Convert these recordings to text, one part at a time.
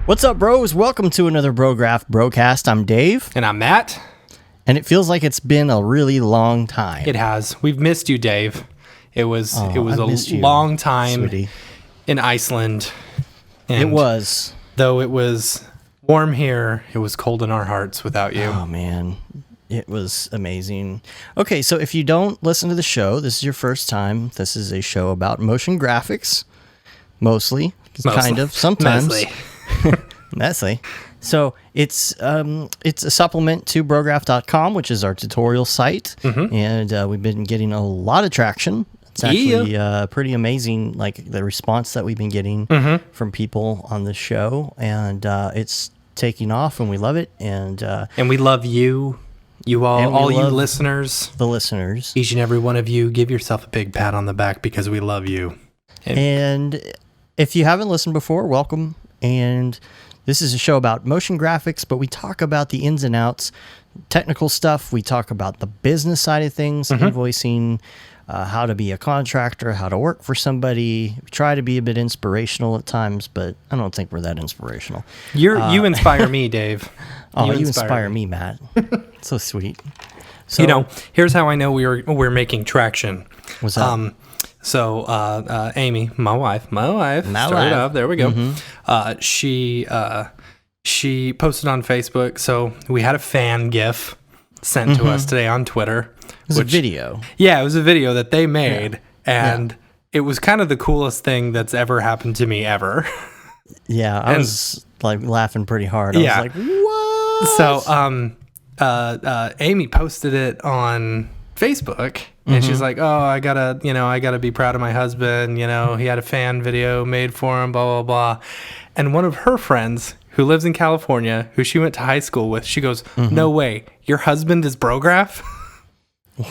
What's up, bros? Welcome to another Brograph Brocast. I'm Dave. And I'm Matt. And it feels like it's been a really long time. It has. We've missed you, Dave. It was a you, long time sweetie. in Iceland. And It was. Though it was warm here, it was cold in our hearts without you. Oh, man. It was amazing. Okay, so if you don't listen to the show, this is your first time. This is a show about motion graphics. Mostly. Kind of. Sometimes. Mostly. So it's a supplement to Brograph.com, which is our tutorial site. Mm-hmm. And we've been getting a lot of traction. It's actually pretty amazing, like the response that we've been getting from people on the show. And it's taking off, and we love it. And we love you. You all you listeners. The listeners. Each and every one of you, give yourself a big pat on the back because we love you. And if you haven't listened before, welcome. And this is a show about motion graphics, but we talk about the ins and outs, technical stuff. We talk about the business side of things, invoicing, how to be a contractor, how to work for somebody. We try to be a bit inspirational at times, but I don't think we're that inspirational. You inspire me, Dave. You inspire me, Matt. So sweet. So, here's how I know we're making traction. What's that? So Amy, my wife, started up. There we go. Mm-hmm. She posted on Facebook. So we had a fan GIF sent to us today on Twitter. It was a video. Yeah, it was a video that they made, and it was kind of the coolest thing that's ever happened to me ever. Yeah, I was like laughing pretty hard. I was like, what? So Amy posted it on Facebook. And she's like, oh, I gotta be proud of my husband. You know, he had a fan video made for him, blah, blah, blah. And one of her friends who lives in California, who she went to high school with, she goes, no way, your husband is Brograph?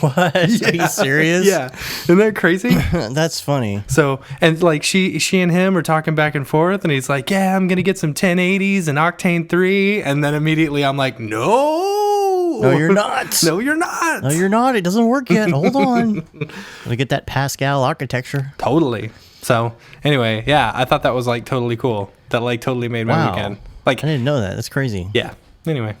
What? Are you serious? Yeah. Isn't that crazy? That's funny. So, and like she and him are talking back and forth, and he's like, yeah, I'm going to get some 1080s and Octane 3. And then immediately I'm like, No, you're not. No, you're not. No, you're not. It doesn't work yet. Hold on. Gotta get that Pascal architecture. Totally. So anyway, yeah, I thought that was like totally cool. That like totally made my weekend. Like, I didn't know that. That's crazy. Yeah. Anyway.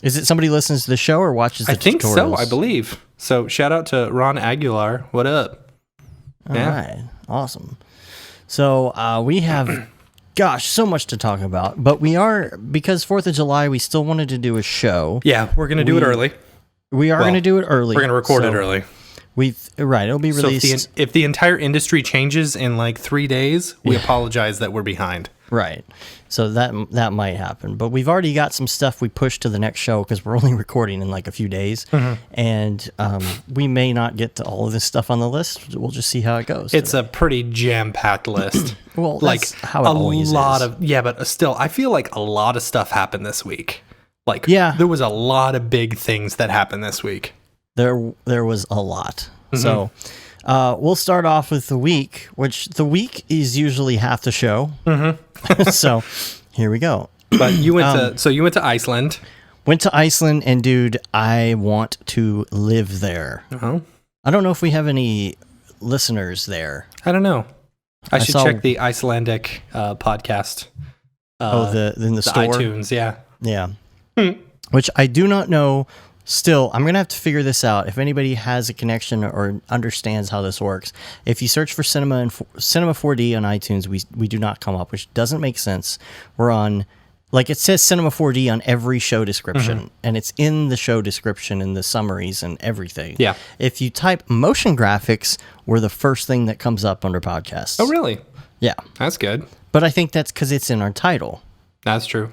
Is it somebody listens to the show or watches the tutorials? I think so, I believe. So shout out to Ron Aguilar. What up? All right. Awesome. So we have... Gosh, so much to talk about, but because 4th of July, we still wanted to do a show. Yeah, we're going to do it early. We are going to do it early. We're going to record it early. It'll be released. So if the entire industry changes in like 3 days, we apologize that we're behind. Right. So that might happen, but we've already got some stuff we pushed to the next show because we're only recording in like a few days, and we may not get to all of this stuff on the list. We'll just see how it goes. It's a pretty jam-packed list. Well, that's how it always is. But still, I feel like a lot of stuff happened this week. Like, there was a lot of big things that happened this week. There was a lot. So we'll start off with the week, which the week is usually half the show. So here we go. But you went to Iceland. Went to Iceland, and dude, I want to live there. I don't know if we have any listeners there. I don't know. I should check the Icelandic podcast. In the store? iTunes, yeah. Yeah. Which I do not know. Still, I'm going to have to figure this out. If anybody has a connection or understands how this works, if you search for Cinema 4D on iTunes, we do not come up, which doesn't make sense. We're on, like it says Cinema 4D on every show description, and it's in the show description and the summaries and everything. Yeah. If you type motion graphics, we're the first thing that comes up under podcasts. Oh, really? Yeah. That's good. But I think that's because it's in our title. That's true.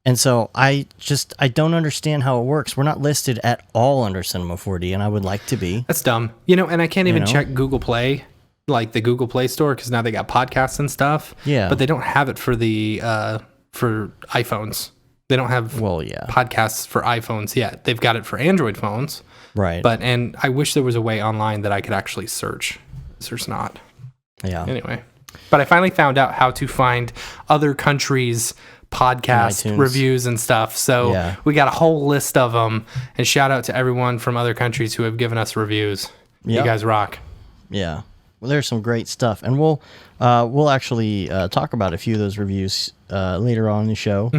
And so I don't understand how it works. We're not listed at all under Cinema 4D, and I would like to be. That's dumb. And I can't even check Google Play, like the Google Play Store, because now they got podcasts and stuff. Yeah. But they don't have it for the for iPhones. They don't have podcasts for iPhones yet. They've got it for Android phones. Right. And I wish there was a way online that I could actually search. There's not. Yeah. Anyway. But I finally found out how to find other countries' podcast reviews and stuff. So we got a whole list of them. And shout out to everyone from other countries who have given us reviews. You guys rock. Yeah. there's some great stuff, and we'll actually talk about a few of those reviews later on in the show.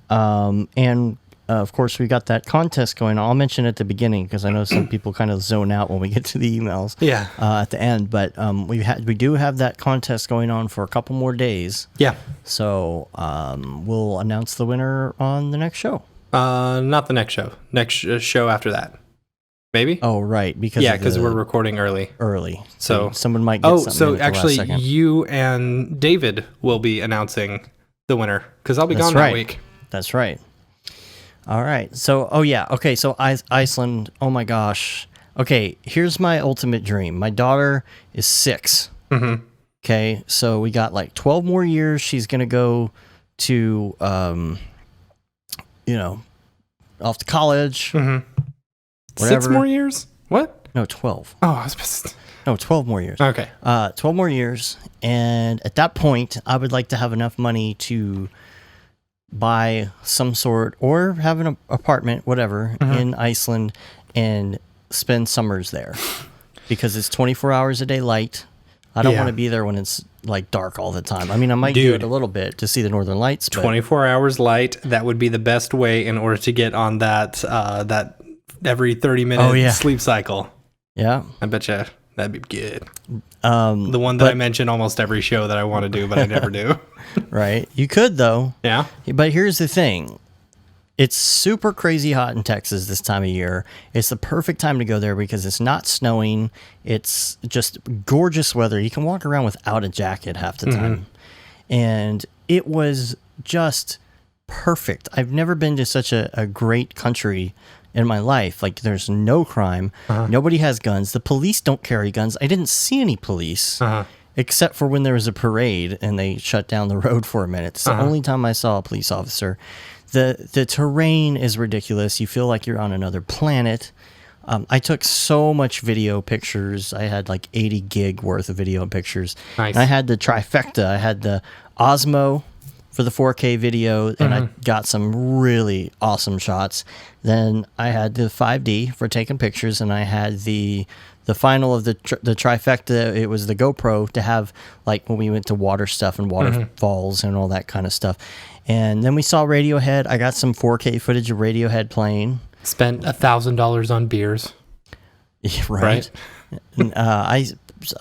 And of course, we got that contest going on. I'll mention it at the beginning because I know some people kind of zone out when we get to the emails. Yeah. At the end, but we do have that contest going on for a couple more days. Yeah. So we'll announce the winner on the next show. Not the next show. Next show after that. Maybe? Oh, right. Because we're recording early. So someone might get something. So actually, you and David will be announcing the winner because I'll be gone that week. That's right. All right. So, okay. So Iceland. Oh my gosh. Okay. Here's my ultimate dream. My daughter is 6. Mm-hmm. Okay. So we got like 12 more years. She's going to go to, off to college. Mm-hmm. Whatever. 6 more years? What? No, 12. Oh, I was supposed to... No, 12 more years. Okay. 12 more years. And at that point, I would like to have enough money to buy some sort or have an apartment, whatever, in Iceland and spend summers there because it's 24 hours a day light. I don't want to be there when it's like dark all the time. I mean, I might do it a little bit to see the northern lights. But 24 hours light, that would be the best way in order to get on that every 30-minute sleep cycle. Yeah. I bet you that'd be good. The one that I mention almost every show that I want to do, but I never do. Right. You could, though. Yeah. But here's the thing. It's super crazy hot in Texas this time of year. It's the perfect time to go there because it's not snowing. It's just gorgeous weather. You can walk around without a jacket half the time. And it was just perfect. I've never been to such a great country in my life. Like, there's no crime. Nobody has guns. The police don't carry guns. I didn't see any police except for when there was a parade and they shut down the road for a minute. It's the only time I saw a police officer. The terrain is ridiculous. You feel like you're on another planet. I took so much video pictures. I had like 80 gig worth of video and pictures. Nice. And I had the trifecta. I had the Osmo for the 4K video, and I got some really awesome shots. Then I had the 5D for taking pictures, and I had the final of the trifecta. It was the GoPro to have, like, when we went to water stuff and waterfalls and all that kind of stuff. And then we saw Radiohead. I got some 4K footage of Radiohead playing. Spent $1,000 on beers. Yeah, right.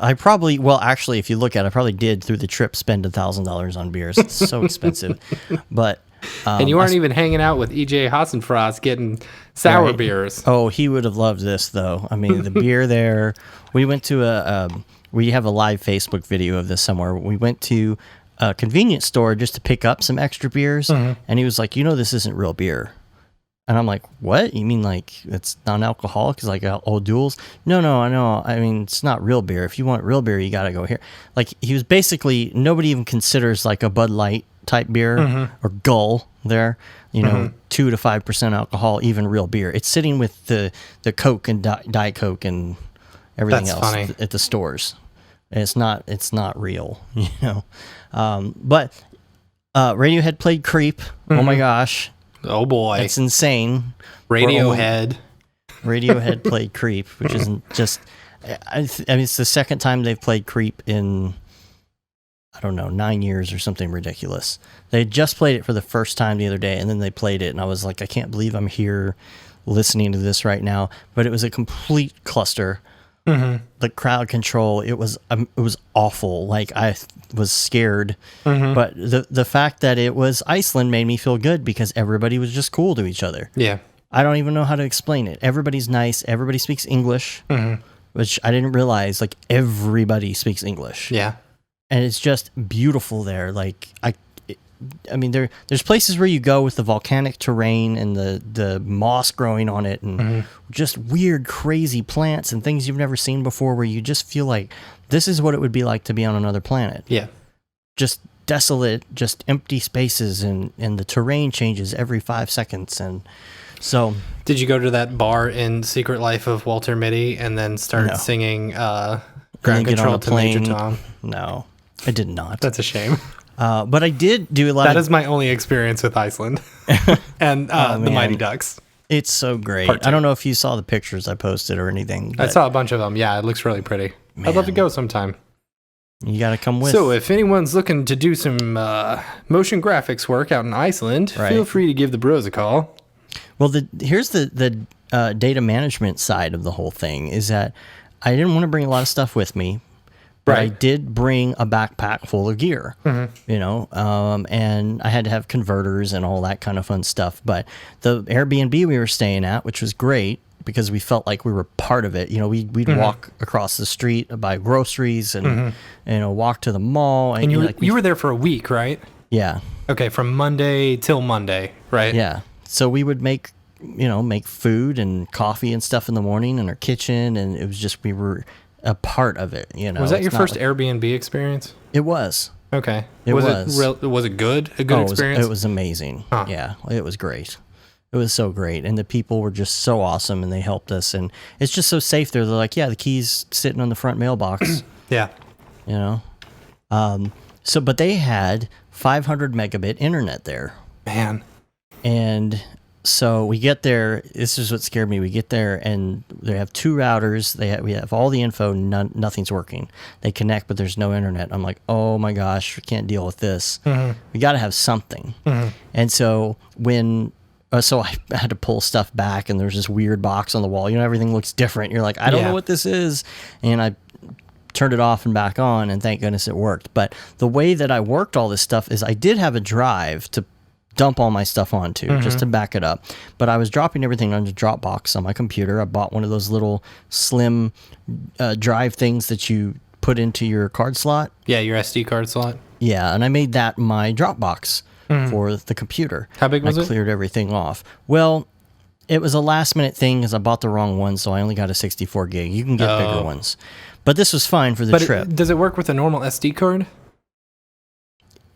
I probably, well, actually, if you look at it, I probably did through the trip spend $1,000 on beers. It's so expensive. But and you weren't even hanging out with EJ Hassenfrost getting sour beers. Oh, he would have loved this, though. I mean, the beer there. We went to we have a live Facebook video of this somewhere. We went to a convenience store just to pick up some extra beers, and he was like, this isn't real beer. And I'm like, what? You mean like it's non-alcoholic? It's like old duels? No, I know. I mean, it's not real beer. If you want real beer, you got to go here. Like, he was basically, nobody even considers like a Bud Light type beer or Gull there, 2 to 5% alcohol, even real beer. It's sitting with the Coke and Diet Coke and everything else at the stores. And it's not real, But Radiohead played Creep. Oh my gosh. Oh boy, it's insane. Radiohead played Creep, which isn't just. I mean, it's the second time they've played Creep in, I don't know, 9 years or something ridiculous. They just played it for the first time the other day, and then they played it, and I was like, I can't believe I'm here listening to this right now. But it was a complete cluster. The crowd control, it was awful. Like, I was scared, but the fact that it was Iceland made me feel good because everybody was just cool to each other. Yeah, I don't even know how to explain it. Everybody's nice. Everybody speaks English, which I didn't realize. Like, everybody speaks English. Yeah, and it's just beautiful there. Like, I mean, there's places where you go with the volcanic terrain and the moss growing on it and just weird, crazy plants and things you've never seen before where you just feel like this is what it would be like to be on another planet. Yeah. Just desolate, just empty spaces, and the terrain changes every 5 seconds. And so... Did you go to that bar in Secret Life of Walter Mitty and then start singing Ground Control to Major Tom? No, I did not. That's a shame. But I did do a lot That is my only experience with Iceland and the Mighty Ducks. It's so great. I don't know if you saw the pictures I posted or anything. I saw a bunch of them. Yeah, it looks really pretty. I'd love to go sometime. You got to come with. So if anyone's looking to do some motion graphics work out in Iceland, feel free to give the bros a call. Well, here's the data management side of the whole thing is that I didn't want to bring a lot of stuff with me, but I did bring a backpack full of gear, you know, and I had to have converters and all that kind of fun stuff. But the Airbnb we were staying at, which was great because we felt like we were part of it. You know, we'd walk across the street, buy groceries, and you know, walk to the mall. And you were there for a week, right? Yeah. Okay, from Monday till Monday, right? Yeah. So we would make food and coffee and stuff in the morning in our kitchen, and it was just we were a part of it, you know. Was that your first Airbnb experience? It was. Okay. Was it good? A good experience? It was amazing. Huh. Yeah, it was great. It was so great, and the people were just so awesome, and they helped us, and it's just so safe there. They're like, yeah, the key's sitting on the front mailbox. Yeah. You know. But they had 500 megabit internet there. Man. And so we get there. This is what scared me. We get there, and they have 2 routers. We have all the info. Nothing's working. They connect, but there's no internet. I'm like, oh my gosh, we can't deal with this. We got to have something. And so so I had to pull stuff back, and there's this weird box on the wall. You know, everything looks different. You're like, I don't know what this is. And I turned it off and back on, and thank goodness it worked. But the way that I worked all this stuff is I did have a drive to dump all my stuff onto just to back it up, but I was dropping everything onto Dropbox on my computer. I bought one of those little slim drive things that you put into your card slot. Yeah, your SD card slot. Yeah, and I made that my Dropbox for the computer. How big was it? I cleared everything off. Well, it was a last minute thing because I bought the wrong one, so I only got a 64 gig. You can get bigger ones, but this was fine for the trip. Does it work with a normal SD card?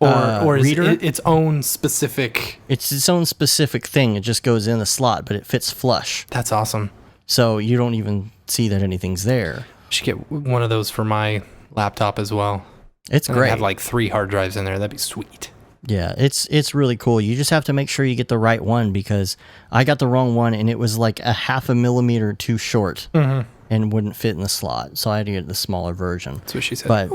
Or is it its own specific... It's its own specific thing. It just goes in the slot, but it fits flush. That's awesome. So you don't even see that anything's there. I should get one of those for my laptop as well. It's great. I have like 3 hard drives in there. That'd be sweet. Yeah, it's really cool. You just have to make sure you get the right one because I got the wrong one, and it was like a 0.5 millimeter too short and wouldn't fit in the slot. So I had to get the smaller version. That's what she said. But...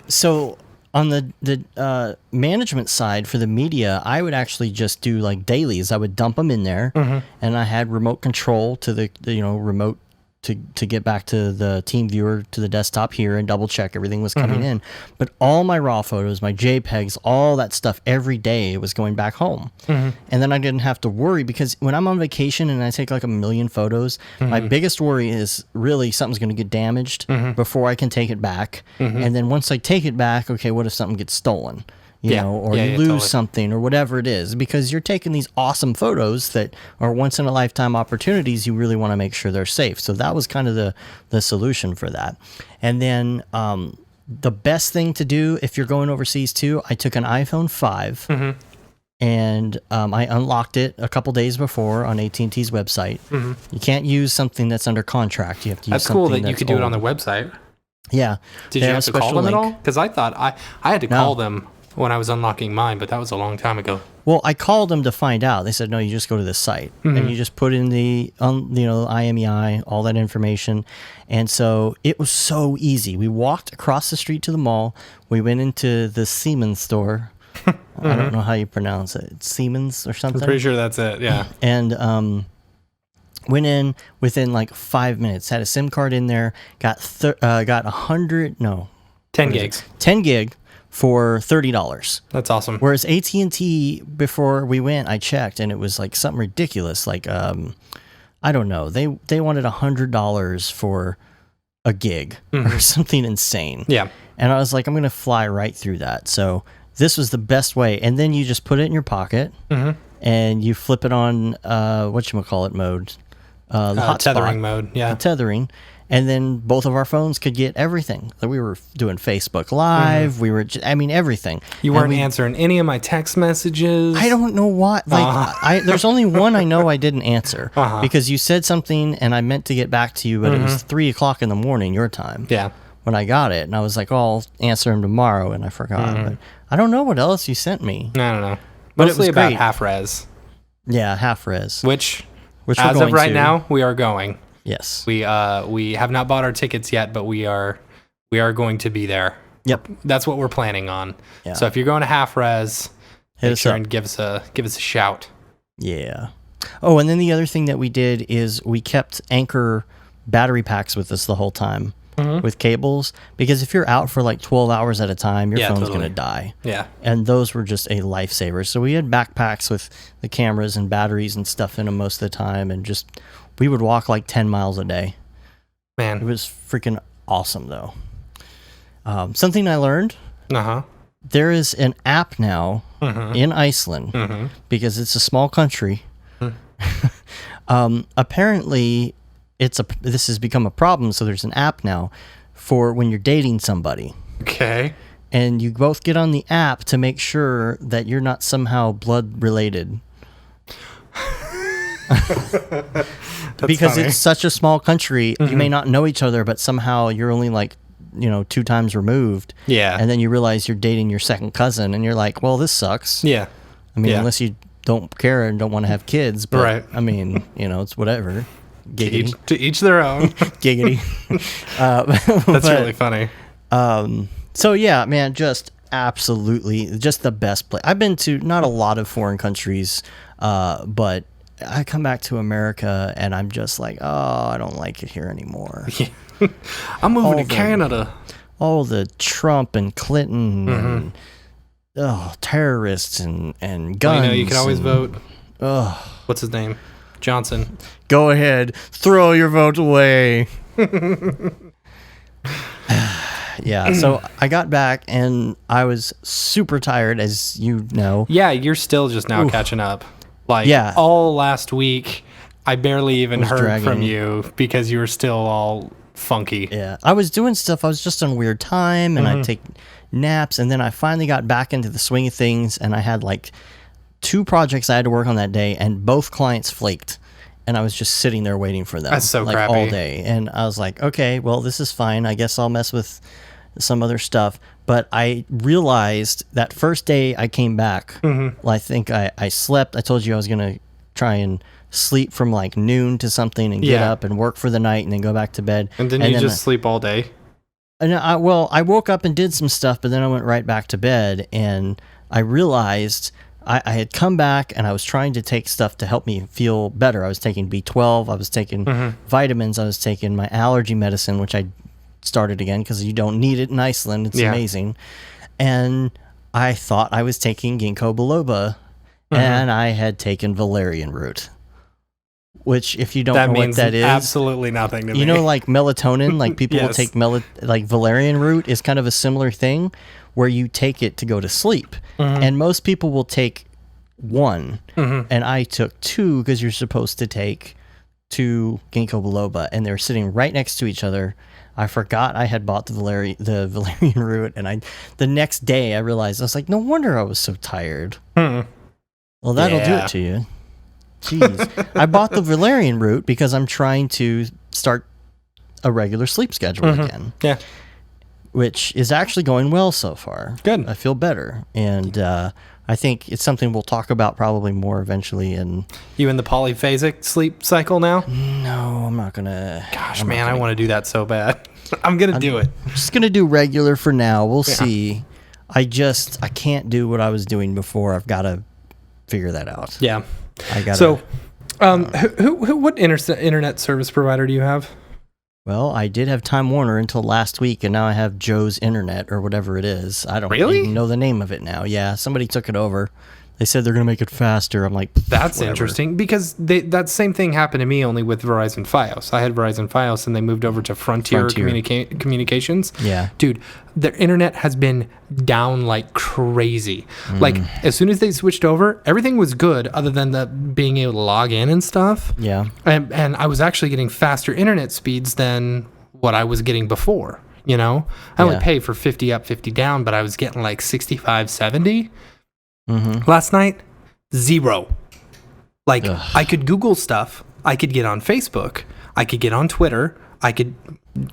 So on the management side for the media, I would actually just do like dailies. I would dump them in there, and I had remote control to the remote to get back to the team viewer to the desktop here and double check everything was coming in. But all my raw photos, my JPEGs, all that stuff every day was going back home. And then I didn't have to worry because when I'm on vacation and I take like 1 million photos, my biggest worry is really something's going to get damaged before I can take it back. And then once I take it back, okay, what if something gets stolen? You know, or you lose something or whatever it is, because you're taking these awesome photos that are once in a lifetime opportunities. You really want to make sure they're safe. So that was kind of the solution for that. And then the best thing to do if you're going overseas too, I took an iPhone 5 and I unlocked it a couple days before on AT&T's website. You can't use something that's under contract. You have to use something that's cool that you could do it on their website. Yeah. Did you have to call them at all? Because I thought I had to call them when I was unlocking mine, but that was a long time ago. Well, I called them to find out. They said, no, you just go to this site and you just put in the, IMEI, all that information. And so it was so easy. We walked across the street to the mall. We went into the Siemens store. I don't know how you pronounce it. It's Siemens or something. I'm pretty sure that's it. Yeah. And, went in within like 5 minutes, had a SIM card in there, got 10 gigs. 10 gig. For $30. That's awesome. Whereas AT&T, before we went, I checked, and it was like something ridiculous. Like, I don't know. They wanted $100 for a gig or something insane. Yeah. And I was like, I'm going to fly right through that. So this was the best way. And then you just put it in your pocket, and you flip it on, whatchamacallit mode. The tethering mode, yeah. The tethering. And then both of our phones could get everything. We were doing Facebook Live. We were, everything. You weren't answering any of my text messages. I don't know why. Like, there's only one I know I didn't answer because you said something and I meant to get back to you, but it was 3:00 in the morning your time. Yeah. When I got it, and I was like, I'll answer him tomorrow, and I forgot. But I don't know what else you sent me. I don't know. But mostly it was about great. half res. Yeah, half res. Which we're as going of right to. now, we are going. Yes. We have not bought our tickets yet, but we are going to be there. Yep. That's what we're planning on. Yeah. So if you're going to Half Res, Hit make us sure up. and give us a shout. Yeah. Oh, and then the other thing that we did is we kept Anchor battery packs with us the whole time with cables, because if you're out for like 12 hours at a time, your phone's going to die. Yeah. And those were just a lifesaver. So we had backpacks with the cameras and batteries and stuff in them most of the time, and just we would walk like 10 miles a day. Man. It was freaking awesome, though. Something I learned. There is an app now in Iceland because it's a small country. Apparently, this has become a problem. So there's an app now for when you're dating somebody. Okay. And you both get on the app to make sure that you're not somehow blood related. Because funny. it's such a small country, you may not know each other, but somehow you're only like, 2 times removed. Yeah. And then you realize you're dating your second cousin, and you're like, well, this sucks. Yeah. I mean, Yeah. unless you don't care and don't want to have kids. But, Right. I mean, it's whatever. Giggity. To each their own. Giggity. That's really funny. So, yeah, man, just absolutely just the best place. I've been to not a lot of foreign countries, but I come back to America and I'm just like, oh, I don't like it here anymore. I'm moving to Canada. All the Trump and Clinton and terrorists and guns. You can always vote. Ugh. What's his name? Johnson. Go ahead, throw your vote away. Yeah, so I got back and I was super tired, as you know. Yeah, you're still just now catching up. Like, Yeah. all last week, I barely even heard dragging. from you because you were still all funky. Yeah, I was doing stuff. I was just on weird time, and I'd take naps, and then I finally got back into the swing of things, and I had like 2 projects I had to work on that day, and both clients flaked, and I was just sitting there waiting for them. That's so like crappy. all day, and I was like, okay, well, this is fine. I guess I'll mess with some other stuff. But I realized that first day I came back, well, I think I slept. I told you I was going to try and sleep from like noon to something and get Yeah. up and work for the night and then go back to bed. And then you just sleep all day. And I woke up and did some stuff, but then I went right back to bed, and I realized I had come back and I was trying to take stuff to help me feel better. I was taking B12, I was taking vitamins, I was taking my allergy medicine, which I started again because you don't need it in Iceland. It's amazing. And I thought I was taking ginkgo biloba, and I had taken valerian root. Which, if you don't know what that is, absolutely nothing to me. you know, like melatonin, like people will Yes. take like valerian root is kind of a similar thing where you take it to go to sleep. And most people will take 1, and I took 2 because you're supposed to take 2 ginkgo biloba, and they were sitting right next to each other. I forgot I had bought the valerian root, and the next day I realized, I was like, no wonder I was so tired. Well, that'll do Yeah. it to you. Jeez. I bought the valerian root because I'm trying to start a regular sleep schedule again. Yeah. Which is actually going well so far. Good. I feel better. And I think it's something we'll talk about probably more eventually. And You in the polyphasic sleep cycle now? no, I'm not going to. Gosh, man, I want to do that so bad. I'm going to do it. I'm just going to do regular for now. We'll see. I can't do what I was doing before. I've got to figure that out. Yeah. I got So, what internet service provider do you have? Well, I did have Time Warner until last week, and now I have Joe's Internet or whatever it is. I don't Really? even know the name of it now. Yeah, somebody took it over. They said they're going to make it faster. I'm like, That's whatever. interesting because that same thing happened to me only with Verizon Fios. I had Verizon Fios and they moved over to Frontier. Communications. Yeah. Dude, their internet has been down like crazy. Like as soon as they switched over, everything was good other than the being able to log in and stuff. Yeah. And I was actually getting faster internet speeds than what I was getting before, you know? I only Yeah. pay for 50 up, 50 down, but I was getting like 65, 70. Last night, 0. Like, I could Google stuff. I could get on Facebook. I could get on Twitter. I could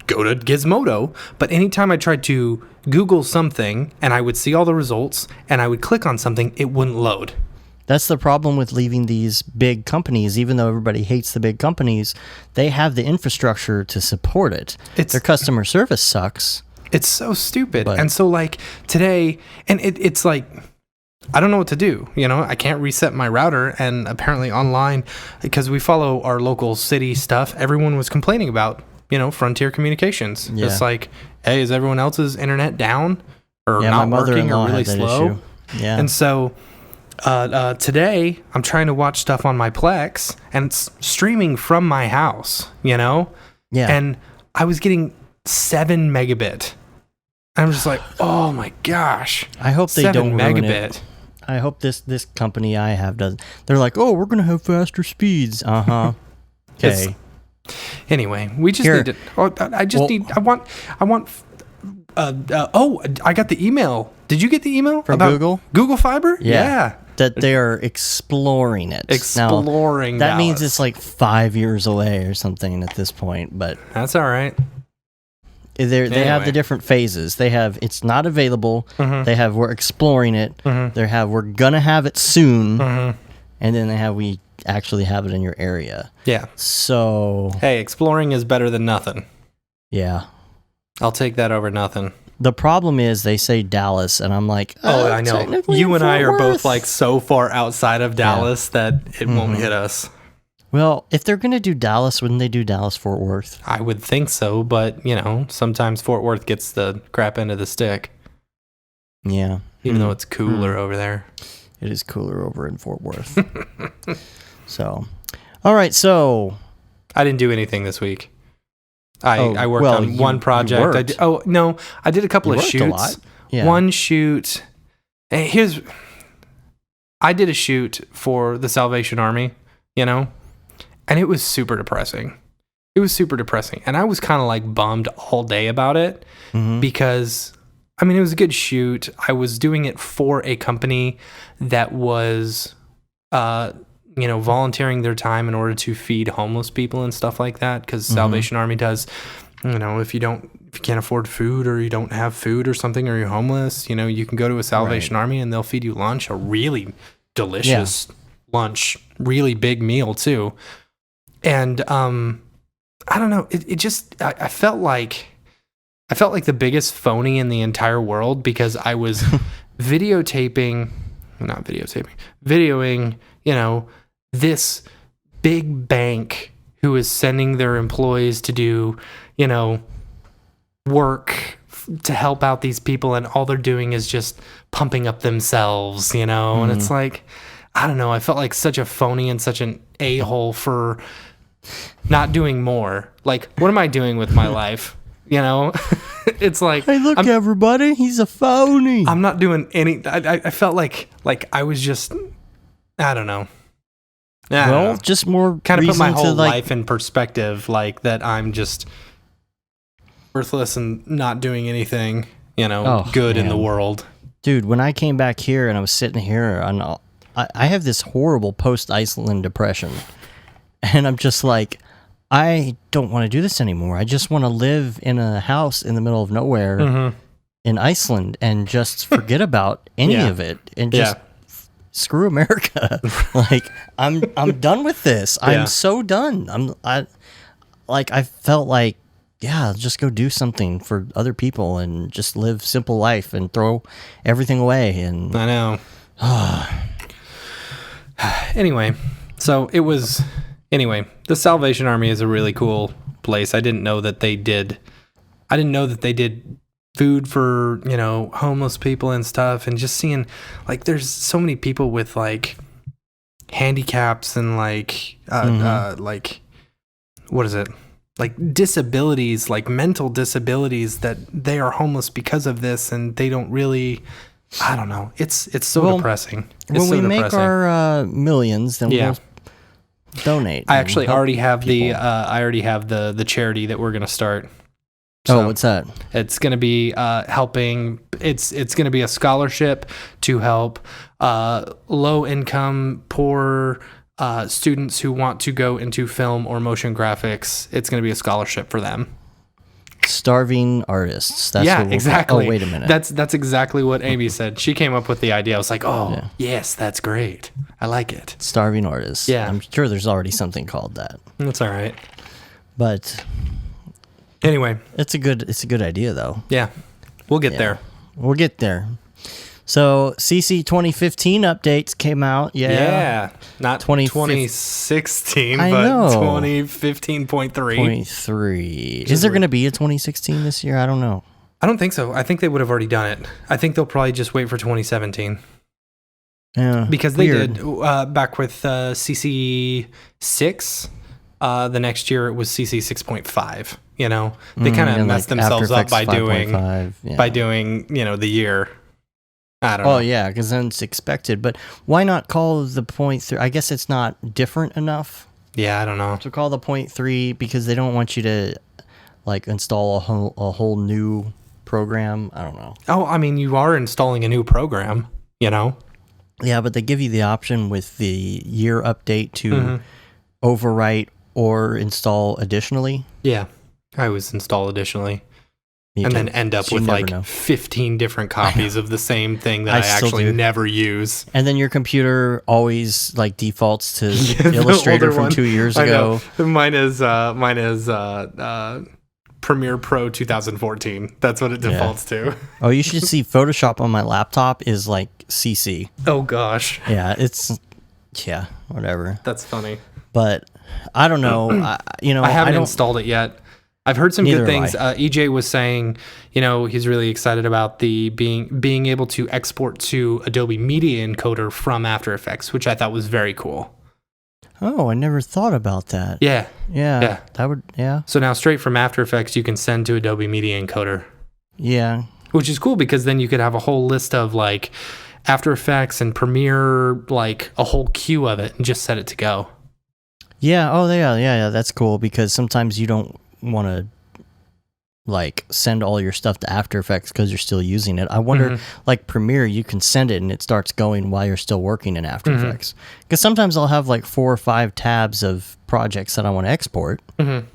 go to Gizmodo. But anytime I tried to Google something and I would see all the results and I would click on something, it wouldn't load. That's the problem with leaving these big companies. Even though everybody hates the big companies, they have the infrastructure to support it. Their customer service sucks. It's so stupid. And so like today, and it's like, I don't know what to do. You know, I can't reset my router. And apparently online, because we follow our local city stuff, everyone was complaining about, you know, Frontier Communications. Yeah. It's like, hey, is everyone else's internet down or not working or really slow? Yeah. And so today I'm trying to watch stuff on my Plex and it's streaming from my house, you know? Yeah. And I was getting 7 megabit. I'm just like, oh my gosh. I hope they don't ruin it. I hope this company I have doesn't. They're like, oh, we're going to have faster speeds. Uh-huh. Okay. Anyway, we just need to. Oh, I want. I got the email. Did you get the email from Google? Google Fiber? Yeah. That they are exploring it. Exploring. Now, that means it's like 5 years away or something at this point. But that's all right. They have the different phases. They have it's not available. Mm-hmm. They have we're exploring it. Mm-hmm. They have we're gonna have it soon. Mm-hmm. And then they have we actually have it in your area. Yeah. So hey, exploring is better than nothing. Yeah. I'll take that over nothing. The problem is they say Dallas, and I'm like, oh, I know. You and I are both like so far outside of Dallas that it won't hit us. Well, if they're going to do Dallas, wouldn't they do Dallas-Fort Worth? I would think so, but, you know, sometimes Fort Worth gets the crap end of the stick. Yeah. Even though it's cooler over there. It is cooler over in Fort Worth. So, all right, so. I didn't do anything this week. I worked on one project. I did a couple of shoots. A lot. Yeah. One shoot. I did a shoot for the Salvation Army, you know? And it was super depressing. And I was kind of like bummed all day about it because, I mean, it was a good shoot. I was doing it for a company that was, volunteering their time in order to feed homeless people and stuff like that. Because Salvation Army does, you know, if you can't afford food or you don't have food or something or you're homeless, you know, you can go to a Salvation Army and they'll feed you lunch, a really delicious lunch, really big meal too. And I don't know, it just I felt like the biggest phony in the entire world because I was videoing, you know, this big bank who is sending their employees to do, you know, work to help out these people, and all they're doing is just pumping up themselves, you know, and it's like, I don't know, I felt like such a phony and such an a-hole for not doing more. Like, what am I doing with my life? You know, it's like, hey, look, everybody, he's a phony. I'm not doing any. I felt like I was just, I don't know. Just more kind of put my whole life in perspective, like that I'm just worthless and not doing anything, you know, good in the world. Dude, when I came back here and I was sitting here, I have this horrible post-Iceland depression. And I'm just like, I don't want to do this anymore. I just want to live in a house in the middle of nowhere in Iceland and just forget about any of it and just screw America. Like, I'm done with this. I'm so done. I felt like, just go do something for other people and just live simple life and throw everything away. And I know. Anyway, so it was. Anyway, the Salvation Army is a really cool place. I didn't know that they did food for, you know, homeless people and stuff, and just seeing like there's so many people with like handicaps and like like what is it? Like disabilities, like mental disabilities that they are homeless because of this and they don't really, I don't know. It's so depressing. When we make our millions, then we'll donate. I actually already have the charity that we're going to start. So what's that? It's going to be helping. It's going to be a scholarship to help low income, poor students who want to go into film or motion graphics. It's going to be a scholarship for them. Starving artists. That's yeah, what we'll exactly. Oh, wait a minute. That's exactly what Amy said. She came up with the idea. I was like, oh, yes, that's great. I like it. Starving artists. Yeah. I'm sure there's already something called that. That's all right. But anyway, it's a good idea though. Yeah. We'll get there. We'll get there. So CC 2015 updates came out. Yeah. Not 2016, I but know. 2015.3. 0.3. Is there going to be a 2016 this year? I don't know. I don't think so. I think they would have already done it. I think they'll probably just wait for 2017. Yeah. Because they did back with CC 6. The next year it was CC 6.5. You know, they kind of messed themselves up by doing the year. I don't know. Oh yeah, because then it's expected. But why not call the 0.3? I guess it's not different enough. Yeah, I don't know. To call the 0.3 because they don't want you to like install a whole new program. I don't know. Oh, I mean, you are installing a new program. You know. Yeah, but they give you the option with the year update to overwrite or install additionally. Yeah, I always install additionally. And then end up with like 15 different copies of the same thing that I actually never use. And then your computer always like defaults to Illustrator from 2 years ago. Mine is Premiere Pro 2014. That's what it defaults to. Oh, you should see Photoshop on my laptop is like CC. Oh gosh. Yeah, whatever. That's funny. But I don't know. I haven't installed it yet. I've heard some good things. EJ was saying, he's really excited about the being able to export to Adobe Media Encoder from After Effects, which I thought was very cool. Oh, I never thought about that. Yeah. That would, yeah. So now straight from After Effects, you can send to Adobe Media Encoder. Yeah. Which is cool because then you could have a whole list of like After Effects and Premiere, like a whole queue of it and just set it to go. Yeah. Oh, yeah. That's cool because sometimes you don't want to like send all your stuff to After Effects because you're still using it. I wonder, like Premiere, you can send it and it starts going while you're still working in After Effects. Because sometimes I'll have like 4 or 5 tabs of projects that I want to export. And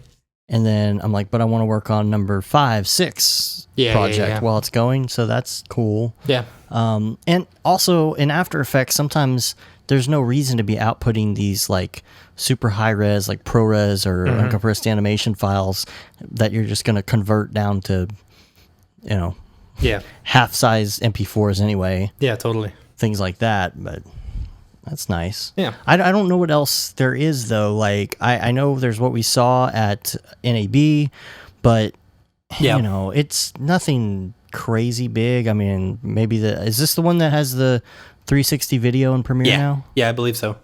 then I'm like, but I want to work on number 5, 6 project while it's going. So that's cool. Yeah. And also in After Effects, sometimes there's no reason to be outputting these like super high res, like ProRes or uncompressed animation files that you're just going to convert down to, half size MP4s anyway. Yeah, totally. Things like that. But that's nice. Yeah. I don't know what else there is though. Like I know there's what we saw at NAB, but it's nothing crazy big. I mean, maybe is this the one that has the 360 video in Premiere now? Yeah, I believe so.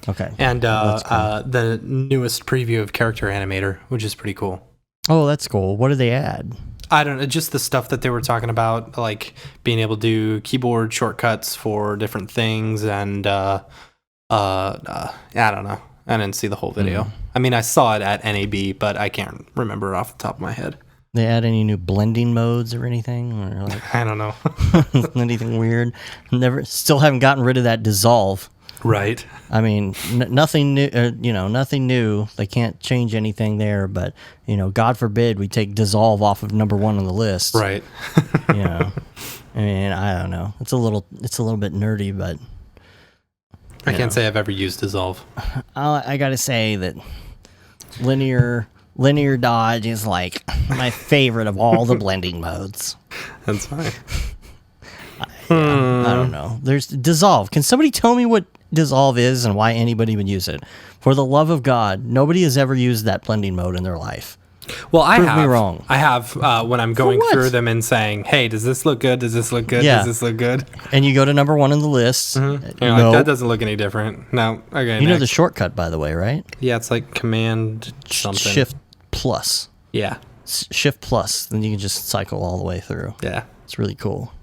Okay. And the newest preview of Character Animator, which is pretty cool. Oh, that's cool. What did they add? I don't know, just the stuff that they were talking about, like being able to do keyboard shortcuts for different things, and I don't know. I didn't see the whole video. I mean, I saw it at NAB, but I can't remember it off the top of my head. They add any new blending modes or anything? Or like, I don't know. anything weird? Still haven't gotten rid of that dissolve. Right. I mean, nothing new. Nothing new. They can't change anything there. But God forbid we take dissolve off of number 1 on the list. Right. I mean, I don't know. It's a little bit nerdy, but I can't say I've ever used dissolve. I gotta say that linear dodge is like my favorite of all the blending modes. That's fine. I don't know. There's dissolve. Can somebody tell me what dissolve is and why anybody would use it? For the love of God, nobody has ever used that blending mode in their life. Well, Prove me wrong. I have when I'm going through them and saying, "Hey, does this look good? Does this look good? Yeah. Does this look good?" And you go to number 1 on the list. Like, that doesn't look any different. No. Okay. You know the shortcut, by the way, right? Yeah, it's like Command something. Shift plus. Yeah. Shift plus. Then you can just cycle all the way through. Yeah. It's really cool.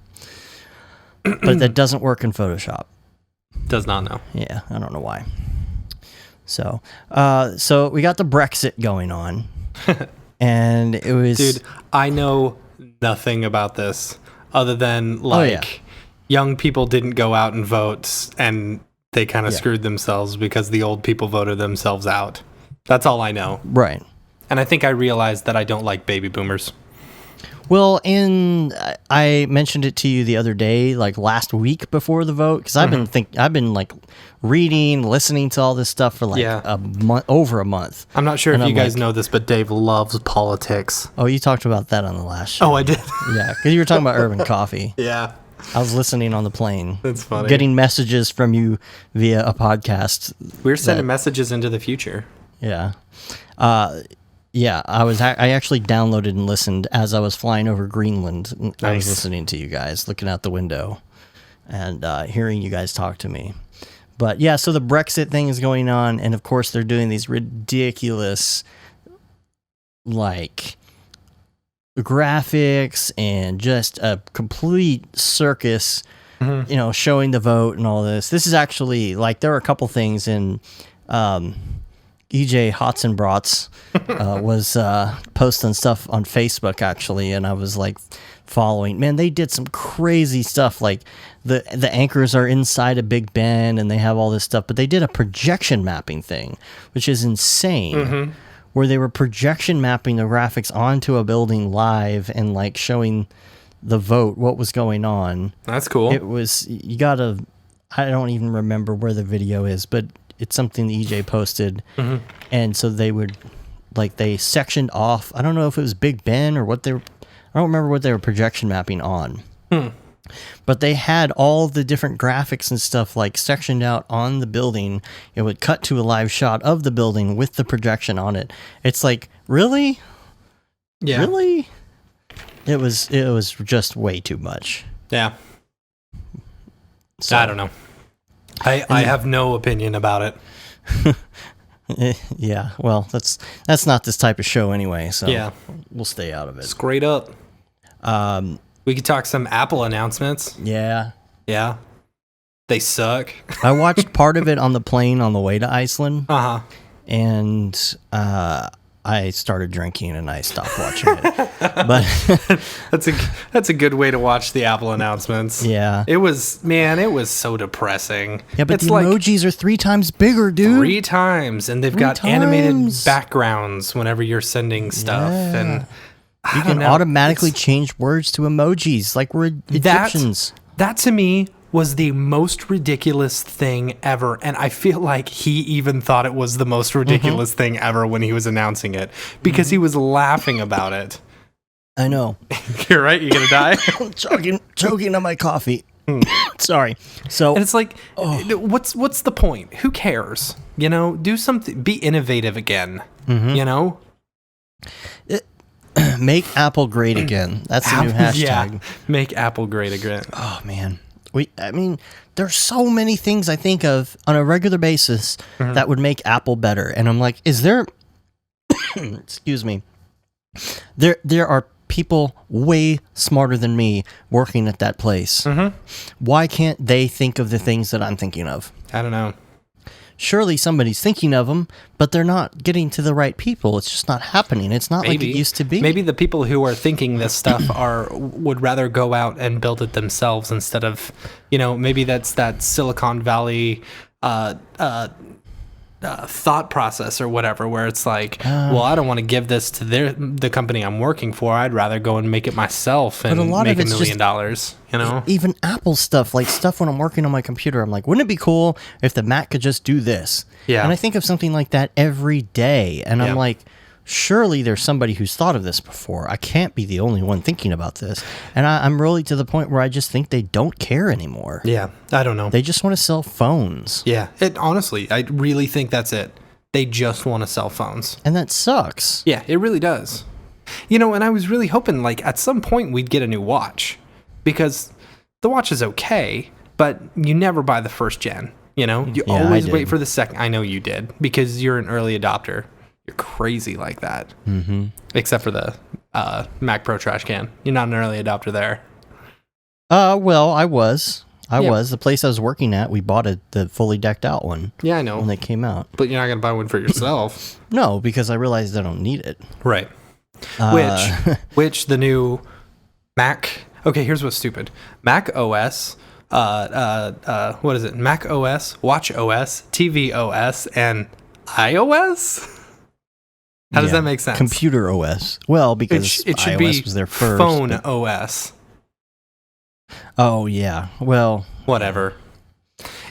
But that doesn't work in Photoshop. Does not know. Yeah, I don't know why. So we got the Brexit going on. And it was... Dude, I know nothing about this other than, young people didn't go out and vote, and they kind of screwed themselves because the old people voted themselves out. That's all I know. Right. And I think I realized that I don't like baby boomers. Well, and I mentioned it to you the other day, like last week before the vote, because I've been like reading, listening to all this stuff for like a month, over a month. I'm not sure if you guys know this, but Dave loves politics. Oh, you talked about that on the last show. Oh, I did. Yeah, because you were talking about Urban Coffee. Yeah. I was listening on the plane. That's funny. Getting messages from you via a podcast. We're sending messages into the future. Yeah. Yeah, I actually downloaded and listened as I was flying over Greenland. Nice. I was listening to you guys, looking out the window, and hearing you guys talk to me. But yeah, so the Brexit thing is going on, and of course they're doing these ridiculous, like, graphics and just a complete circus, you know, showing the vote and all this. This is actually, like, there are a couple things in... EJ Hotzenbrotz was posting stuff on Facebook, actually, and I was like following. Man, they did some crazy stuff. Like the anchors are inside a Big Ben and they have all this stuff, but they did a projection mapping thing, which is insane, where they were projection mapping the graphics onto a building live and like showing the vote, what was going on. That's cool. It was, I don't even remember where the video is, but it's something the EJ posted, and so they would, like, they sectioned off. I don't know if it was Big Ben or what they were. I don't remember what they were projection mapping on. But they had all the different graphics and stuff like sectioned out on the building. It would cut to a live shot of the building with the projection on it. It's like, really? Yeah. Really? It was just way too much. Yeah. So, I don't know. I have no opinion about it. Yeah, well, that's not this type of show anyway, so yeah, we'll stay out of it. Straight up. We could talk some Apple announcements. Yeah. Yeah. They suck. I watched part of it on the plane on the way to Iceland. And I started drinking and I stopped watching it. But that's a good way to watch the Apple announcements. Yeah. It was so depressing. Yeah, but the emojis are 3 times bigger, dude. 3 times, and they've got animated backgrounds whenever you're sending stuff, and you can automatically change words to emojis like we're Egyptians. That to me was the most ridiculous thing ever, and I feel like he even thought it was the most ridiculous thing ever when he was announcing it, because he was laughing about it. I know. You're right, you're gonna die. I'm choking on my coffee. Sorry. So and it's like, what's the point? Who cares? You know, do something, be innovative again. You know? Make Apple great again. That's the new hashtag. Yeah, make Apple great again. Oh, man. I mean, there's so many things I think of on a regular basis that would make Apple better. And I'm like, is there... excuse me. There are people way smarter than me working at that place. Why can't they think of the things that I'm thinking of? I don't know. Surely somebody's thinking of them, but they're not getting to the right people. It's just not happening. It's not like it used to be. Maybe the people who are thinking this stuff would rather go out and build it themselves instead of, you know, maybe that's that Silicon Valley thought process or whatever, where it's like, well, I don't want to give this to the company I'm working for. I'd rather go and make it myself and make $1 million. You know, even Apple stuff, like stuff when I'm working on my computer, I'm like, wouldn't it be cool if the Mac could just do this? Yeah. And I think of something like that every day, and I'm like, surely there's somebody who's thought of this before. I can't be the only one thinking about this. And I'm really to the point where I just think they don't care anymore. Yeah, I don't know. They just want to sell phones. Yeah, honestly, I really think that's it. They just want to sell phones. And that sucks. Yeah, it really does. You know, and I was really hoping, like, at some point we'd get a new watch. Because the watch is okay, but you never buy the first gen, you know? You always wait for the second. I know you did, because you're an early adopter. You're crazy like that. Except for the Mac Pro trash can. You're not an early adopter there. Well, I was. The place I was working at, we bought the fully decked out one. Yeah, I know. When they came out. But you're not going to buy one for yourself. No, because I realized I don't need it. Right. Which the new Mac... Okay, here's what's stupid. Mac OS... what is it? Mac OS, Watch OS, TV OS, and iOS? How does that make sense? Computer OS. Well, because it should iOS be was their first. phone OS. Oh, yeah. Well, whatever.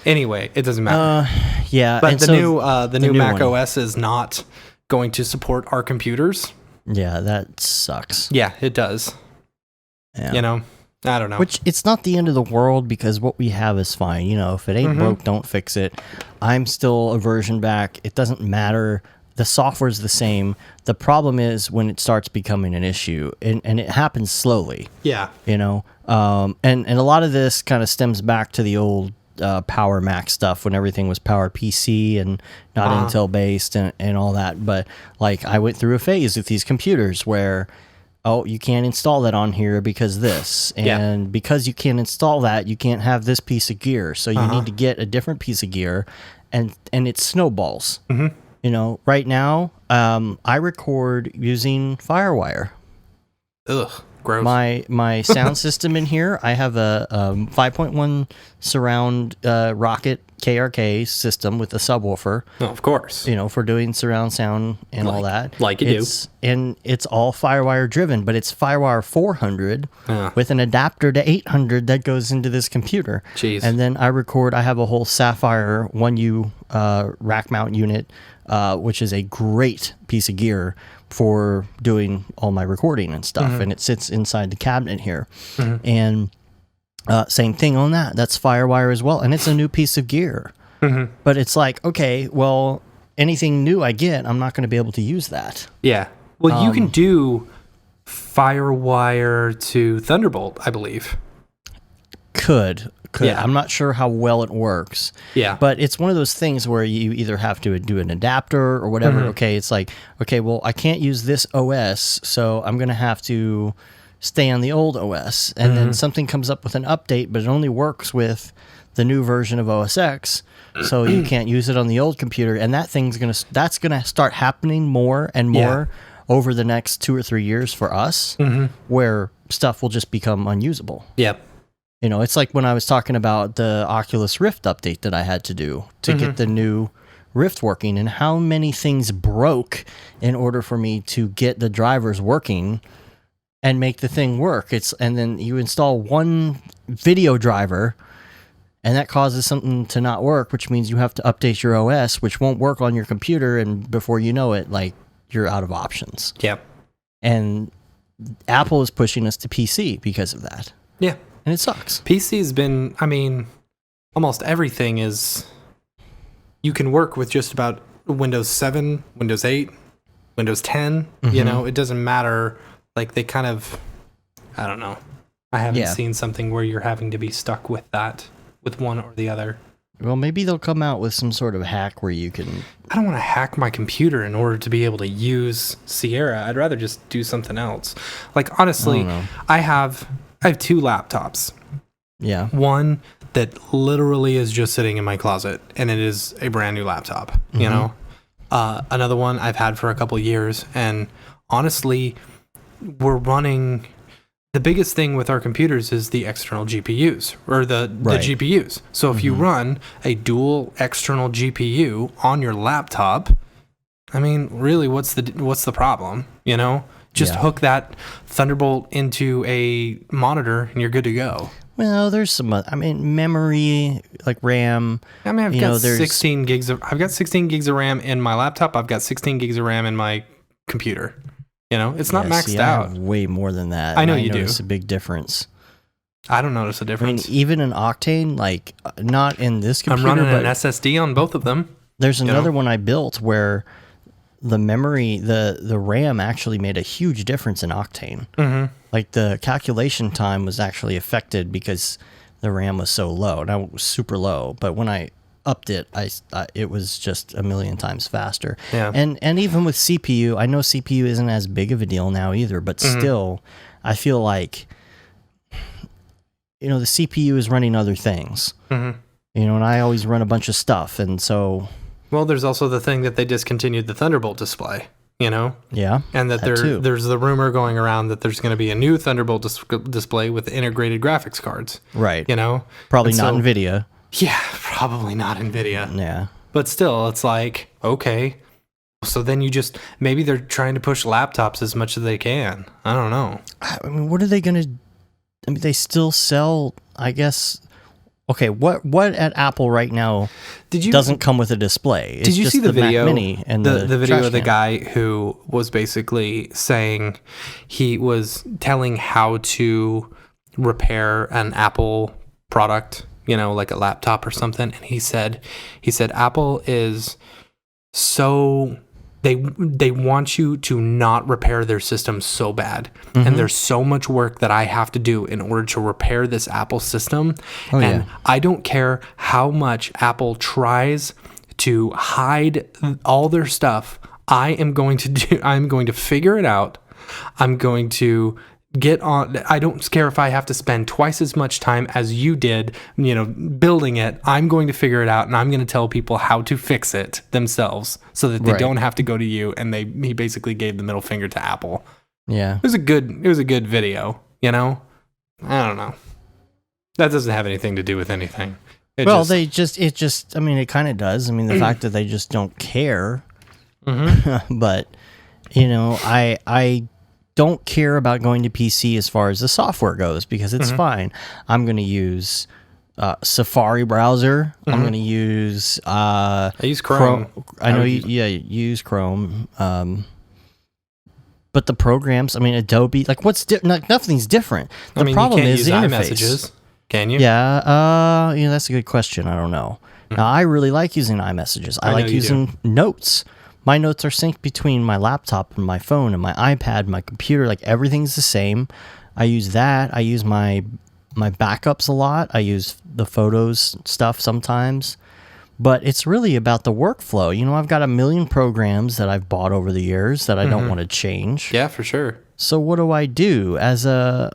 Anyway, it doesn't matter. Yeah. But and the new Mac one. OS is not going to support our computers. Yeah, that sucks. Yeah, it does. Yeah. You know, I don't know. Which, it's not the end of the world because what we have is fine. You know, if it ain't broke, don't fix it. I'm still a version back. It doesn't matter. The software's the same. The problem is when it starts becoming an issue, and it happens slowly. Yeah. You know, and a lot of this kind of stems back to the old Power Mac stuff when everything was Power PC and not Intel based and all that. But like I went through a phase with these computers where, oh, you can't install that on here because this. And because you can't install that, you can't have this piece of gear. So you need to get a different piece of gear, and it snowballs. You know, right now, I record using Firewire. Ugh, gross. My sound system in here, I have a 5.1 surround Rocket KRK system with a subwoofer. Oh, of course. You know, for doing surround sound and all that. Like you do. And it's all Firewire driven, but it's Firewire 400 with an adapter to 800 that goes into this computer. Jeez. And then I have a whole Sapphire 1U rack mount unit, which is a great piece of gear for doing all my recording and stuff. And it sits inside the cabinet here. And same thing on that. That's Firewire as well. And it's a new piece of gear. But it's like, okay, well, anything new I get, I'm not going to be able to use that. Yeah. Well, you can do Firewire to Thunderbolt, I believe. Could. Yeah. I'm not sure how well it works. Yeah. But it's one of those things where you either have to do an adapter or whatever. Okay, it's like, okay, well, I can't use this OS, so I'm going to have to stay on the old OS. And then something comes up with an update, but it only works with the new version of OS X, so you can't use it on the old computer. And that's going to start happening more and more over the next 2 or 3 years for us, where stuff will just become unusable. Yep. You know, it's like when I was talking about the Oculus Rift update that I had to do to get the new Rift working, and how many things broke in order for me to get the drivers working and make the thing work. And then you install one video driver, and that causes something to not work, which means you have to update your OS, which won't work on your computer, and before you know it, like, you're out of options. Yep. And Apple is pushing us to PC because of that. Yeah. And it sucks. PC's been, I mean, almost everything is, you can work with just about Windows 7, Windows 8, Windows 10. You know, it doesn't matter. Like, they kind of, I don't know. I haven't seen something where you're having to be stuck with that, with one or the other. Well, maybe they'll come out with some sort of hack where you can... I don't want to hack my computer in order to be able to use Sierra. I'd rather just do something else. Like, honestly, I have 2 laptops. Yeah. One that literally is just sitting in my closet, and it is a brand new laptop, you know? Another one I've had for a couple of years, and honestly, we're running... The biggest thing with our computers is the external GPUs, or the GPUs. So if you run a dual external GPU on your laptop, I mean, really, what's the problem? You know, just hook that Thunderbolt into a monitor, and you're good to go. Well, there's some, memory, like RAM. I mean, I've got 16 gigs of RAM in my laptop. I've got 16 gigs of RAM in my computer. You know, it's not maxed out. I have way more than that. I know you do. I notice a big difference. I don't notice a difference. I mean, even an Octane, like, not in this computer, I'm running an SSD on both of them. There's another one I built where the memory, the RAM actually made a huge difference in Octane. Like, the calculation time was actually affected because the RAM was so low. Now, it was super low, but when I upped it, it was just a million times faster. Yeah. And even with CPU, I know CPU isn't as big of a deal now either, but still, I feel like, you know, the CPU is running other things. You know, and I always run a bunch of stuff, and so... Well, there's also the thing that they discontinued the Thunderbolt display, you know? Yeah, and that there's the rumor going around that there's going to be a new Thunderbolt display with integrated graphics cards. Right. You know? Probably not NVIDIA. Yeah, probably not NVIDIA. Yeah. But still, it's like, okay, So then maybe they're trying to push laptops as much as they can. I don't know. I mean, what are they going to, I mean, they still sell, I guess. Okay, what at Apple right now doesn't come with a display? It's did you just see the video? Mac Mini and the video trash of the can. guy who was basically saying he was telling how to repair an Apple product, like a laptop or something, and he said Apple is so they want you to not repair their system so bad. Mm-hmm. And there's so much work that I have to do in order to repair this Apple system. I don't care how much Apple tries to hide all their stuff. I'm going to figure it out. I'm going to get on. I don't care if I have to spend twice as much time as you did, building it. I'm going to figure it out, and I'm going to tell people how to fix it themselves so that they don't have to go to you. And he basically gave the middle finger to Apple. Yeah. It was a good video, I don't know. That doesn't have anything to do with anything. I mean, it kind of does. I mean, the fact that they just don't care. Mm-hmm. But, I don't care about going to PC as far as the software goes because it's fine. I'm going to use Safari browser. I'm going to use I use Chrome. I know you use Chrome. But the programs, I mean, Adobe, like nothing's different. The problem is the interface. iMessages. Can you? Yeah, that's a good question. I don't know. Now, I really like using iMessages. I like using Notes. My notes are synced between my laptop and my phone and my iPad, my computer. Like everything's the same. I use that. I use my backups a lot. I use the photos stuff sometimes. But it's really about the workflow. I've got a million programs that I've bought over the years that I don't want to change. Yeah, for sure. So what do I do as a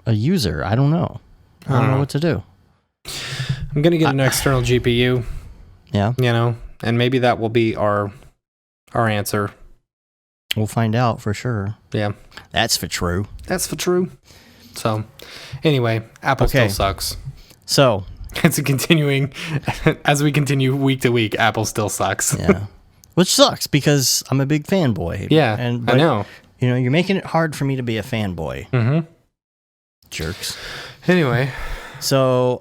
user? I don't know. I don't know what to do. I'm going to get an external GPU. Yeah. And maybe that will be our answer. We'll find out for sure. Yeah. That's for true. So, anyway, Apple still sucks. So, it's as we continue week to week, Apple still sucks. Yeah. Which sucks because I'm a big fanboy. Yeah. I know. You're making it hard for me to be a fanboy. Mm-hmm. Jerks. Anyway. So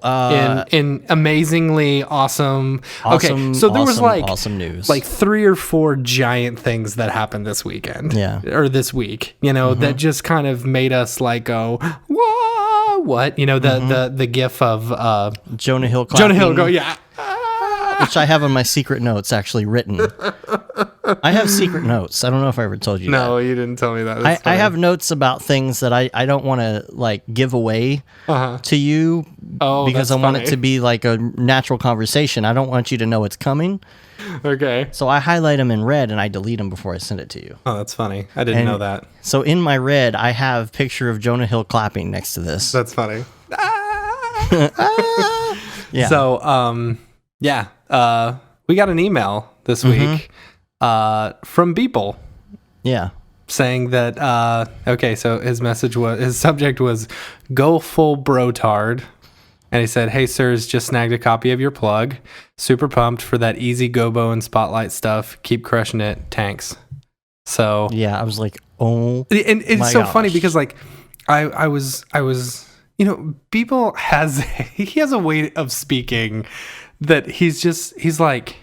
in amazingly awesome. Okay, so there was awesome news, like 3 or 4 giant things that happened this weekend, or this week. That just kind of made us like go, whoa, what? The gif of Jonah Hill. Clapping, Jonah Hill go, yeah. Which I have on my secret notes actually written. I have secret notes. I don't know if I ever told you that. No, you didn't tell me that. I have notes about things that I don't want to give away to you because I want it to be like a natural conversation. I don't want you to know it's coming. Okay. So I highlight them in red and I delete them before I send it to you. Oh, that's funny. I didn't know that. So in my red, I have a picture of Jonah Hill clapping next to this. That's funny. Yeah. So, we got an email this week from Beeple. Yeah. Saying that, so his subject was go full brotard. And he said, hey, sirs, just snagged a copy of your plug. Super pumped for that easy gobo and spotlight stuff. Keep crushing it. Tanks. So. Yeah, I was like, oh. And it's so funny because I was, Beeple has a way of speaking that he's like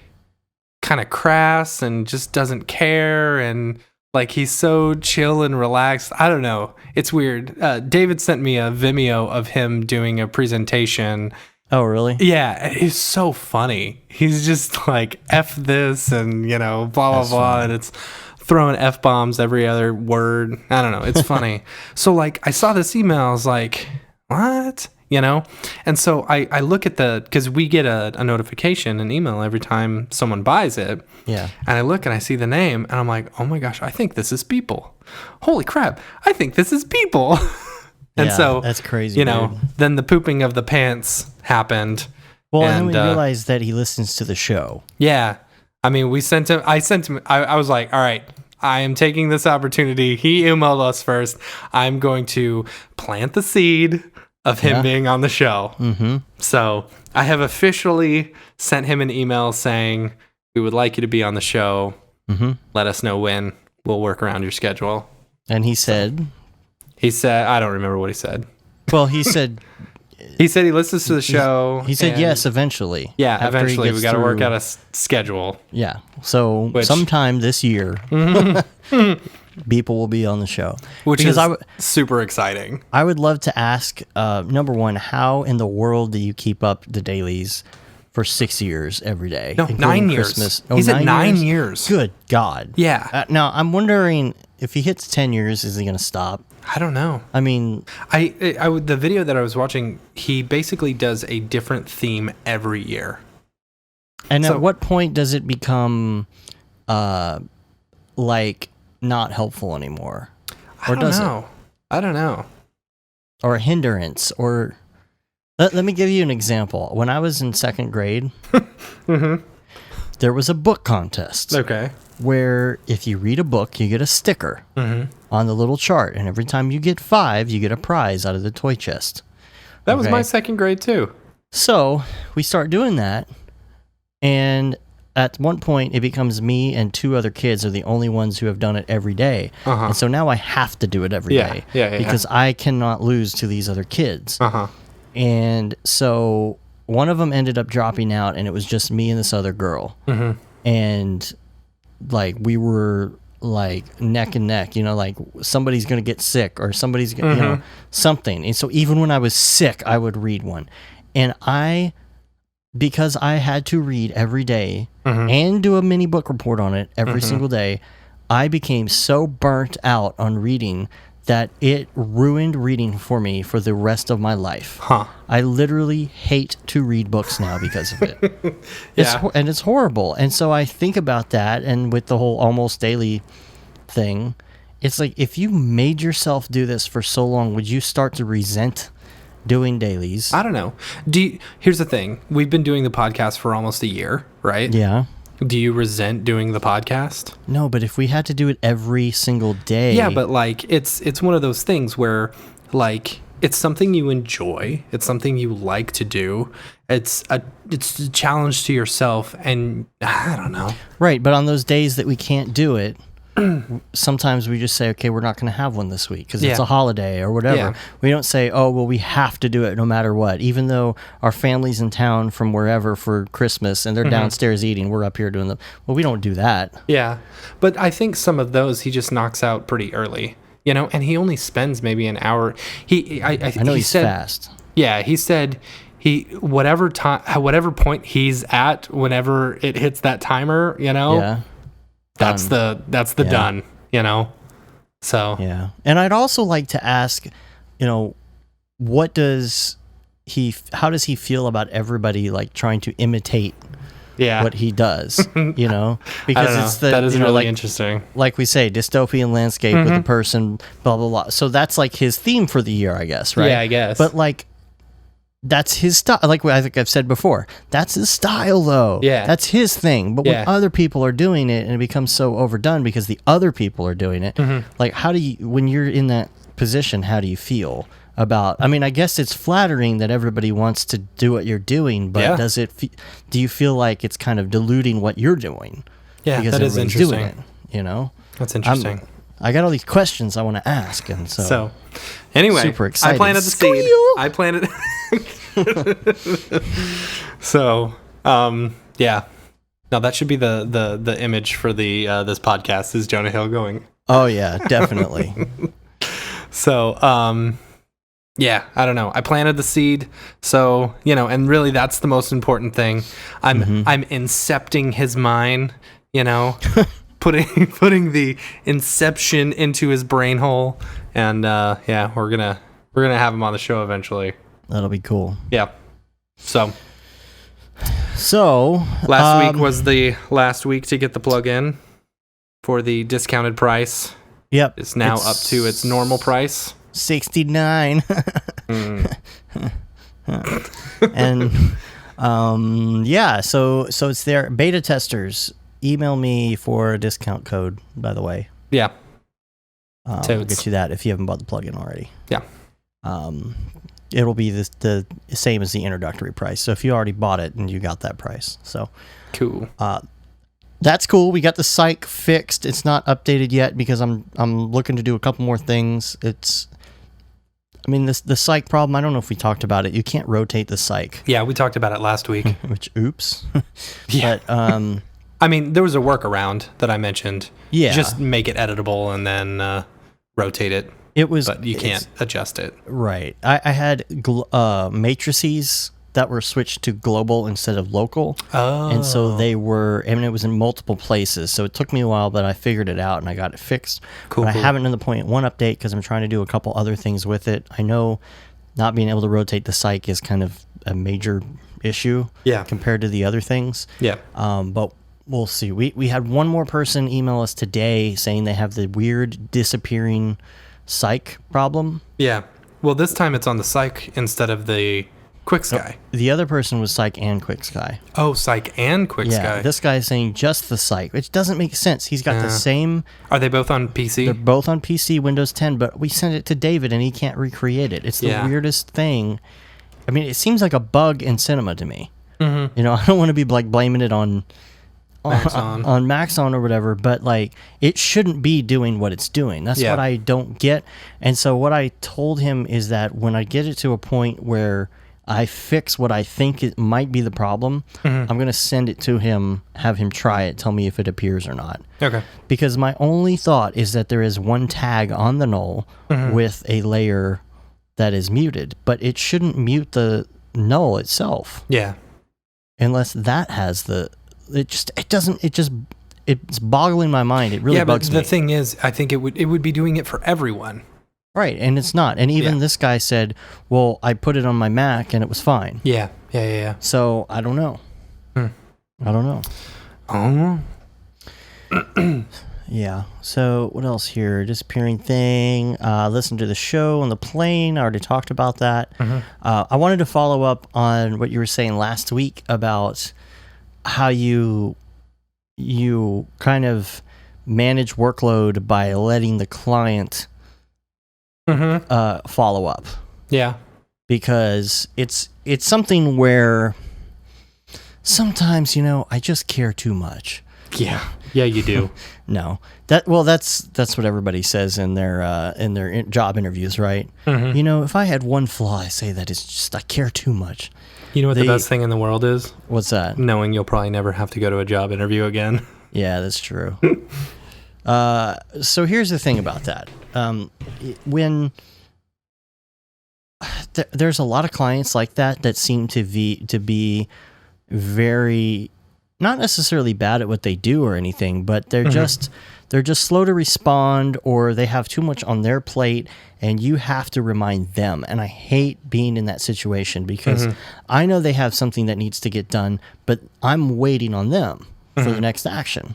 kind of crass and just doesn't care and like he's so chill and relaxed. I don't know. It's weird. David sent me a Vimeo of him doing a presentation. Oh, really? Yeah, it's so funny. He's just like F this and blah blah blah, and it's throwing F bombs every other word. I don't know. It's funny. So I saw this email. I was like, what? And so I look at because we get a notification, an email every time someone buys it. Yeah. And I look and I see the name and I'm like, oh my gosh, I think this is Beeple. Holy crap. I think this is Beeple. And so that's crazy. Then the pooping of the pants happened. Well, and then we realized that he listens to the show. Yeah. I mean, I was like, all right, I am taking this opportunity. He emailed us first. I'm going to plant the seed of him being on the show. Mm-hmm. So I have officially sent him an email saying, we would like you to be on the show. Mm-hmm. Let us know when. We'll work around your schedule. And he said... I don't remember what he said. Well, he said... He said he listens to the show. He said yes, eventually. Yeah, eventually. We got to work out a schedule. Yeah. So sometime this year, people will be on the show. Which is super exciting. I would love to ask, number one, how in the world do you keep up the dailies for 6 years every day? No, 9 years. Christmas? He's at 9 years. Good God. Yeah. Now, I'm wondering, if he hits 10 years, is he going to stop? I don't know. I mean... the video that I was watching, he basically does a different theme every year. And at what point does it become, like, not helpful anymore? Or does it? I don't know. Or a hindrance, or... Let me give you an example. When I was in second grade, there was a book contest. Okay. Where if you read a book, you get a sticker on the little chart. And every time you get 5, you get a prize out of the toy chest. That was my second grade, too. So we start doing that. And at one point, it becomes me and 2 other kids are the only ones who have done it every day. And so now I have to do it every day. Because I cannot lose to these other kids. And so one of them ended up dropping out, and it was just me and this other girl. And like we were like neck and neck, like somebody's gonna get sick or somebody's gonna something. And so even when I was sick, I would read one. And because I had to read every day and do a mini book report on it every single day, I became so burnt out on reading that it ruined reading for me for the rest of my life. I literally hate to read books now because of it. And it's horrible. And so I think about that, and with the whole almost daily thing, it's like, if you made yourself do this for so long, would you start to resent doing dailies? I don't know. Here's the thing. We've been doing the podcast for almost a year, right? Yeah. Do you resent doing the podcast? No, but if we had to do it every single day... Yeah, but like it's one of those things where like it's something you enjoy. It's something you like to do. It's a challenge to yourself, and I don't know. Right, but on those days that we can't do it, sometimes we just say, okay, we're not going to have one this week because it's a holiday or whatever. We don't say, oh, well, we have to do it no matter what. Even though our family's in town from wherever for Christmas and they're downstairs eating, we're up here doing well, we don't do that. Yeah. But I think some of those he just knocks out pretty early, and he only spends maybe an hour. I know he's fast. Yeah, he said whatever point he's at, whenever it hits that timer, that's the done, So yeah. And I'd also like to ask, how does he feel about everybody like trying to imitate what he does, because it's that is really interesting. Like we say, dystopian landscape with a person, blah, blah, blah. So that's like his theme for the year, I guess, right? Yeah, I guess. But like, that's his style. Like I think I've said before, that's his style, though. Yeah, that's his thing. But when other people are doing it, and it becomes so overdone because the other people are doing it, like when you're in that position, how do you feel about? I mean, I guess it's flattering that everybody wants to do what you're doing, but do you feel like it's kind of diluting what you're doing? Yeah, because that is interesting. Doing it, That's interesting. I got all these questions I want to ask, and so anyway, super excited. I planted the seed. I planted. So, yeah. Now that should be the image for the this podcast is Jonah Hill going. Oh yeah, definitely. So, yeah, I don't know. I planted the seed, so and really that's the most important thing. I'm incepting his mind, putting the inception into his brain hole, and we're gonna have him on the show eventually. That'll be cool. Yeah. So last week was the last week to get the plug-in for the discounted price. Yep. It's now up to its normal price. $69. And so it's there. Beta testers, email me for a discount code, by the way. Yeah. We'll get you that if you haven't bought the plugin already. Yeah. it'll be the same as the introductory price. So if you already bought it, and you got that price. So cool. That's cool. We got the psych fixed. It's not updated yet because I'm looking to do a couple more things. The psych problem, I don't know if we talked about it. You can't rotate the psych. Yeah, we talked about it last week. Which, oops. Yeah. But, there was a workaround that I mentioned. Yeah. Just make it editable and then rotate it. But you can't adjust it. Right. I had matrices that were switched to global instead of local. Oh. And so they were, it was in multiple places. So it took me a while, but I figured it out and I got it fixed. Cool. But I haven't done the 0.1 update because I'm trying to do a couple other things with it. I know not being able to rotate the psych is kind of a major issue compared to the other things. Yeah. But we'll see. We had one more person email us today saying they have the weird disappearing psych problem. Yeah. Well, this time it's on the psych instead of the Quick Sky. The other person was Psych and Quick Sky. Oh, Psych and Quick Sky. Yeah, this guy is saying just the Psych, which doesn't make sense. He's got the same... Are they both on PC? They're both on PC, Windows 10, but we sent it to David and he can't recreate it. It's the weirdest thing. It seems like a bug in Cinema to me. Mm-hmm. I don't want to be blaming it on Maxon or whatever, but it shouldn't be doing what it's doing. That's what I don't get. And so what I told him is that when I get it to a point where I fix what I think it might be the problem, I'm going to send it to him, have him try it, tell me if it appears or not. Okay. Because my only thought is that there is one tag on the null with a layer that is muted, but it shouldn't mute the null itself. Yeah. Unless that has it's boggling my mind. It really bugs me. The thing is, I think it would be doing it for everyone. Right, and it's not. And even this guy said, well, I put it on my Mac and it was fine. Yeah. So, I don't know. I don't know. Oh. Yeah. So, what else here? Disappearing thing. Listen to the show on the plane. I already talked about that. I wanted to follow up on what you were saying last week about how you kind of manage workload by letting the client follow up. Yeah. Because it's something where sometimes, I just care too much. Yeah. Yeah, you do. No. That's what everybody says in their job interviews, right? If I had one flaw, I say that it's just I care too much. You know what the best thing in the world is? What's that? Knowing you'll probably never have to go to a job interview again. Yeah, that's true. So here's the thing about that. When there's a lot of clients like that seem to be very, not necessarily bad at what they do or anything, but they're just slow to respond, or they have too much on their plate and you have to remind them. And I hate being in that situation because I know they have something that needs to get done, but I'm waiting on them for the next action.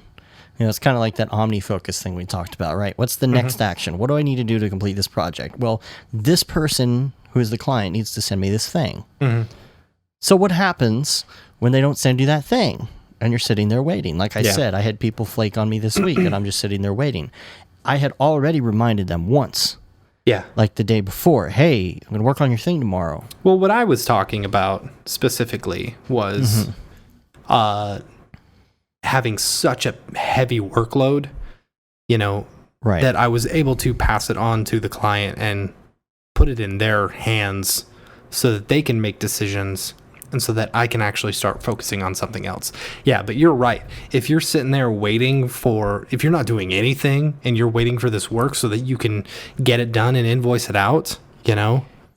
It's kind of like that OmniFocus thing we talked about, right? What's the next action? What do I need to do to complete this project? Well, this person who is the client needs to send me this thing. So what happens when they don't send you that thing and you're sitting there waiting? Like I said, I had people flake on me this week and I'm just sitting there waiting. I had already reminded them once. Yeah. Like the day before, hey, I'm going to work on your thing tomorrow. Well, what I was talking about specifically was having such a heavy workload, right, that I was able to pass it on to the client and put it in their hands so that they can make decisions and so that I can actually start focusing on something else. Yeah, but you're right. If you're sitting there if you're not doing anything and you're waiting for this work so that you can get it done and invoice it out,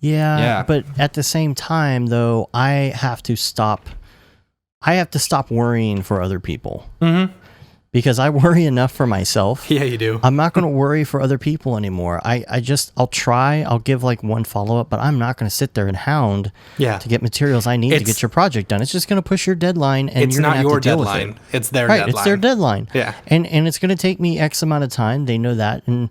Yeah, but at the same time, though, I have to stop worrying for other people. Because I worry enough for myself. Yeah, you do. I'm not going to worry for other people anymore. I'll give one follow-up, but I'm not going to sit there and hound to get materials I need to get your project done. It's just going to push your deadline, and you're going to have to deal with it. It's their deadline. It's their deadline. Yeah. And it's going to take me X amount of time. They know that. And,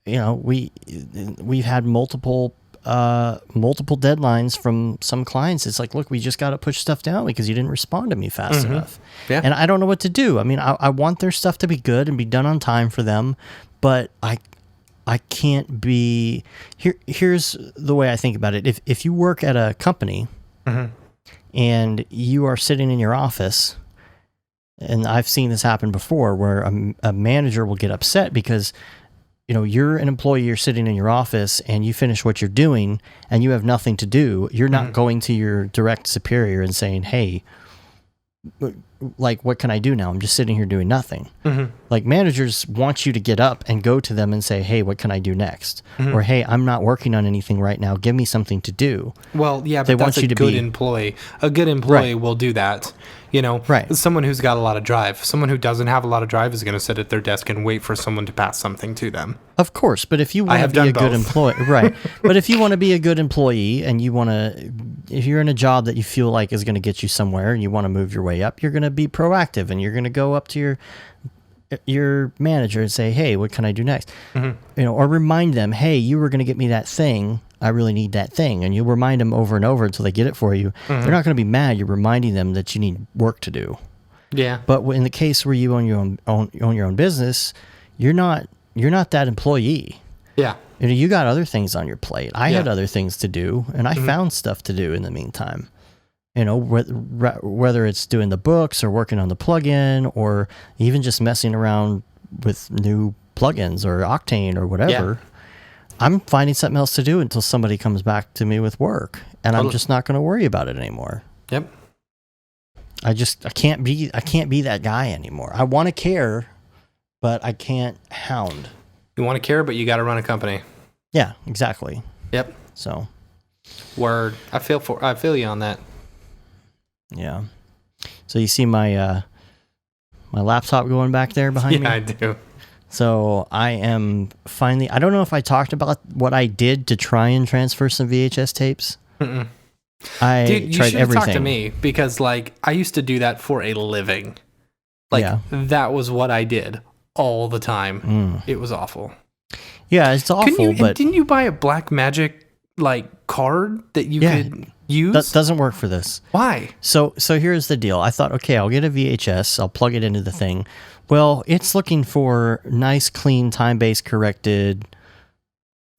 we've had multiple deadlines from some clients. It's like, look, we just got to push stuff down because you didn't respond to me fast enough. Yeah. And I don't know what to do. I want their stuff to be good and be done on time for them, but I can't be here. Here's the way I think about it. If you work at a company and you are sitting in your office, and I've seen this happen before, where a manager will get upset because, you know, you're an employee, you're sitting in your office and you finish what you're doing and you have nothing to do. You're not going to your direct superior and saying, hey, like, what can I do now? I'm just sitting here doing nothing. Like, managers want you to get up and go to them and say, hey, what can I do next? Or, hey, I'm not working on anything right now. Give me something to do. Well, yeah, but that's a good employee. A good employee will do that. You know, someone who's got a lot of drive. Someone who doesn't have a lot of drive is going to sit at their desk and wait for someone to pass something to them. Of course, but if you want to be a good employee, but if you want to be a good employee and you want to, if you're in a job that you feel like is going to get you somewhere and you want to move your way up, you're going to be proactive and you're going to go up to your manager and say, hey, what can I do next? You know, or remind them, hey, you were going to get me that thing. I really need that thing. And you remind them over and over until they get it for you. They're not going to be mad. You're reminding them that you need work to do. Yeah. But in the case where you own your own business, you're not that employee. Yeah. You know, you got other things on your plate. I had other things to do, and I found stuff to do in the meantime. You know, whether it's doing the books or working on the plugin or even just messing around with new plugins or Octane or whatever. Yeah. I'm finding something else to do until somebody comes back to me with work, and I'm just not going to worry about it anymore. Yep. I can't be that guy anymore. I want to care, but I can't hound. You want to care, but you got to run a company. Yeah, exactly. Yep. So, word. I feel you on that. Yeah. So you see my my laptop going back there behind me? Yeah, I do. So I am finally, I don't know if I talked about what I did to try and transfer some VHS tapes. Dude, you tried everything. Talk to me because, like, I used to do that for a living. Like, that was what I did all the time. It was awful. Yeah, it's awful. But didn't you buy a Black Magic like card that you could use? That doesn't work for this. Why? So here's the deal. I thought, okay, I'll get a VHS. I'll plug it into the thing. Well, it's looking for nice, clean, time-based corrected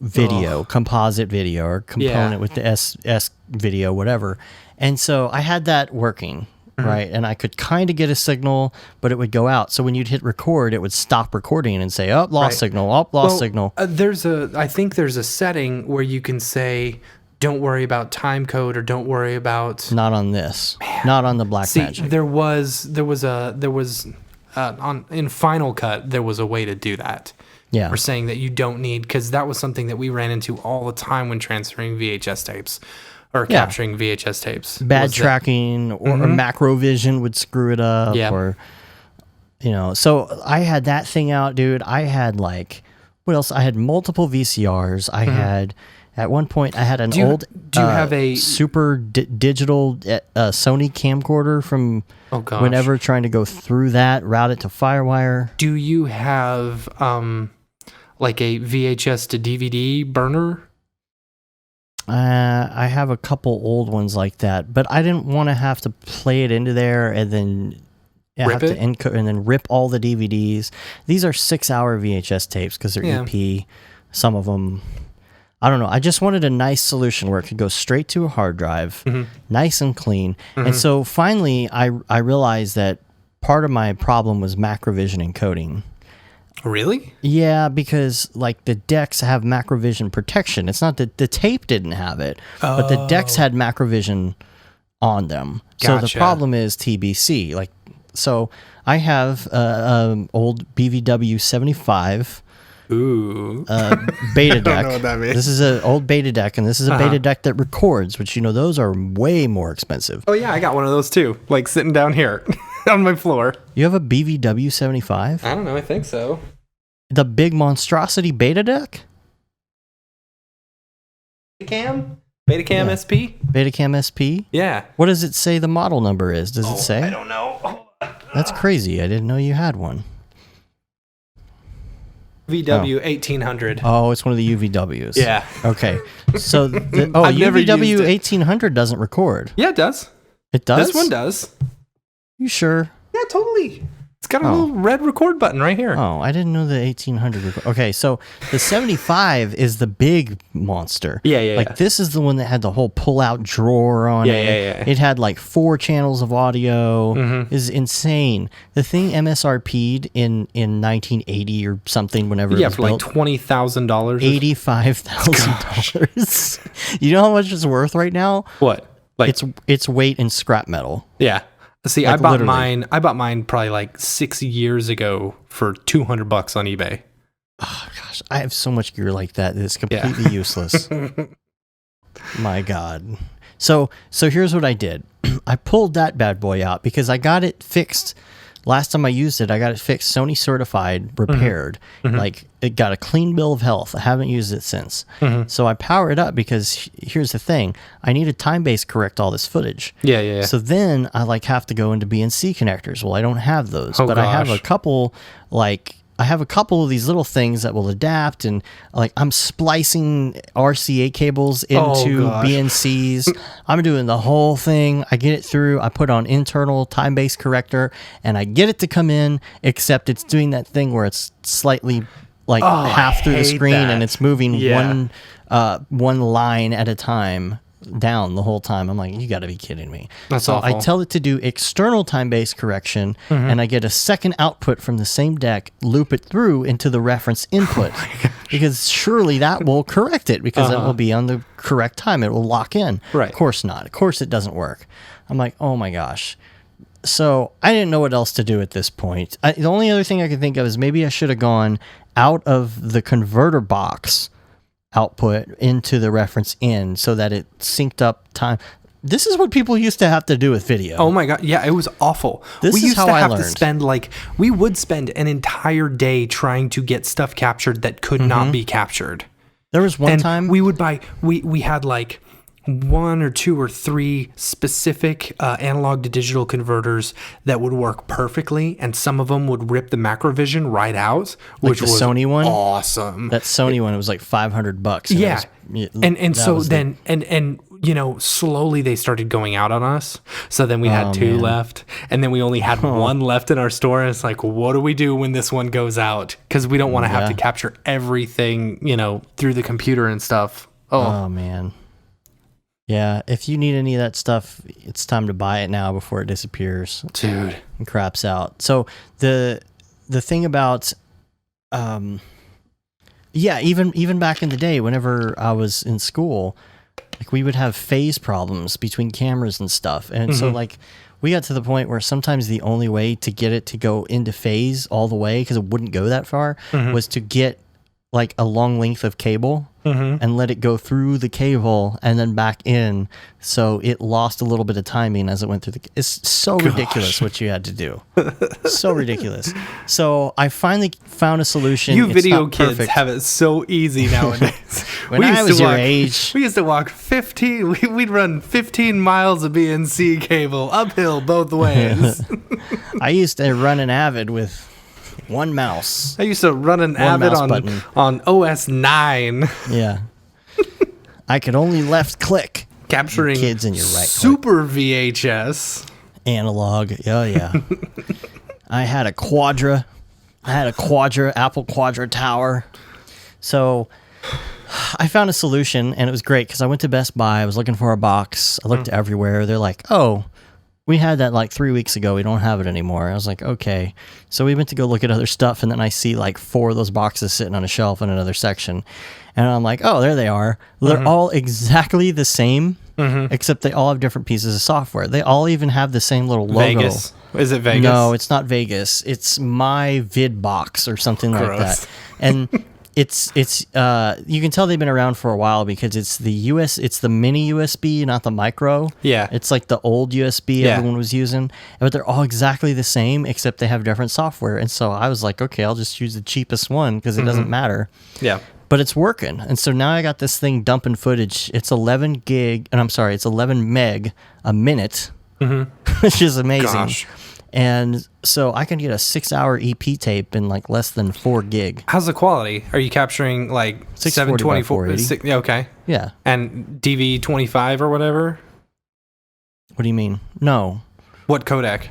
video, composite video, or component with the S video, whatever. And so I had that working, right? And I could kind of get a signal, but it would go out. So when you'd hit record, it would stop recording and say, oh, lost signal, lost signal. I think there's a setting where you can say, don't worry about time code or don't worry about... Not on this. Man. Not on the Blackmagic. There was in Final Cut, there was a way to do that. Yeah. We're saying that you don't need, because that was something that we ran into all the time when transferring VHS tapes or capturing VHS tapes. Bad tracking or Macrovision would screw it up. Or, you know, so I had that thing out, dude. I had like, what else? I had multiple VCRs. I had, at one point, I had an old do you have a super digital Sony camcorder from whenever trying to go through that, route it to Firewire. Do you have like a VHS to DVD burner? I have a couple old ones like that, but I didn't want to have to play it into there and then have to encode and then rip all the DVDs. These are 6-hour VHS tapes because they're EP. Some of them, I don't know. I just wanted a nice solution where it could go straight to a hard drive, nice and clean. And so finally, I realized that part of my problem was Macrovision encoding. Really? Yeah, because like the decks have Macrovision protection. It's not that the tape didn't have it, but the decks had Macrovision on them. Gotcha. So the problem is TBC. Like, so I have old BVW 75. Ooh. Beta deck. I don't know what that means. This is an old beta deck, and this is a beta deck that records, which, you know, those are way more expensive. Oh, yeah, I got one of those too, like sitting down here on my floor. You have a BVW 75? I don't know, I think so. The big monstrosity beta deck? Betacam SP? Betacam SP? Yeah. What does it say the model number is? Does it say? I don't know. That's crazy. I didn't know you had one. VW 1800. Oh, it's one of the UVWs. Yeah. Okay. So, UVW 1800 doesn't record. Yeah, it does. It does? This one does. You sure? Yeah, totally. It's got a little red record button right here. Oh, I didn't know the 1800. Okay, so the 75 is the big monster. Yeah. This is the one that had the whole pull-out drawer on it. Yeah. It had like 4 channels of audio. Is insane. The thing MSRP'd in 1980 or something, whenever it was for built, like $20,000. $85,000. You know how much it's worth right now? What? Like Its weight in scrap metal. Yeah. See, Like, I bought literally. mine probably like 6 years ago for $200 on eBay. Oh gosh, I have so much gear like that. It's completely useless. My God. So here's what I did. I pulled that bad boy out because I got it fixed. Last time I used it, I got it fixed, Sony certified, repaired. Like, it got a clean bill of health. I haven't used it since. So I power it up because here's the thing. I need to time-base correct all this footage. Yeah. So then I have to go into BNC connectors. Well, I don't have those, but I have a couple of these little things that will adapt, and I'm splicing RCA cables into BNCs. I'm doing the whole thing. I get it through. I put on internal time-based corrector, and I get it to come in, except it's doing that thing where it's slightly half through the screen, and it's moving one line at a time down the whole time. I'm like, you got to be kidding me. That's so awful. I tell it to do external time-based correction, and I get a second output from the same deck, loop it through into the reference input, because surely that will correct it, because it will be on the correct time. It will lock in. Right. Of course not. Of course it doesn't work. I'm like, oh my gosh. So I didn't know what else to do at this point. The only other thing I could think of is maybe I should have gone out of the converter box output into the reference in so that it synced up time. This is what people used to have to do with video. Oh my God. Yeah, it was awful. This is how I learned. We would spend an entire day trying to get stuff captured that could not be captured. There was one time we would buy, we had like 1 or 2 or 3 specific analog to digital converters that would work perfectly, and some of them would rip the macrovision right out, which the was Sony one. Awesome. That Sony one was like $500. Yeah. And you know, slowly they started going out on us. So then we had 2 left, and then we only had 1 left in our store. And it's like, what do we do when this one goes out? Because we don't want to have to capture everything, you know, through the computer and stuff. Oh man. Yeah, if you need any of that stuff, it's time to buy it now before it disappears. Dude. And craps out. So the thing about even back in the day, whenever I was in school, we would have phase problems between cameras and stuff. And so we got to the point where sometimes the only way to get it to go into phase all the way, because it wouldn't go that far, was to get a long length of cable and let it go through the cable and then back in, so it lost a little bit of timing as it went through it's so ridiculous what you had to do. So ridiculous. So I finally found a solution. You video kids have it so easy nowadays. When I was your age, we used to walk 15, we'd run 15 miles of BNC cable uphill both ways. I used to run an Avid with one mouse. I used to run an Avid on OS 9. Yeah. I could only left click. Capturing kids in your right super click. VHS. Analog. Oh, yeah. I had a Quadra. Apple Quadra Tower. So I found a solution, and it was great because I went to Best Buy. I was looking for a box. I looked everywhere. They're like, oh, we had that 3 weeks ago. We don't have it anymore. I was like, okay. So we went to go look at other stuff, and then I see 4 of those boxes sitting on a shelf in another section. And I'm like, oh, there they are. They're all exactly the same, except they all have different pieces of software. They all even have the same little logo. Vegas? Is it Vegas? No, it's not Vegas. It's My VidBox or something like that. And it's you can tell they've been around for a while because it's the mini USB, not the micro. Yeah. It's like the old USB everyone was using, but they're all exactly the same except they have different software. And so I was like, okay, I'll just use the cheapest one because it doesn't matter. Yeah. But it's working. And so now I got this thing dumping footage. It's 11 meg a minute, which is amazing. Gosh. And so I can get a 6-hour EP tape in less than 4 gig. How's the quality? Are you capturing 724? Yeah, okay. Yeah. And DV25 or whatever? What do you mean? No. What codec?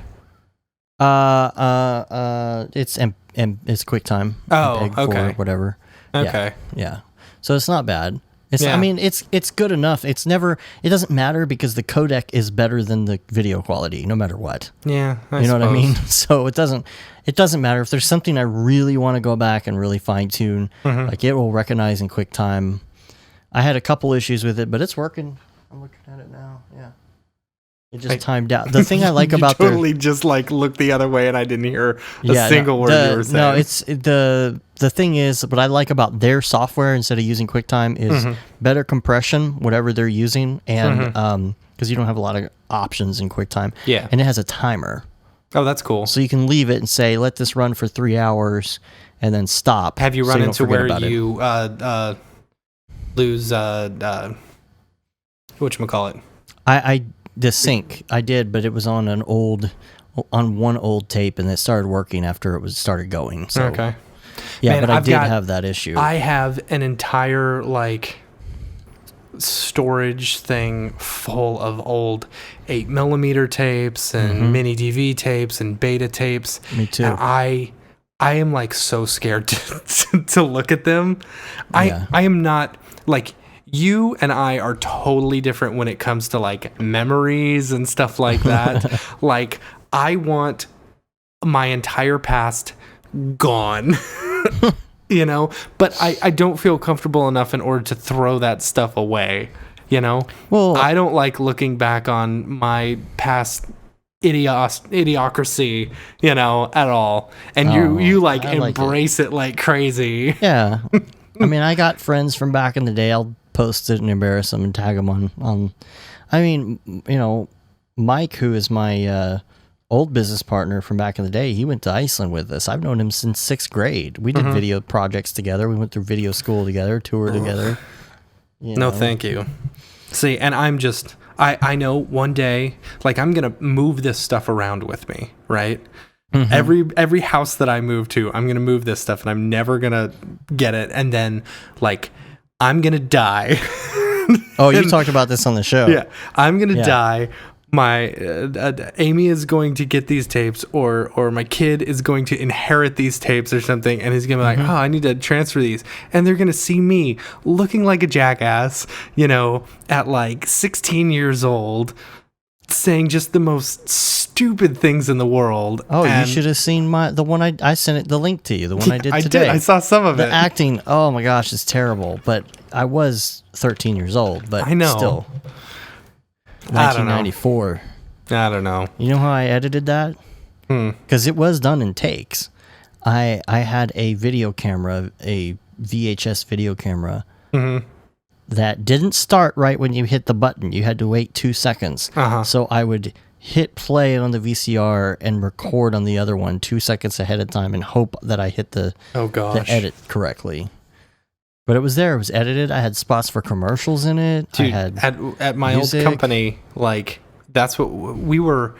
It's QuickTime. Oh, MPEG okay. 4, whatever. Okay. Yeah. So it's not bad. Yeah. I mean, it's good enough. It doesn't matter because the codec is better than the video quality, no matter what. Yeah, you know what I mean? So it doesn't matter if there's something I really want to go back and really fine tune. Like it will recognize in QuickTime. I had a couple issues with it, but it's working. I'm looking at it now. Yeah. It just timed out. The thing I like about totally just like looked the other way and I didn't hear a single word you were saying. No, it's the thing is what I like about their software instead of using QuickTime is better compression, whatever they're using, and because you don't have a lot of options in QuickTime. Yeah. And it has a timer. Oh, that's cool. So you can leave it and say, let this run for 3 hours and then stop. Have you so run don't into forget where about it. you lose whatchamacallit? The sync I did, but it was on one old tape, and it started working after it started going. So Okay. yeah, Man, but I did have that issue. I have an entire like storage thing full of old 8mm tapes and mini DV tapes and beta tapes. Me too. And I am like so scared to look at them. Yeah. I am not like. You and I are totally different when it comes to like memories and stuff like that. Like I want my entire past gone, you know, but I don't feel comfortable enough in order to throw that stuff away, you know? Well, I don't like looking back on my past idiocracy, you know, at all. And you like embrace it like crazy. Yeah. I mean, I got friends from back in the day. I'll post it and embarrass them and tag them on. I mean, you know, Mike, who is my old business partner from back in the day, he went to Iceland with us. I've known him since 6th grade. We did video projects together. We went through video school together, toured together. No, thank you. See, and I'm just, I know one day, like I'm going to move this stuff around with me, right? Every house that I move to, I'm going to move this stuff and I'm never going to get it. And then like, I'm going to die. Oh, you talked about this on the show. Yeah. I'm going to die. My Amy is going to get these tapes or my kid is going to inherit these tapes or something. And he's going to be like, oh, I need to transfer these. And they're going to see me looking like a jackass, you know, at like 16 years old, saying just the most stupid things in the world. Oh, you should have seen the one I sent it the link to you, the one I did today. I saw some of the it. The acting, oh my gosh, it's terrible. But I was 13 years old, but I know. Still. 1994. I don't know. You know how I edited that? Because it was done in takes. I had a video camera, a VHS video camera, that didn't start right when you hit the button. You had to wait 2 seconds. So I would hit play on the VCR and record on the other one 2 seconds ahead of time and hope that I hit the edit correctly. But it was there. It was edited. I had spots for commercials in it. Dude, I had at my music. old company, like that's what we were.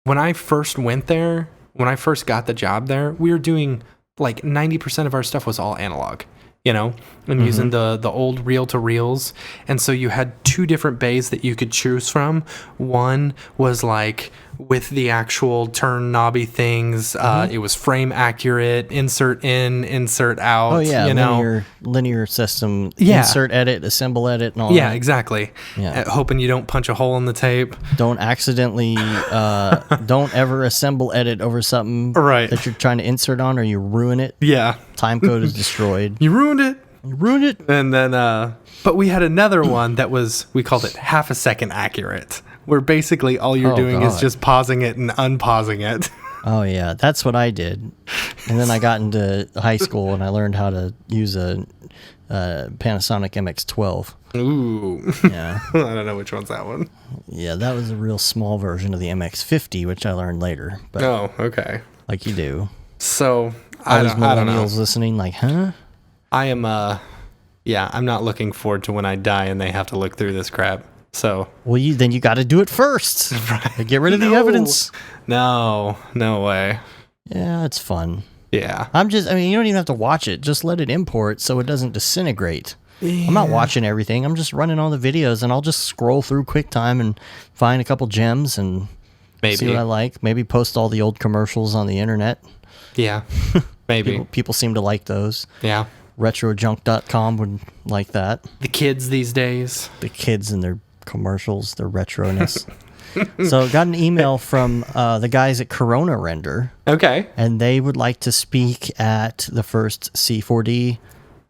When I first went there, when I first got the job there, we were doing like 90% of our stuff was all analog. You know, and using the old reel-to-reels. And so you had 2 different bays that you could choose from. One was like with the actual turn knobby things. It was frame accurate, insert in, insert out. Oh yeah, you know? linear system. Yeah. Insert edit, assemble edit, and all Yeah, that. exactly. Yeah. Hoping you don't punch a hole in the tape. Don't accidentally, don't ever assemble edit over something that you're trying to insert on, or you ruin it. Yeah. Time code is destroyed. You ruined it. You ruined it. And then, but we had another one that was, we called it half a second accurate, where basically all you're doing is just pausing it and unpausing it. Oh yeah, that's what I did. And then I got into high school and I learned how to use a Panasonic MX-12. Ooh. Yeah. I don't know which one's that one. Yeah, that was a real small version of the MX-50, which I learned later. But oh, okay. Like you do. So, All these I don't know. millennials listening like, huh? I am, I'm not looking forward to when I die and they have to look through this crap. So. Well, then you got to do it first. Right. Get rid of the evidence. No way. Yeah, it's fun. Yeah. You don't even have to watch it. Just let it import so it doesn't disintegrate. Yeah. I'm not watching everything. I'm just running all the videos and I'll just scroll through QuickTime and find a couple gems and Maybe. See what I like. Maybe post all the old commercials on the internet. Yeah. Maybe. People seem to like those. Yeah. Retrojunk.com would like that. The kids these days. The kids and their commercials, their retroness. So got an email from the guys at Corona Render. Okay. And they would like to speak at the first C4D,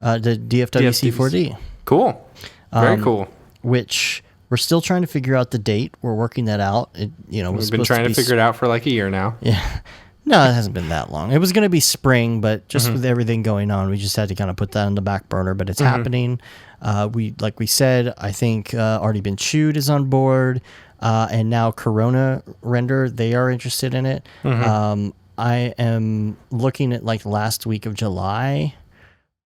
the DFW C4D. Cool. Very cool. Which we're still trying to figure out the date. We're working that out. We've been trying to figure it out for like a year now. Yeah. No, it hasn't been that long. It was going to be spring, but just with everything going on, we just had to kind of put that on the back burner, but it's happening. Like we said, I think Already Been Chewed is on board. And now Corona Render, they are interested in it. I am looking at like last week of July,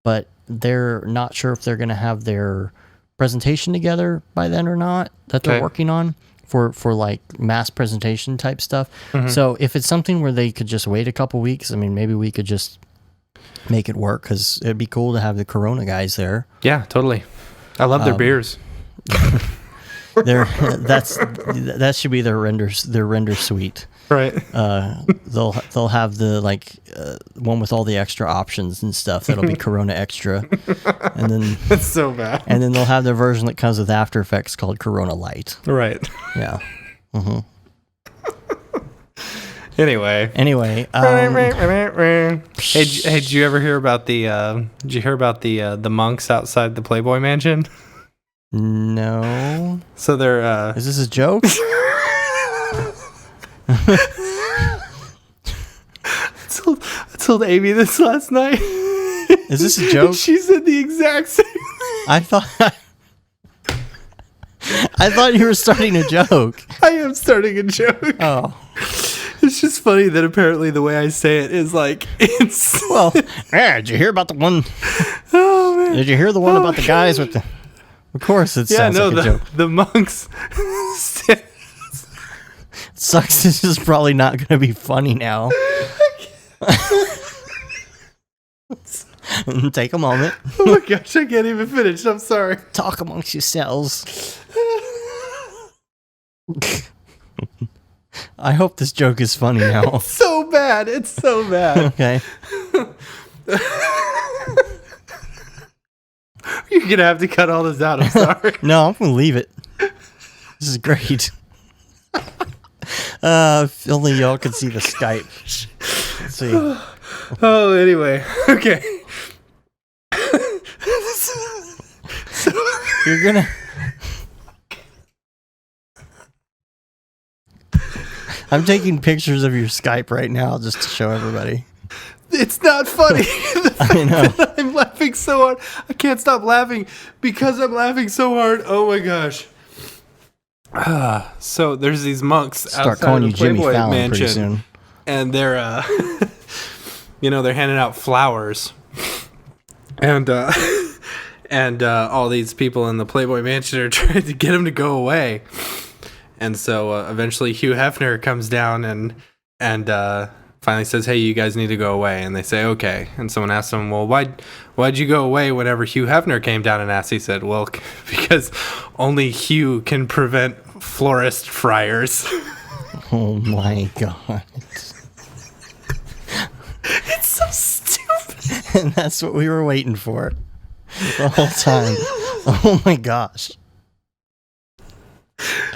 but they're not sure if they're going to have their presentation together by then or not that they're working on for like mass presentation type stuff. So if it's something where they could just wait a couple weeks, I mean, maybe we could just make it work because it'd be cool to have the Corona guys there. Yeah, totally. I love their beers. That should be their render suite. Right. They'll have the one with all the extra options and stuff. That'll be Corona Extra, and then That's so bad. And then they'll have their version that comes with After Effects called Corona Light. Right. Yeah. Anyway. Hey, did you ever hear about the monks outside the Playboy Mansion? No. So they're Is this a joke? I told Amy this last night. Is this a joke? She said the exact same thing. I thought you were starting a joke. I am starting a joke. Oh. It's just funny that apparently the way I say it is like it's Well, yeah, did you hear about the one? Oh man. Did you hear the one about the guys with the? Of course, it sounds like a joke. The monks. Sucks. This is probably not going to be funny now. Take a moment. Oh my gosh, I can't even finish. I'm sorry. Talk amongst yourselves. I hope this joke is funny now. It's so bad. It's so bad. Okay. You're going to have to cut all this out. I'm sorry. No, I'm going to leave it. This is great. If only y'all could see the Skype. Let's see. Oh, anyway. Okay. You're gonna. I'm taking pictures of your Skype right now just to show everybody. It's not funny. I know. I'm laughing so hard. I can't stop laughing because I'm laughing so hard. Oh my gosh. So there's these monks Start calling you Jimmy Playboy Fallon Mansion, pretty soon. and they're they're handing out flowers, and all these people in the Playboy Mansion are trying to get him to go away, and so eventually Hugh Hefner comes down and finally says, "Hey, you guys need to go away," and they say, "Okay." And someone asks him, "Well, why'd you go away whenever Hugh Hefner came down and asked?" He said, "Well, because only Hugh can prevent florist friars." Oh my god. It's so stupid. And that's what we were waiting for the whole time. Oh my gosh.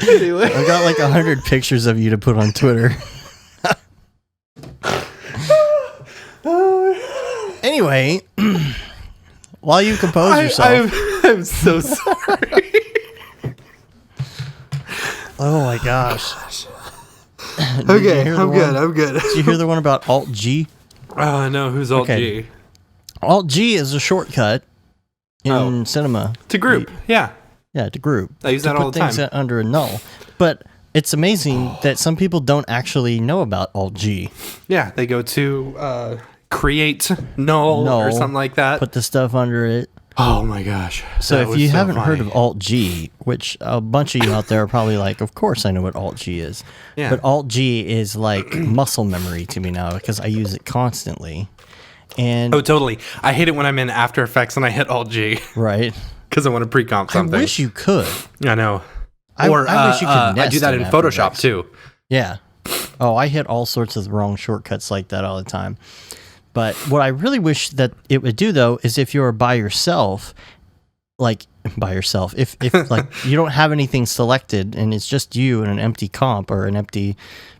Anyway. I got like 100 pictures of you to put on Twitter. Anyway, while you compose yourself. I'm so sorry. Oh my gosh. Okay, I'm good. Did you hear the one about Alt G? Oh, no, who's Alt G? Alt G is a shortcut in cinema. To group, yeah. Yeah, to group. I use that all the time. Things under a null. But it's amazing that some people don't actually know about Alt G. Yeah, they go to create null or something like that. Put the stuff under it. Oh my gosh. So if you haven't heard of Alt G, which a bunch of you out there are probably like, of course I know what Alt G is. Yeah. But Alt G is like muscle memory to me now because I use it constantly. And oh, totally. I hate it when I'm in After Effects and I hit Alt G. Right. Because I want to pre-comp something. I wish you could. I know. I wish you could I do that in Photoshop too. Yeah. Oh, I hit all sorts of wrong shortcuts like that all the time. But what I really wish that it would do, though, is if you're by yourself, if like you don't have anything selected and it's just you and an empty comp or an empty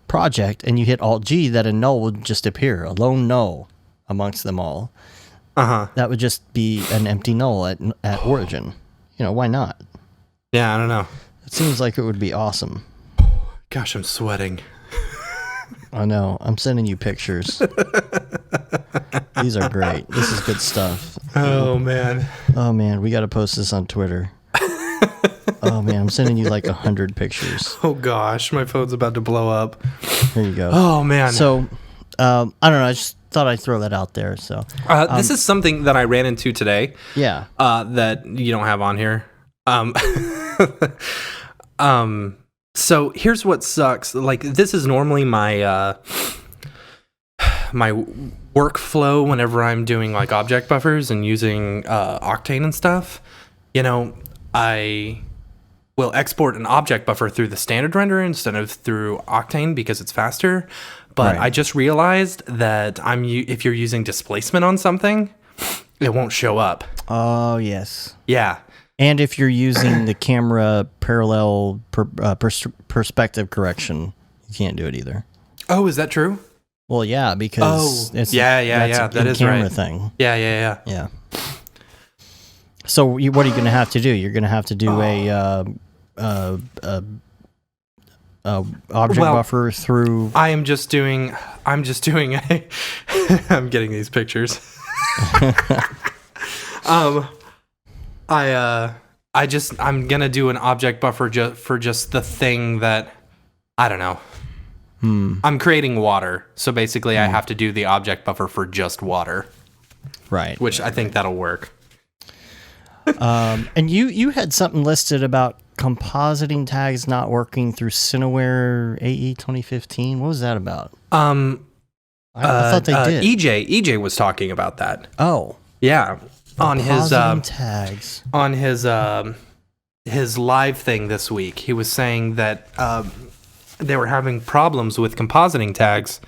project, and you hit Alt G, that a null would just appear, a lone null amongst them all. That would just be an empty null at origin. Why not? Yeah, I don't know. It seems like it would be awesome. Gosh, I'm sweating. I know. I'm sending you pictures. These are great. This is good stuff. Oh, man. Oh, man. We got to post this on Twitter. Oh, man. I'm sending you like 100 pictures. Oh, gosh. My phone's about to blow up. Here you go. Oh, man. So, I don't know. I just thought I'd throw that out there. So, this is something that I ran into today. Yeah. That you don't have on here. So here's what sucks. Like, this is normally my my workflow whenever I'm doing like object buffers and using Octane and stuff. I will export an object buffer through the standard renderer instead of through Octane because it's faster. But I just realized that if you're using displacement on something, it won't show up. Oh, yes. Yeah. And if you're using the camera parallel perspective correction, you can't do it either. Oh, is that true? Well, yeah, because that's that is camera right. thing. Yeah. So what are you going to have to do? You're going to have to do a object buffer through. I'm getting these pictures. I'm gonna do an object buffer for just the thing that I don't know. I'm creating water, so basically I have to do the object buffer for just water, right? Which I think that'll work. And you had something listed about compositing tags not working through Cineware AE 2015. What was that about? I thought they did. EJ was talking about that. Oh, yeah. On his tags. On his live thing this week, he was saying that they were having problems with compositing tags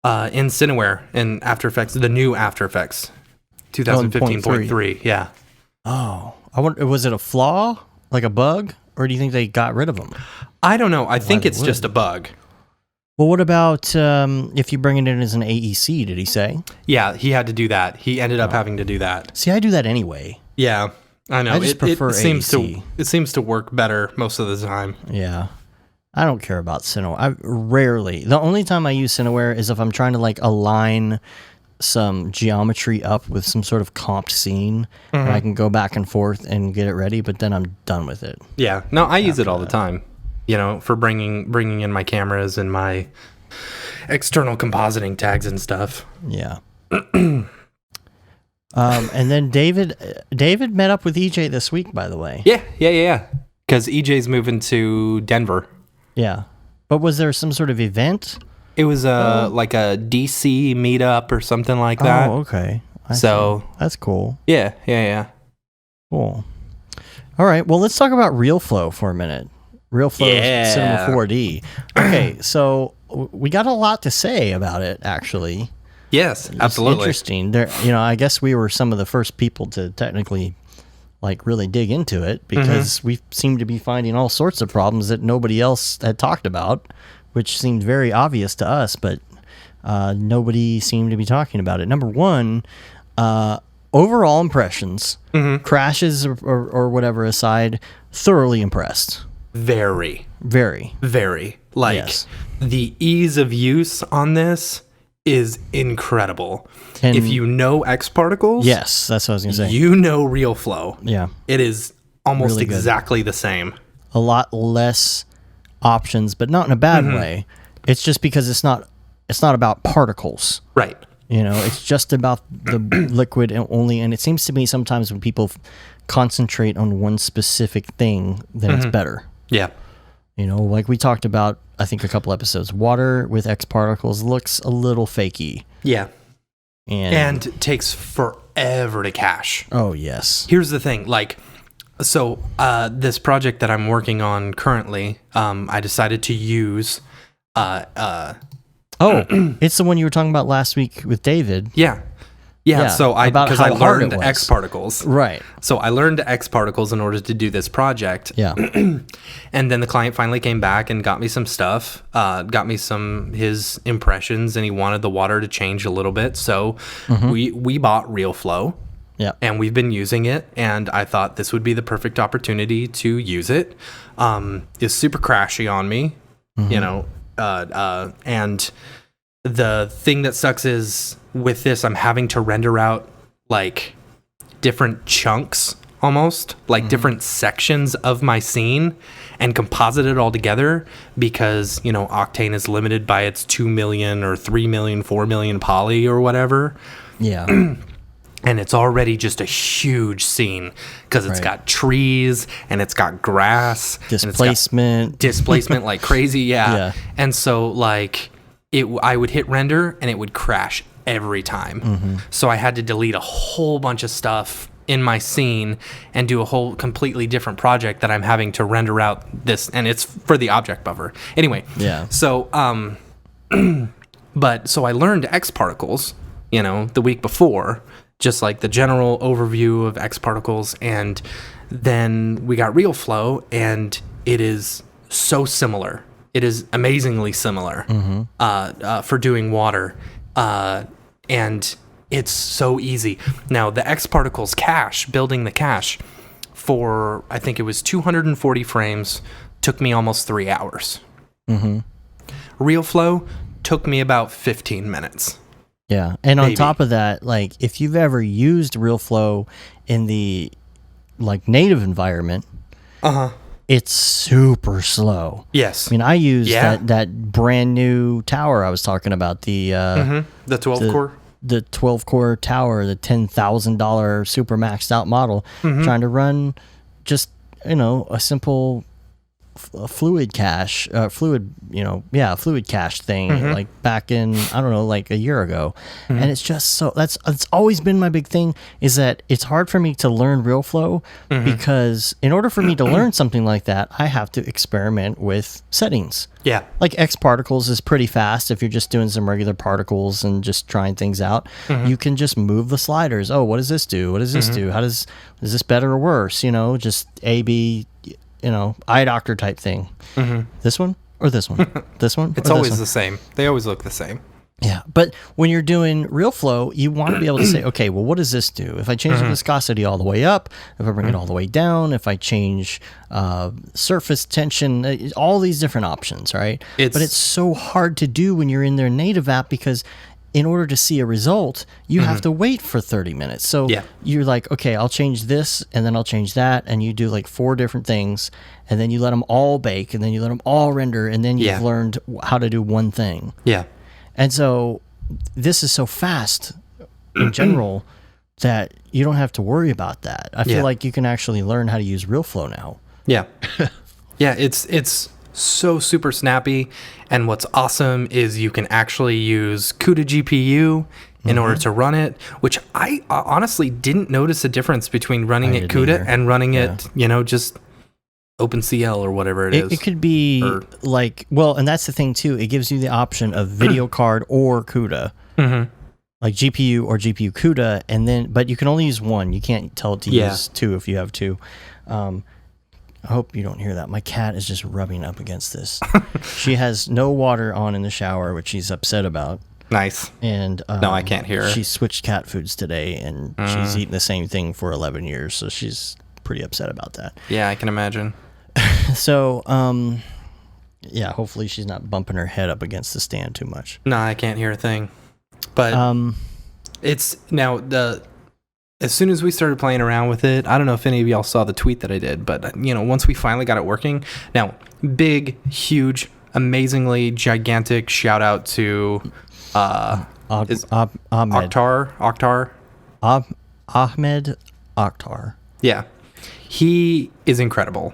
in Cineware in After Effects, the new After Effects 2015.3. Yeah. Oh, I wonder, was it a flaw, like a bug, or do you think they got rid of them? I don't know. I think it's just a bug. Well, what about if you bring it in as an AEC, did he say? Yeah, he had to do that. He ended up having to do that. See, I do that anyway. Yeah, I know. I just prefer AEC. It seems to work better most of the time. Yeah. I don't care about Cineware. The only time I use Cineware is if I'm trying to like align some geometry up with some sort of comped scene, and I can go back and forth and get it ready, but then I'm done with it. Yeah. No, I use it all the time. For bringing in my cameras and my external compositing tags and stuff. Yeah. And then David met up with EJ this week, by the way. Yeah. Because EJ's moving to Denver. Yeah. But was there some sort of event? It was like a DC meetup or something like that. Oh, okay. I see. That's cool. Yeah. Cool. All right. Well, let's talk about RealFlow for a minute. RealFlow Cinema 4D. Okay, so we got a lot to say about it, actually. Yes, absolutely. Interesting. I guess we were some of the first people to technically, like, really dig into it because we seem to be finding all sorts of problems that nobody else had talked about, which seemed very obvious to us, but nobody seemed to be talking about it. Number one, overall impressions, crashes or whatever aside, thoroughly impressed. Very. Like, yes. The ease of use on this is incredible. And if you know X particles, yes, that's what I was going to say. You know RealFlow. Yeah. It is almost really exactly the same. A lot less options, but not in a bad way. It's just because it's not about particles. Right. It's just about the liquid only, and it seems to me sometimes when people concentrate on one specific thing, then it's better. Yeah. Like we talked about, I think a couple episodes, water with X particles looks a little fakey. Yeah. And takes forever to cache. Oh, yes. Here's the thing, this project that I'm working on currently, I decided to use It's the one you were talking about last week with David. Yeah. So because I learned X particles. Right. So I learned X particles in order to do this project. Yeah. And then the client finally came back and got me some stuff, got me his impressions, and he wanted the water to change a little bit. So we bought RealFlow. Yeah. And we've been using it, and I thought this would be the perfect opportunity to use it. It's super crashy on me, and the thing that sucks is with this, I'm having to render out like different chunks, almost like different sections of my scene, and composite it all together because, Octane is limited by its 2 million or 3 million, 4 million poly or whatever. Yeah. And it's already just a huge scene because it's got trees and it's got grass, displacement like crazy. Yeah. And so like I would hit render and it would crash every time. So I had to delete a whole bunch of stuff in my scene and do a whole completely different project that I'm having to render out this, and it's for the object buffer. Anyway. Yeah. So, so I learned X particles, the week before, just like the general overview of X particles, and then we got RealFlow, and it is so similar. It is amazingly similar for doing water, and it's so easy. Now, the X particles cache, building the cache for, I think it was 240 frames, took me almost 3 hours. RealFlow took me about 15 minutes. Yeah, and on top of that, like if you've ever used RealFlow in the like native environment, it's super slow. Yes, I mean I used that brand new tower I was talking about, the 12 core, the 12 core tower, the $10,000 super maxed out model, trying to run just a simple fluid cache thing, like back in, I don't know, like a year ago. And it's just it's always been my big thing, is that it's hard for me to learn RealFlow because in order for me to learn something like that, I have to experiment with settings. Yeah. Like X particles is pretty fast if you're just doing some regular particles and just trying things out. You can just move the sliders. Oh, what does this do? What does this do? Is this better or worse? Just A, B, eye doctor type thing. This one or this one? This one? It's always the same. They always look the same. Yeah, but when you're doing RealFlow, you want to be able to say, okay, well, what does this do? If I change the viscosity all the way up, if I bring it all the way down, if I change surface tension, all these different options, right? But it's so hard to do when you're in their native app because in order to see a result, you have to wait for 30 minutes. So you're like, okay, I'll change this and then I'll change that. And you do like 4 different things and then you let them all bake and then you let them all render and then you've learned how to do one thing. Yeah. And so this is so fast in general that you don't have to worry about that. I feel like you can actually learn how to use RealFlow now. Yeah. Yeah, it's so super snappy, and what's awesome is you can actually use CUDA GPU in order to run it, which I honestly didn't notice a difference between running it CUDA and running it, just OpenCL or whatever it is. It could be and that's the thing too, it gives you the option of video card or CUDA. Like GPU or GPU CUDA, but you can only use one. You can't tell it to use 2 if you have 2. I hope you don't hear that. My cat is just rubbing up against this. She has no water on in the shower, which she's upset about. Nice. And no, I can't hear her. She switched cat foods today, and she's eaten the same thing for 11 years, so she's pretty upset about that. Yeah, I can imagine. So, hopefully she's not bumping her head up against the stand too much. No, I can't hear a thing. But it's now as soon as we started playing around with it, I don't know if any of y'all saw the tweet that I did, but once we finally got it working, now big, huge, amazingly gigantic shout out to Ahmed Akhtar. Yeah, he is incredible.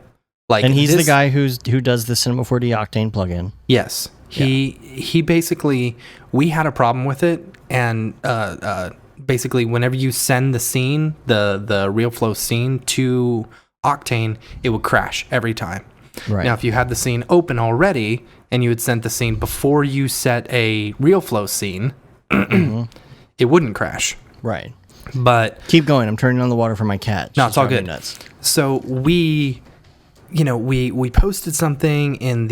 And he's the guy who does the Cinema 4D Octane plugin. Yes, he basically, we had a problem with it, and basically whenever you send the scene, the RealFlow scene to Octane, it would crash every time. Right. Now, if you had the scene open already and you had sent the scene before you set a real flow scene, it wouldn't crash. Right. But keep going. I'm turning on the water for my cat. No, it's all good. Nuts. So we posted something in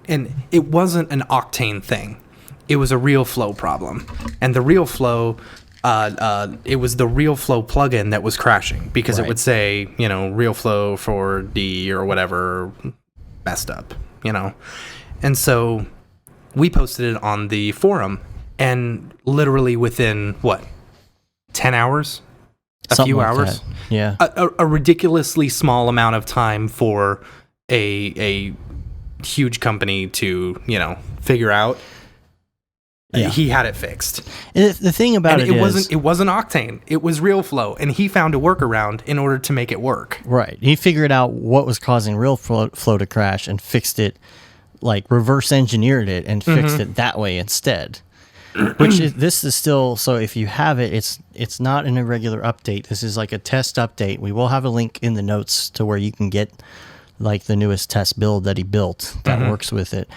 and it wasn't an Octane thing. It was a real flow problem. And the real flow, it was the real flow plugin that was crashing because it would say, real flow for D or whatever messed up, And so we posted it on the forum, and literally within 10 hours? Something few like hours? That. Yeah. A ridiculously small amount of time for a huge company to, figure out. Yeah. He had it fixed. And the thing about it wasn't Octane. It was real flow, and he found a workaround in order to make it work. Right. He figured out what was causing real flow to crash and fixed it, like reverse engineered it and fixed it that way instead. This is still, so if you have it, it's not an irregular update. This is like a test update. We will have a link in the notes to where you can get like the newest test build that he built that works with it.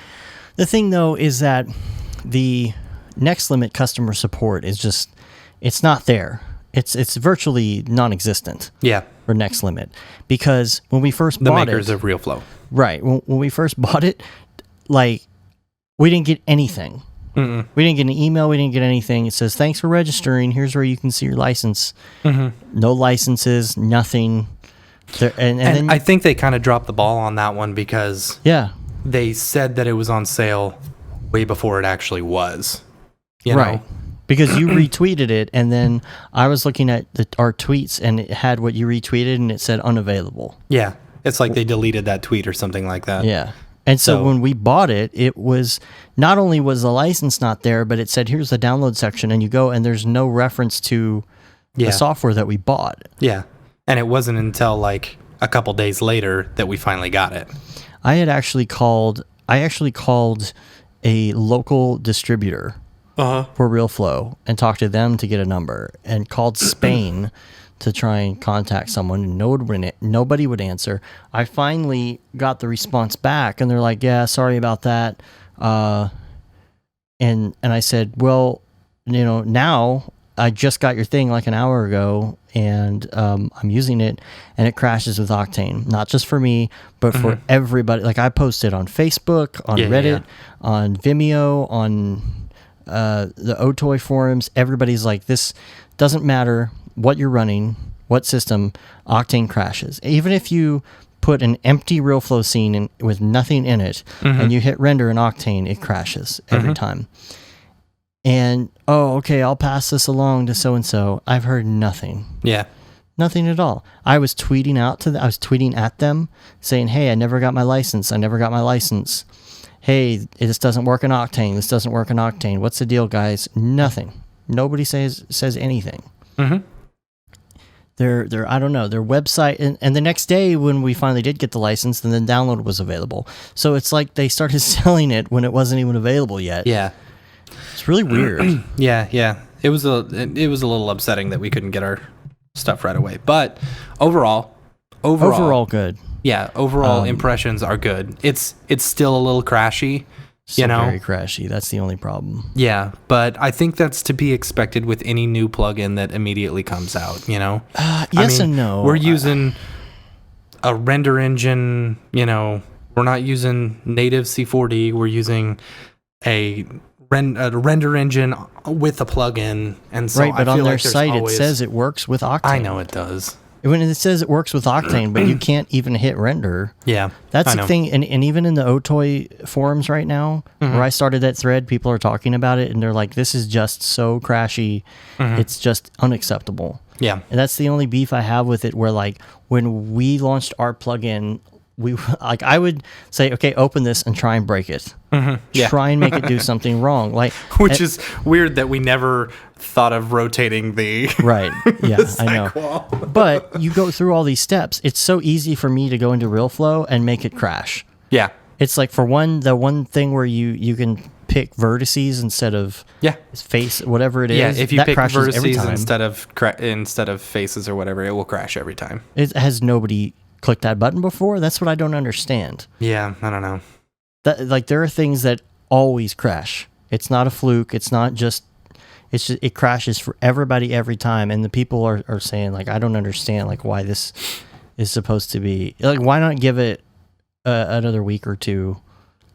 The thing though is that the Next Limit customer support is just, it's not there. It's virtually non-existent. Yeah. For Next Limit, because when we first bought it, the makers of Real Flow, right? When we first bought it, like we didn't get anything. Mm-mm. We didn't get an email. We didn't get anything. It says, thanks for registering. Here's where you can see your license. No licenses, nothing. And then I think they kind of dropped the ball on that one because they said that it was on sale way before it actually was. You know? Because you retweeted it, and then I was looking at our tweets, and it had what you retweeted, and it said unavailable. Yeah. It's like they deleted that tweet or something like that. Yeah. And so when we bought it, it was not only was the license not there, but it said, here's the download section, and you go, and there's no reference to the software that we bought. Yeah. And it wasn't until like a couple days later that we finally got it. I actually called a local distributor for Real Flow and talked to them to get a number, and called Spain to try and contact someone, and nobody would answer. I finally got the response back, and they're like, yeah, sorry about that. And I said, well, now I just got your thing like an hour ago, and I'm using it, and it crashes with Octane. Not just for me, but for everybody. Like, I posted on Facebook, on Reddit, on Vimeo, on the Otoy forums. Everybody's like, this doesn't matter what you're running, what system, Octane crashes. Even if you put an empty Real Flow scene in with nothing in it, and you hit render in Octane, it crashes every time. And, okay, I'll pass this along to so-and-so. I've heard nothing. Yeah. Nothing at all. I was tweeting I was tweeting at them saying, hey, I never got my license. Hey, this doesn't work in Octane. What's the deal, guys? Nothing. Nobody says anything. I don't know, their website, and the next day when we finally did get the license, then the download was available. So it's like they started selling it when it wasn't even available yet. Yeah. It's really weird. Yeah. It was a little upsetting that we couldn't get our stuff right away. But overall good. Yeah, overall impressions are good. It's still a little crashy. Very crashy. That's the only problem. Yeah, but I think that's to be expected with any new plugin that immediately comes out, Yes and no. We're using a render engine, we're not using native C4D. We're using a render engine with a plugin. And so but on their site it says it works with Octane. I know it does. When it says it works with Octane, but you can't even hit render. Yeah. That's the thing. And even in the Otoy forums right now, where I started that thread, people are talking about it, and they're like, this is just so crashy. It's just unacceptable. Yeah. And that's the only beef I have with it, where like when we launched our plugin, I would say, okay, open this and try and break it. Try and make it do something wrong. Which is weird that we never thought of rotating the the I know. Wall. But you go through all these steps. It's so easy for me to go into Real Flow and make it crash. Yeah. It's like the one thing where you can pick vertices instead of face, whatever it is. Yeah, if you pick vertices instead of faces or whatever, it will crash every time. It has nobody clicked that button before? That's what I don't understand. Yeah, I don't know. That, like, there are things that always crash. It's not a fluke. It's just it crashes for everybody every time. And the people are saying, like, I don't understand, like, why this is supposed to be, like, why not give it another week or two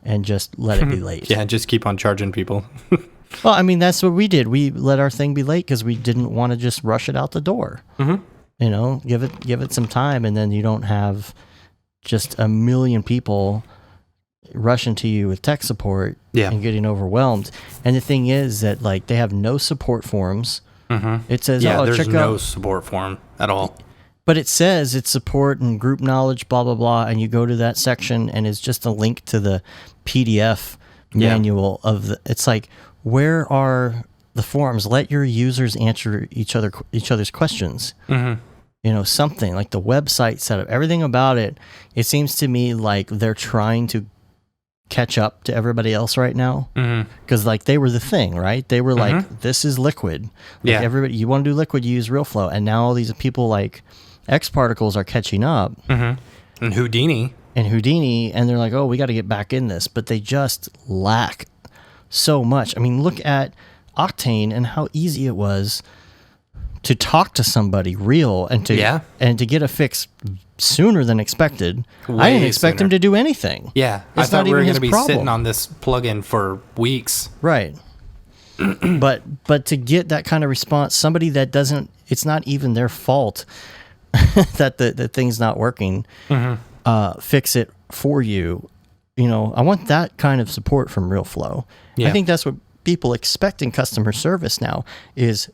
and just let it be late? Yeah, just keep on charging people. Well, I mean, that's what we did. We let our thing be late because we didn't want to just rush it out the door. Mm-hmm. You know, give it some time, and then you don't have just a million people rushing to you with tech support and getting overwhelmed. And the thing is that, like, they have no support forums. Mm-hmm. It says, there's no support forum at all. But it says it's support and group knowledge, blah, blah, blah. And you go to that section and it's just a link to the PDF manual of the, it's like, where are the forums? Let your users answer each other's questions. Mm-hmm. You know, something like the website setup, everything about it. It seems to me like they're trying to catch up to everybody else right now, because like they were the thing, right? They were like, this is Liquid. Like, everybody, you want to do Liquid, you use RealFlow, and now all these people like X Particles are catching up, and Houdini, and they're like, oh, we got to get back in this, but they just lack so much. I mean, look at Octane and how easy it was to talk to somebody real and to get a fix sooner than expected. I didn't expect him to do anything. Yeah, I thought we were going to be sitting on this plugin for weeks. Right. but to get that kind of response, somebody that doesn't, it's not even their fault that the thing's not working, fix it for you. You know, I want that kind of support from RealFlow. I think that's what people expect in customer service now is,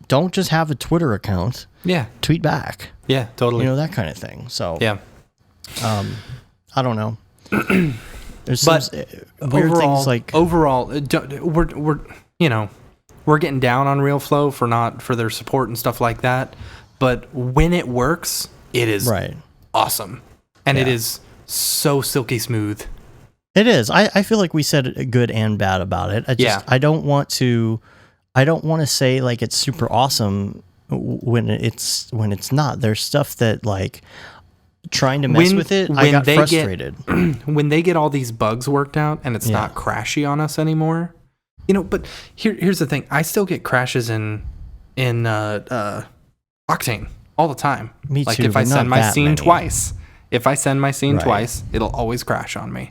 don't just have a Twitter account. Yeah. Tweet back. Yeah, totally. You know, that kind of thing. So, I don't know. There's but weird overall, things like... Overall, we're getting down on RealFlow for their support and stuff like that. But when it works, it is awesome. And it is so silky smooth. It is. I feel like we said good and bad about it. I don't want to say like it's super awesome when it's not. There's stuff that, like, trying to mess with it, I got frustrated. When they get all these bugs worked out and it's not crashy on us anymore. You know, but here's the thing. I still get crashes in Octane all the time. Me like too. If I send my scene twice, it'll always crash on me.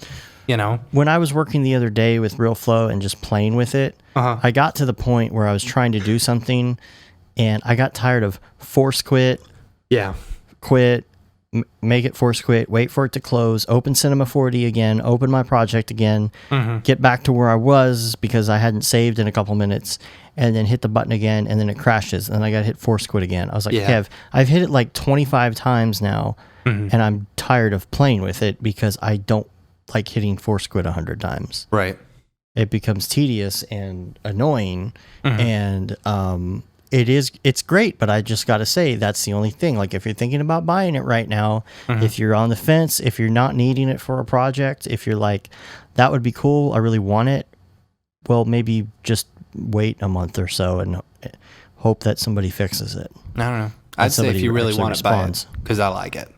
You know, when I was working the other day with RealFlow and just playing with it, I got to the point where I was trying to do something and I got tired of force quit, quit, make it force quit, wait for it to close, open Cinema 4D again, open my project again, get back to where I was because I hadn't saved in a couple minutes, and then hit the button again, and then it crashes, and then I got to hit force quit again. I was like, okay, I've hit it like 25 times now, and I'm tired of playing with it because I don't like hitting force quit 100 times. Right. It becomes tedious and annoying, and it's great, but I just got to say that's the only thing. Like, if you're thinking about buying it right now, if you're on the fence, if you're not needing it for a project, if you're like, that would be cool, I really want it, well, maybe just wait a month or so and hope that somebody fixes it. I don't know. I'd say if you really want to buy it, because I like it.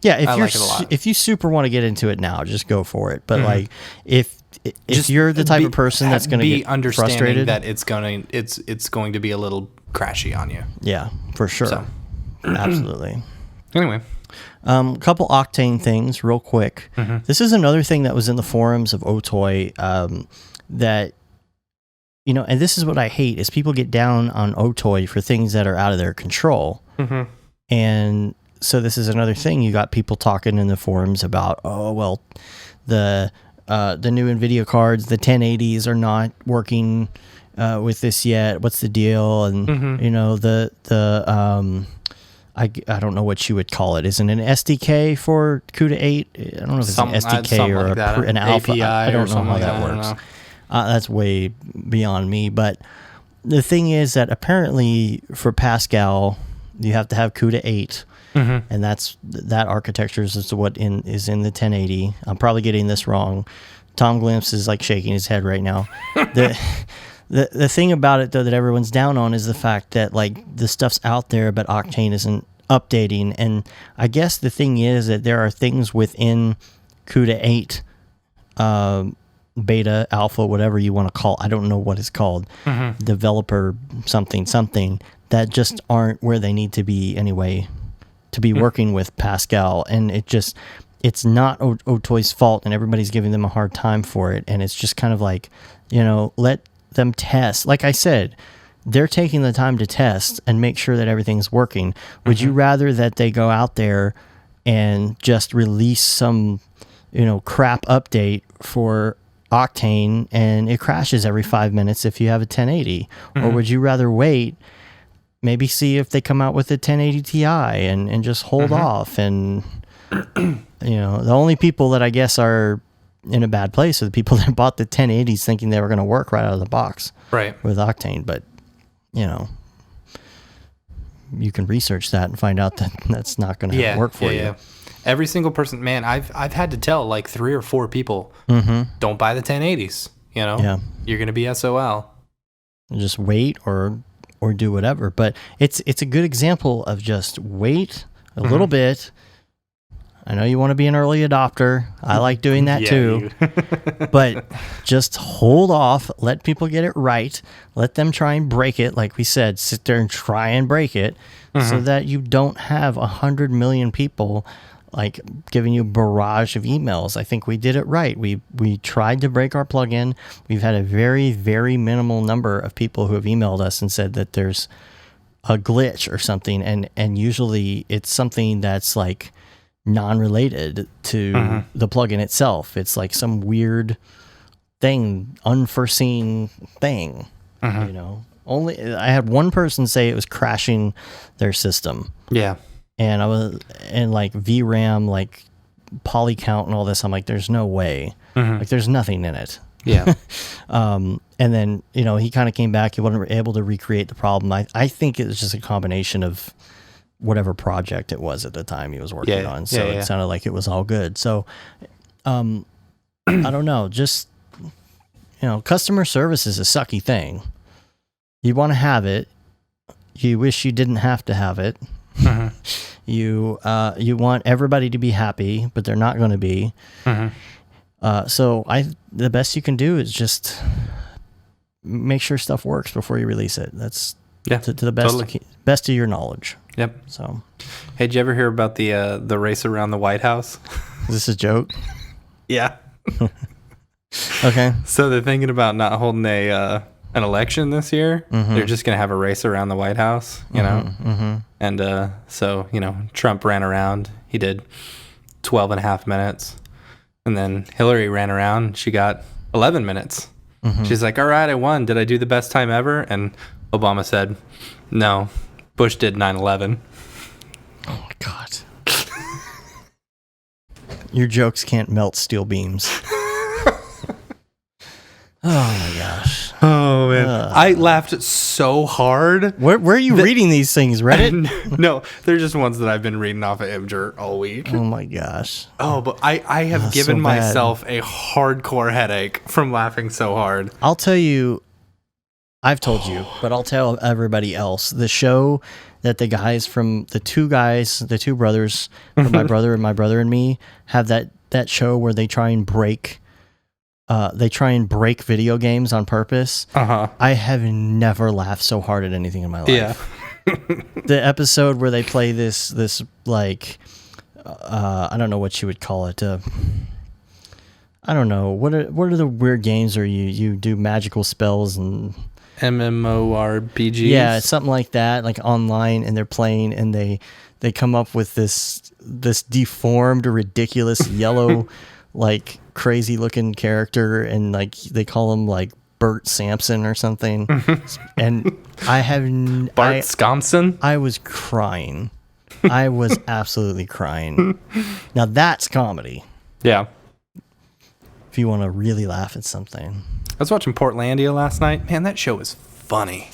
Yeah, if you super want to get into it now, just go for it. But like, if you're the type of person that's going to get frustrated, that it's going to be a little crashy on you. Yeah, for sure. So. Absolutely. Anyway, couple Octane things real quick. This is another thing that was in the forums of Otoy that, you know, and this is what I hate is people get down on Otoy for things that are out of their control. And so this is another thing. You got people talking in the forums about, oh, well, the new NVIDIA cards, the 1080s are not working with this yet. What's the deal? And, you know, I don't know what you would call it. Is it an SDK for CUDA 8? I don't know if it's an SDK or like an alpha. API I don't know how that works. That's way beyond me. But the thing is that apparently for Pascal, you have to have CUDA 8. And that architecture is what is in the 1080. I'm probably getting this wrong. Tom Glimpse is like shaking his head right now. The thing about it though that everyone's down on is the fact that like the stuff's out there, but Octane isn't updating. And I guess the thing is that there are things within CUDA 8, beta, alpha, whatever you want to call, I don't know what it's called, developer something, that just aren't where they need to be anyway, to be working with Pascal. And it's not Otoy's fault, and everybody's giving them a hard time for it. And it's just kind of like, let them test. Like I said, they're taking the time to test and make sure that everything's working. Would you rather that they go out there and just release some, crap update for Octane and it crashes every 5 minutes if you have a 1080? Or would you rather wait, maybe see if they come out with a 1080 Ti and just hold off? And the only people that I guess are in a bad place are the people that bought the 1080s thinking they were going to work right out of the box with Octane. But you can research that and find out that that's not going to work for you. Yeah. Every single person, man, I've had to tell like 3 or 4 people, don't buy the 1080s. You're going to be SOL. Just wait or do whatever. But it's a good example of just wait a little bit. I know you want to be an early adopter. I like doing that too. But just hold off. Let people get it right. Let them try and break it. Like we said, sit there and try and break it so that you don't have 100 million people like giving you a barrage of emails. I think we did it right. We tried to break our plugin. We've had a very, very minimal number of people who have emailed us and said that there's a glitch or something. And usually it's something that's like non-related to the plugin itself. It's like some weird thing, unforeseen thing. Only I had one person say it was crashing their system. Yeah. And I was in like VRAM, like poly count and all this. I'm like, there's no way. Like there's nothing in it. Yeah. And then, he kind of came back. He wasn't able to recreate the problem. I think it was just a combination of whatever project it was at the time he was working on. So it sounded like it was all good. So, I don't know. Just, customer service is a sucky thing. You want to have it. You wish you didn't have to have it. You want everybody to be happy, but they're not going to be. So the best you can do is just make sure stuff works before you release it. That's to the best of your knowledge. Yep. So, hey, did you ever hear about the race around the White House? Is this a joke? Yeah. Okay. So they're thinking about not holding an election this year. They're just going to have a race around the White House, And so, Trump ran around. He did 12 and a half minutes. And then Hillary ran around. She got 11 minutes. She's like, all right, I won. Did I do the best time ever? And Obama said, no, Bush did 9/11. Oh, my God. Your jokes can't melt steel beams. Oh my gosh. Oh man. I laughed so hard. Where are you reading these things? Reddit? No, they're just ones that I've been reading off of Imgur all week. Oh my gosh. Oh, but I have given myself a hardcore headache from laughing so hard. I'll tell you, I've told you, but I'll tell everybody else. The show that the two brothers, from my brother and my brother and me, have that show where they try and break video games on purpose. I have never laughed so hard at anything in my life. Yeah. The episode where they play this like I don't know what you would call it. I don't know what are the weird games where you do magical spells and MMORPGs. Yeah, it's something like that, like online, and they're playing and they come up with this deformed, ridiculous yellow like crazy looking character, and like they call him like Bert Sampson or something. And I have Bart Scompson. I was crying. I was absolutely crying. Now that's comedy. Yeah. If you want to really laugh at something. I was watching Portlandia last night. Man, that show is funny.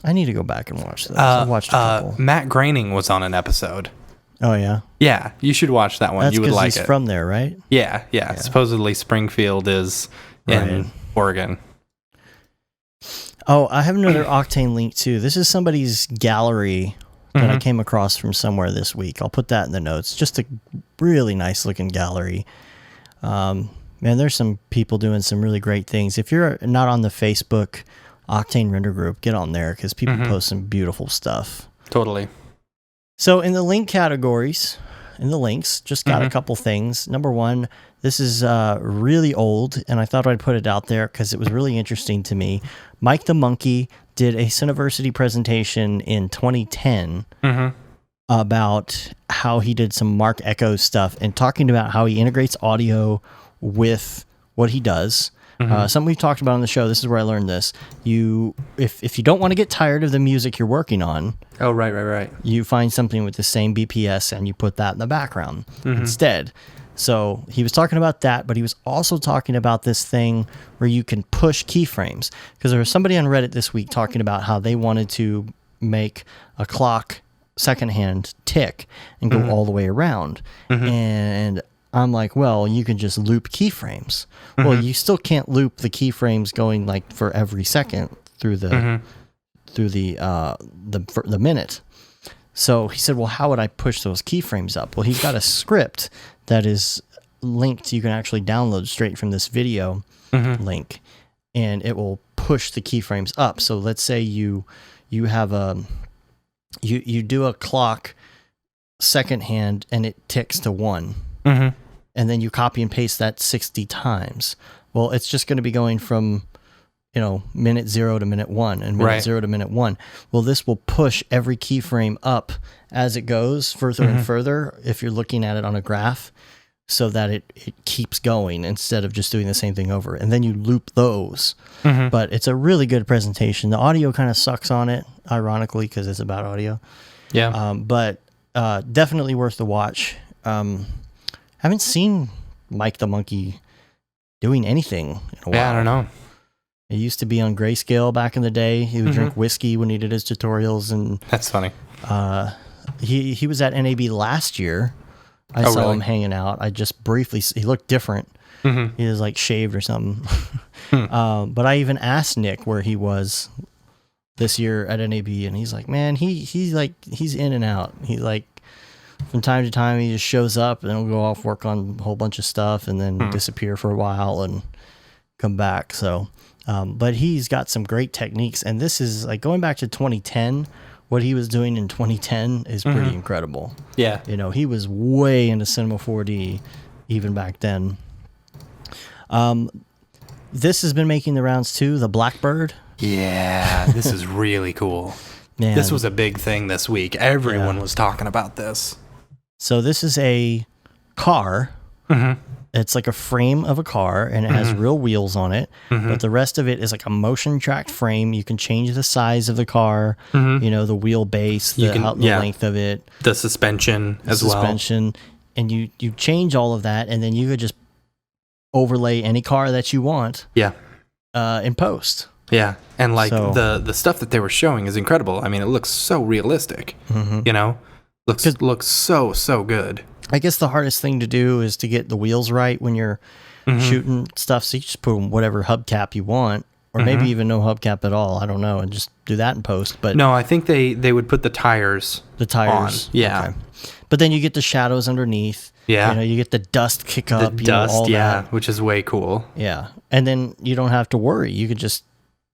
I need to go back and watch this. I watched a couple. Matt Groening was on an episode. Oh yeah. Yeah, you should watch that one. That's you would like he's it. From there, right? Yeah. Supposedly Springfield is in Oregon. Oh, I have another Octane link too. This is somebody's gallery. that I came across from somewhere this week. I'll put that in the notes. Just a really nice looking gallery. Man, there's some people doing some really great things. If you're not on the Facebook Octane Render group, get on there because people post some beautiful stuff. Totally. So in the link categories, in the links, just got a couple things. Number one, this is really old, and I thought I'd put it out there because it was really interesting to me. Mike the Monkey did a Cineversity presentation in 2010 about how he did some Mark Echo stuff and talking about how he integrates audio with what he does. Something we've talked about on the show. This is where I learned this. If you don't want to get tired of the music you're working on, right, you find something with the same BPS and you put that in the background instead. So he was talking about that, but he was also talking about this thing where you can push keyframes. Because there was somebody on Reddit this week talking about how they wanted to make a clock secondhand tick and go all the way around. And I'm like, well, you can just loop keyframes. Well, you still can't loop the keyframes going like for every second through the minute. So he said, well, how would I push those keyframes up? Well, he's got a script that is linked. You can actually download straight from this video link, and it will push the keyframes up. So let's say you have you do a clock secondhand and it ticks to 1. And then you copy and paste that 60 times. Well, it's just going to be going from, minute 0 to minute 1 and minute 0 to minute 1. Well, this will push every keyframe up as it goes further and further if you're looking at it on a graph so that it keeps going instead of just doing the same thing over. And then you loop those. But it's a really good presentation. The audio kind of sucks on it, ironically, because it's about audio. Yeah. But definitely worth the watch. Haven't seen Mike the Monkey doing anything in a while. Yeah, I don't know. He used to be on Grayscale back in the day. He would drink whiskey when he did his tutorials, and that's funny. He was at NAB last year. I saw him hanging out. I just briefly. He looked different. He was like shaved or something. But I even asked Nick where he was this year at NAB, and he's like, man, he's in and out. He like. From time to time, he just shows up and he'll go off work on a whole bunch of stuff and then disappear for a while and come back. So, but he's got some great techniques. And this is like going back to 2010. What he was doing in 2010 is pretty incredible. Yeah. He was way into Cinema 4D even back then. This has been making the rounds too, the Blackbird. Yeah, this is really cool. Man. This was a big thing this week. Everyone was talking about this. So this is a car. It's like a frame of a car, and it has real wheels on it. But the rest of it is like a motion tracked frame. You can change the size of the car, the wheelbase, the length of it. The suspension as well. And you change all of that, and then you could just overlay any car that you want in post. Yeah, and the stuff that they were showing is incredible. I mean, it looks so realistic, Looks so good. I guess the hardest thing to do is to get the wheels right when you're shooting stuff. So you just put whatever hubcap you want, or maybe even no hubcap at all. I don't know, and just do that in post. But no, I think they would put the tires. On. Yeah. Okay. But then you get the shadows underneath. Yeah. You get the dust kick up. The dust, all that. which is way cool. Yeah. And then you don't have to worry. You could just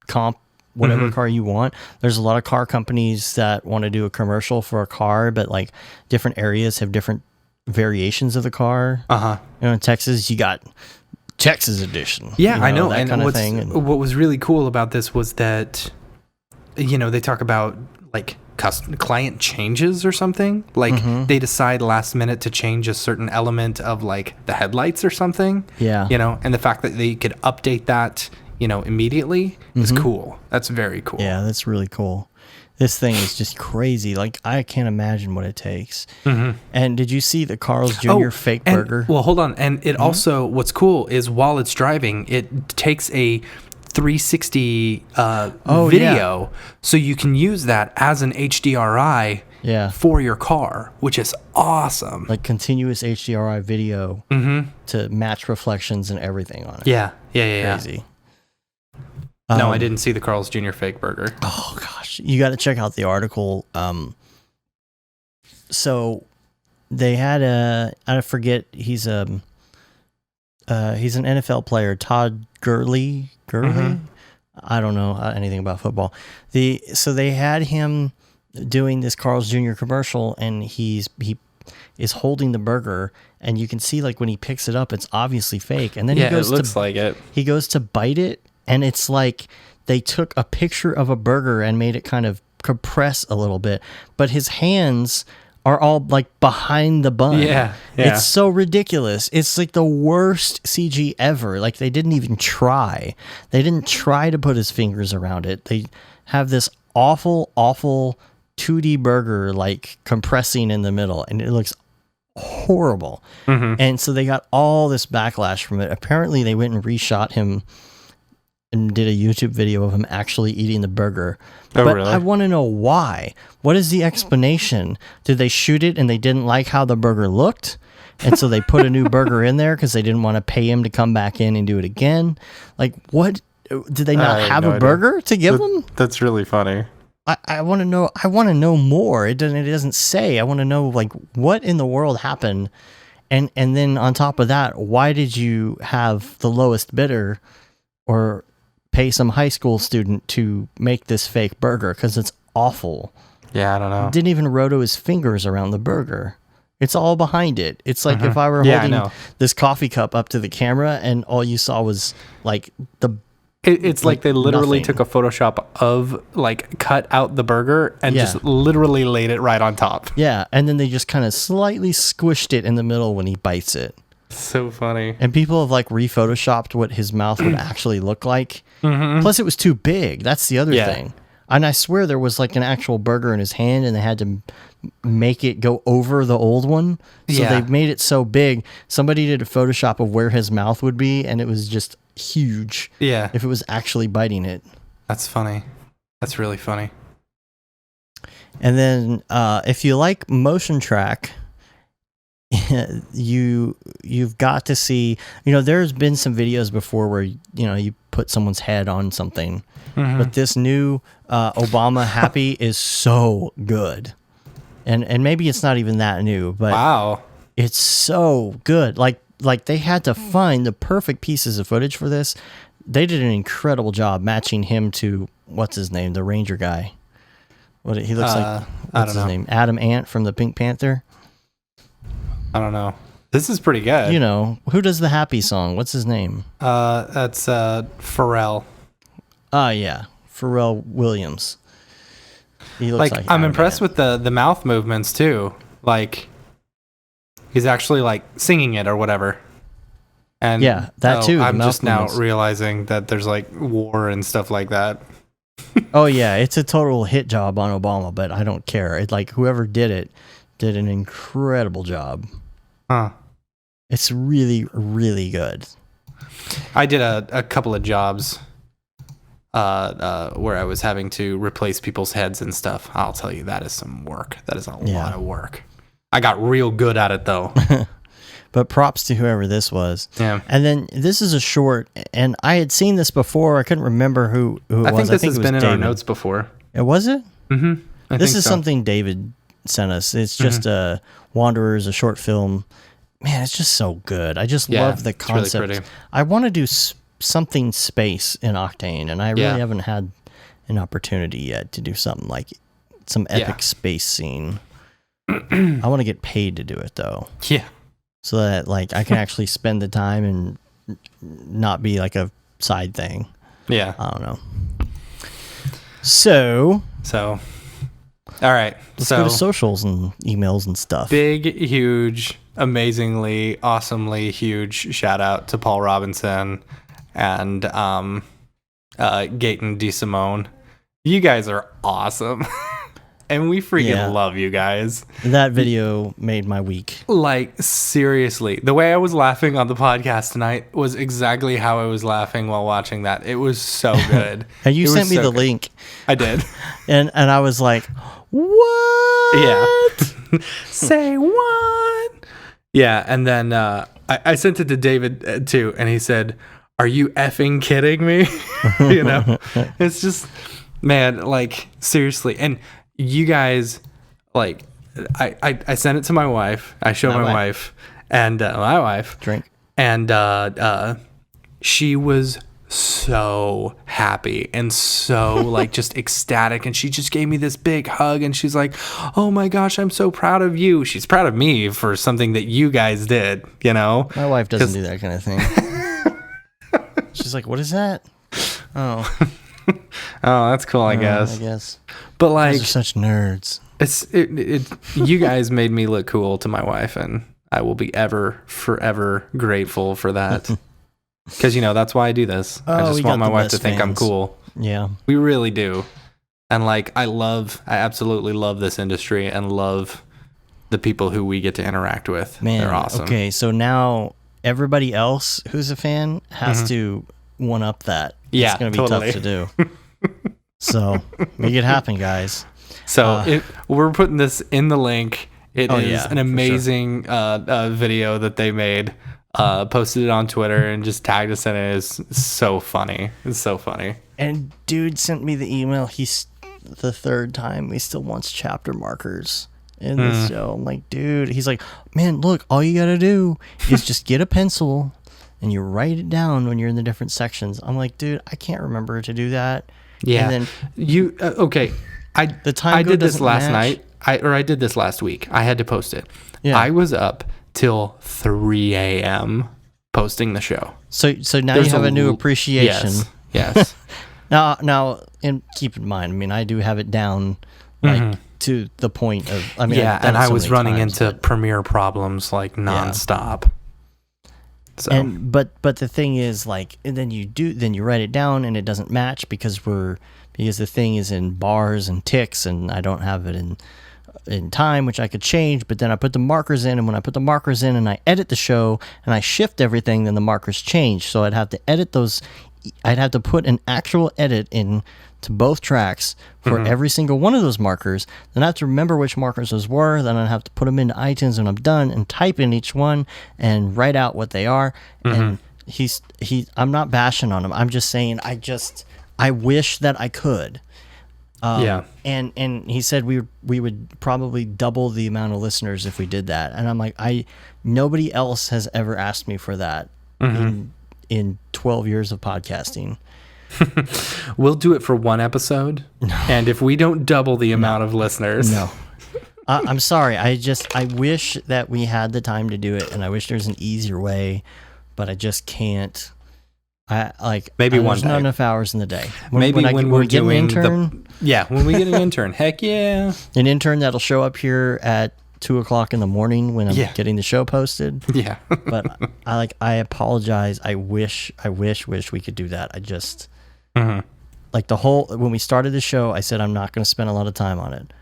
comp whatever car you want. There's a lot of car companies that want to do a commercial for a car, but like different areas have different variations of the car. In Texas, you got Texas edition. Yeah, I know. That and what was really cool about this was that, they talk about like client changes or something. Like they decide last minute to change a certain element of like the headlights or something. Yeah. And the fact that they could update that immediately is cool. That's very cool. Yeah, that's really cool. This thing is just crazy. Like, I can't imagine what it takes. And did you see the Carl's Jr. fake burger? Well, hold on. And it also, what's cool is while it's driving, it takes a 360 video, so you can use that as an HDRI for your car, which is awesome. Like continuous HDRI video to match reflections and everything on it. Yeah. Crazy. No, I didn't see the Carl's Jr. fake burger. Oh gosh, you got to check out the article. So they had I forget, he's an NFL player, Todd Gurley. Mhm. I don't know anything about football. So they had him doing this Carl's Jr. commercial, and he is holding the burger, and you can see like when he picks it up, it's obviously fake. And then it looks like it. He goes to bite it, and it's like they took a picture of a burger and made it kind of compress a little bit, but his hands are all like behind the bun. Yeah. It's so ridiculous. It's like the worst CG ever. Like they didn't even try. They didn't try to put his fingers around it. They have this awful 2D burger like compressing in the middle, and it looks horrible. And so they got all this backlash from it. Apparently they went and reshot him and did a YouTube video of him actually eating the burger. Oh, but really? I want to know why. What is the explanation? Did they shoot it and they didn't like how the burger looked? And so they put a new burger in there because they didn't want to pay him to come back in and do it again? Like, what? Did they not have a burger to give them? That's really funny. I want to know. I want to know more. It doesn't say. I want to know like what in the world happened, and then on top of that, why did you have the lowest bidder, or pay some high school student to make this fake burger? Because it's awful. Yeah, I don't know. Didn't even roto his fingers around the burger. It's all behind it. It's like if I were holding this coffee cup up to the camera and all you saw was like it's like they literally nothing. took a Photoshop of like cut out the burger and just literally laid it right on top. Yeah, and then they just kind of slightly squished it in the middle when he bites it. So funny. And people have like re-photoshopped what his mouth would actually look like. Plus it was too big. That's the other thing. And I swear there was like an actual burger in his hand and they had to make it go over the old one. So they made it so big. Somebody did a Photoshop of where his mouth would be and it was just huge. Yeah. If it was actually biting it. That's funny. That's really funny. And then if you like motion track, you've got to see, there's been some videos before where you put someone's head on something, but this new Obama Happy is so good, and maybe it's not even that new, but wow, it's so good. Like they had to find the perfect pieces of footage for this. They did an incredible job matching him to what's his name, the Ranger guy. What he looks like? What's his name? Adam Ant from the Pink Panther. I don't know. This is pretty good. Who does the Happy song? What's his name? That's Pharrell. Yeah. Pharrell Williams. He looks like I'm impressed with the mouth movements too. Like he's actually like singing it or whatever. And yeah, that too. I'm just now realizing that there's like war and stuff like that. Oh yeah, it's a total hit job on Obama, but I don't care. It like whoever did it did an incredible job. Huh. It's really, really good. I did a couple of jobs where I was having to replace people's heads and stuff. I'll tell you, that is some work. That is a lot of work. I got real good at it, though. But props to whoever this was. Yeah. And then this is a short, and I had seen this before. I couldn't remember who it was. I think this has been in David. our notes before. Was it? Mm-hmm. This is something David sent us. It's just Wanderers, a short film. Man, it's just so good. I just love the concept. Really pretty. I want to do something space in Octane, and I really haven't had an opportunity yet to do something like some epic space scene. I want to get paid to do it though. Yeah. So that like I can actually spend the time and not be like a side thing. Yeah. I don't know. So all right. Let's go to socials and emails and stuff. Big, huge, amazingly, awesomely huge shout out to Paul Robinson and Gaten DeSimone. You guys are awesome. And we freaking love you guys. That video made my week. Like, seriously. The way I was laughing on the podcast tonight was exactly how I was laughing while watching that. It was so good. And you sent me the link. I did. And I was like, what? Yeah. Say what? Yeah, and then I sent it to David too, and he said, "Are you effing kidding me?" It's just, man, like, seriously. And you guys, like, I sent it to my wife. I showed my wife, and my wife drink, and she was so happy and so like just ecstatic, and she just gave me this big hug, and she's like, "Oh my gosh, I'm so proud of you." She's proud of me for something that you guys did, you know. My wife doesn't do that kind of thing. She's like, "What is that?" Oh, oh, that's cool, I guess. But like, those are such nerds. You guys made me look cool to my wife, and I will be forever grateful for that. Because, you know, that's why I do this. I just want my wife to think I'm cool. Yeah. We really do. And like, I absolutely love this industry and love the people who we get to interact with. Man, they're awesome. Okay, so now everybody else who's a fan has to one up that. Yeah, it's going to be tough to do. So make it happen, guys. So we're putting this in the link. It is an amazing video that they made. Posted it on Twitter and just tagged us in it. It's so funny. It's so funny. And dude sent me the email. He's the third time he still wants chapter markers in the show. I'm like, dude. He's like, man, look, all you gotta do is just get a pencil and you write it down when you're in the different sections. I'm like, dude, I can't remember to do that. Yeah. And then you okay? I did this last night. I did this last week. I had to post it. Yeah. I was up till 3 a.m. posting the show. So now you have a new appreciation. Yes. now, and keep in mind, I mean, I do have it down like to the point of. I mean, yeah, and I was running into Premiere problems like nonstop. Yeah. So, but the thing is, like, and then you write it down and it doesn't match because the thing is in bars and ticks, and I don't have it in time, which I could change, but then I put the markers in, and when I put the markers in and I edit the show and I shift everything, then the markers change. So I'd have to edit those. I'd have to put an actual edit in to both tracks for every single one of those markers. Then I have to remember which markers those were. Then I'd have to put them into iTunes when I'm done and type in each one and write out what they are. And I'm not bashing on him. I'm just saying I wish that I could. And he said we would probably double the amount of listeners if we did that. And I'm like, nobody else has ever asked me for that in 12 years of podcasting. We'll do it for one episode. No. And if we don't double the amount of listeners. No. I'm sorry. I wish that we had the time to do it, and I wish there's an easier way, but I just can't. Maybe there's not enough hours in the day. When we get an intern. When we get an intern. Heck yeah. An intern that'll show up here at 2:00 in the morning when I'm getting the show posted. Yeah. But I apologize. I wish we could do that. I just like when we started the show, I said I'm not going to spend a lot of time on it.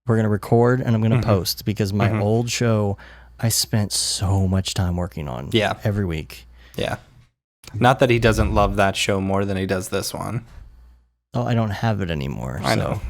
We're going to record and I'm going to post, because my old show I spent so much time working on. Yeah. Every week. Yeah. Not that he doesn't love that show more than he does this one. Oh, I don't have it anymore. I know.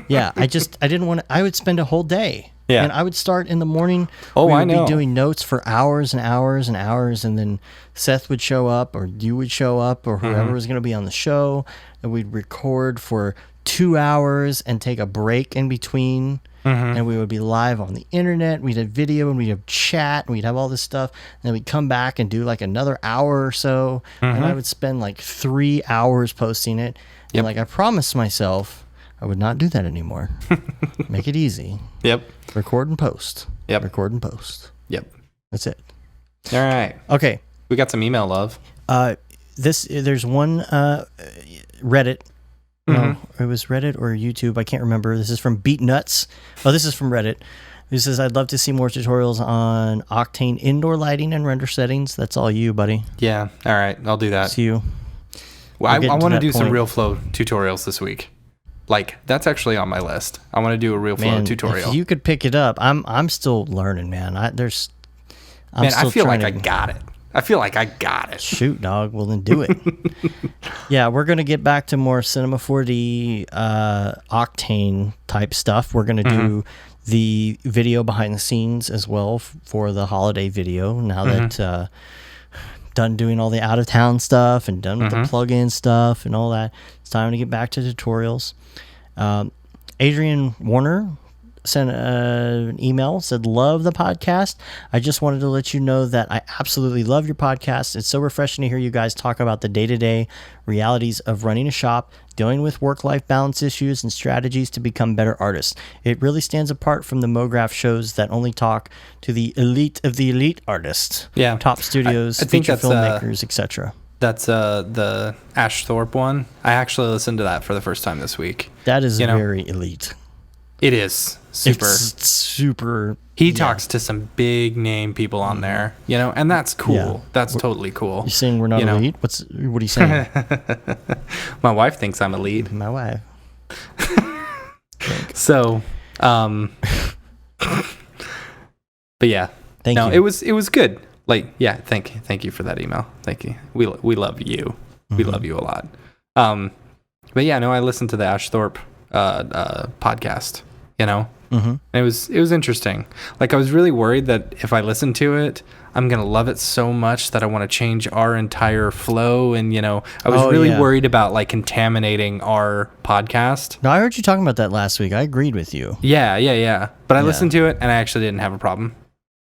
Yeah, I didn't want to. I would spend a whole day. Yeah. And I would start in the morning. Oh, we would I know. be doing notes for hours and hours and hours, and then Seth would show up, or you would show up, or whoever was going to be on the show, and we'd record for 2 hours and take a break in between. And we would be live on the internet. We'd have video, and we'd have chat, and we'd have all this stuff. And then we'd come back and do like another hour or so. And I would spend like 3 hours posting it. Yep. And like I promised myself, I would not do that anymore. Make it easy. Yep. Record and post. Yep. Record and post. Yep. That's it. All right. Okay. We got some email love. There's one Reddit. No, it was Reddit or YouTube. I can't remember. This is from Beat Nuts. Oh, this is from Reddit. Who says, I'd love to see more tutorials on Octane indoor lighting and render settings. That's all you, buddy. Yeah. All right. I'll do that. It's you. Well, I want to do some real flow tutorials this week. Like, that's actually on my list. I want to do a real flow tutorial. If you could pick it up. I'm still learning, man. I feel like I got it. I feel like I got it. Shoot, dog. Well, then do it. Yeah, we're going to get back to more Cinema 4D Octane type stuff. We're going to do the video behind the scenes as well for the holiday video. Now that done doing all the out-of-town stuff and done with the plug-in stuff and all that, it's time to get back to tutorials. Adrian Warner sent an email, said, love the podcast. I just wanted to let you know that I absolutely love your podcast. It's so refreshing to hear you guys talk about the day-to-day realities of running a shop, dealing with work-life balance issues, and strategies to become better artists. It really stands apart from the Brograph shows that only talk to the elite of the elite artists. Yeah. Top studios, I think feature that's, filmmakers, etc. That's the Ash Thorpe one. I actually listened to that for the first time this week. That is very elite. It is super. It's super. He talks to some big name people on there, and that's cool. Yeah. That's totally cool. You saying we're not elite? What are you saying? My wife thinks I'm elite. My wife. So, but yeah. Thank you. It was good. Thank you for that email. Thank you. We love you. We love you a lot. But yeah, no, I listened to the Ash Thorpe podcast. And it was interesting. I was really worried that if I listened to it, I'm gonna love it so much that I want to change our entire flow. And I was really worried about contaminating our podcast. No, I heard you talking about that last week. I agreed with you. Yeah. But I listened to it and I actually didn't have a problem.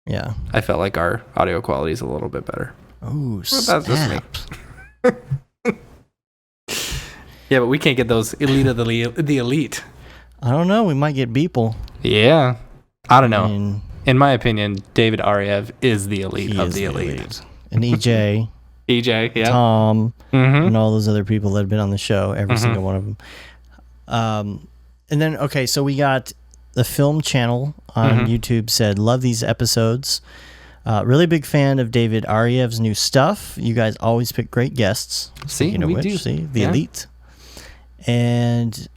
Yeah. I felt like our audio quality is a little bit better. Oh, snap. That's just me. Yeah, but we can't get those elite of the elite. I don't know. We might get Beeple. Yeah. I don't know. In my opinion, David Ariev is the elite of the elite. And EJ. EJ, yeah. Tom. And all those other people that have been on the show. Every single one of them. And then, okay, so we got the Film Channel on YouTube said, love these episodes. Really big fan of David Ariev's new stuff. You guys always pick great guests. See, we do. See, the elite. And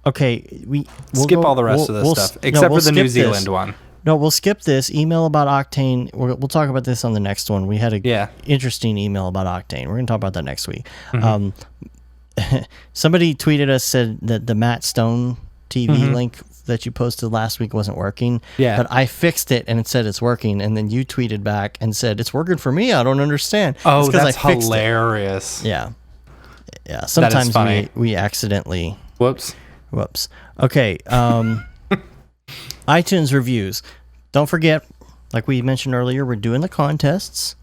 okay, we'll skip all the rest of this stuff except for the New Zealand one. No, we'll skip this email about Octane. We'll talk about this on the next one. We had a interesting email about Octane. We're going to talk about that next week. Somebody tweeted us, said that the Matt Stone TV link that you posted last week wasn't working. Yeah. But I fixed it and it said it's working. And then you tweeted back and said, it's working for me. I don't understand. Oh, that's hilarious. Yeah. Yeah. Sometimes we accidentally. Whoops. Okay. iTunes reviews. Don't forget, like we mentioned earlier, we're doing the contests.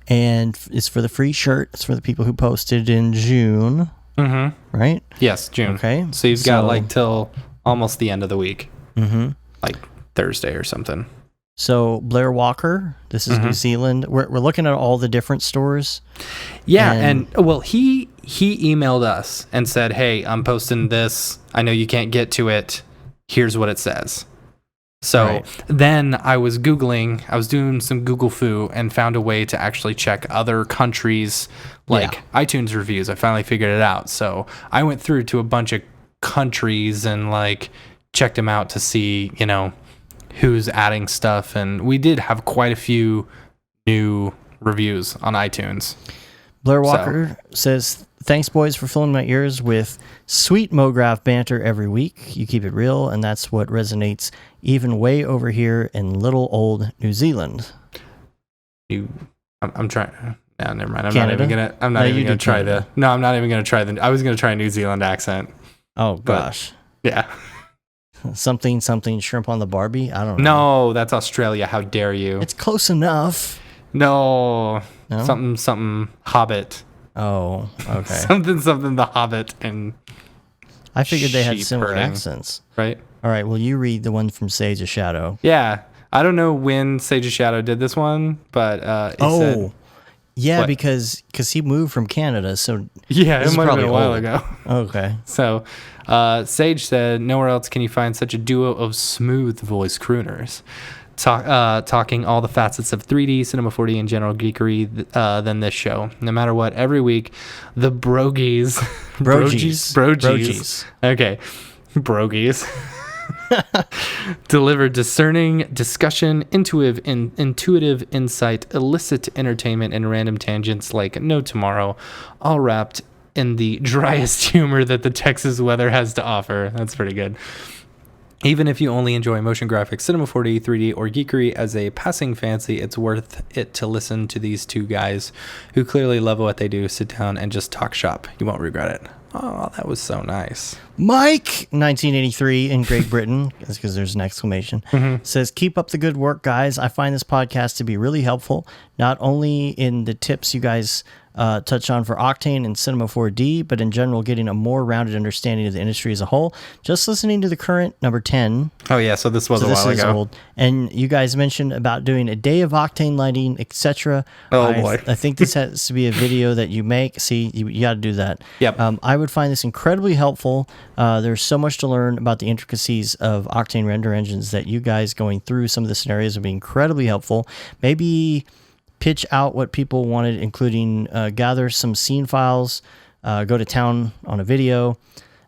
And it's for the free shirt. It's for the people who posted in June. Right? Yes, June. Okay. So you've got till almost the end of the week. Like Thursday or something. So Blair Walker, this is New Zealand. We're looking at all the different stores. Yeah, and well, he emailed us and said, "Hey, I'm posting this. I know you can't get to it. Here's what it says." So then I was doing some Google Foo and found a way to actually check other countries' iTunes reviews. I finally figured it out. So I went through to a bunch of countries and checked them out to see, who's adding stuff. And we did have quite a few new reviews on iTunes. Blair Walker says, thanks, boys, for filling my ears with sweet Brograph banter every week. You keep it real, and that's what resonates even way over here in little old New Zealand. I'm trying. No, never mind. I'm not even gonna try the. I was gonna try a New Zealand accent. Oh gosh. Yeah. Something shrimp on the Barbie. I don't know. No, that's Australia. How dare you? It's close enough. No. Something Hobbit. Oh, okay. something the Hobbit and. I figured they had similar accents. Right. All right. Well, you read the one from Sage of Shadow. Yeah, I don't know when Sage of Shadow did this one, but said, yeah, because he moved from Canada, so yeah, it might have been a while ago. Okay. So, Sage said, "Nowhere else can you find such a duo of smooth voice crooners, talking all the facets of 3D, Cinema 4D, and general geekery than this show. No matter what, every week, the Brogies, okay, Brogies." Deliver discerning discussion, intuitive insight, illicit entertainment, and random tangents like no tomorrow, all wrapped in the driest humor that the Texas weather has to offer. That's pretty good. Even if you only enjoy motion graphics, Cinema 4D, 3D, or geekery as a passing fancy, it's worth it to listen to these two guys who clearly love what they do. Sit down and just talk shop. You won't regret it. Oh, that was so nice. Mike, 1983 in Great Britain, that's because there's an exclamation, says, keep up the good work, guys. I find this podcast to be really helpful, not only in the tips you guys touch on for Octane and Cinema 4D, but in general, getting a more rounded understanding of the industry as a whole. Just listening to the current number 10. Oh, yeah, so this was a while ago. Old, and you guys mentioned about doing a day of Octane lighting, etc. Oh, boy. I think this has to be a video that you make. See, you got to do that. Yep. I would find this incredibly helpful. There's so much to learn about the intricacies of Octane render engines that you guys going through some of the scenarios would be incredibly helpful. Maybe pitch out what people wanted, including gather some scene files, go to town on a video.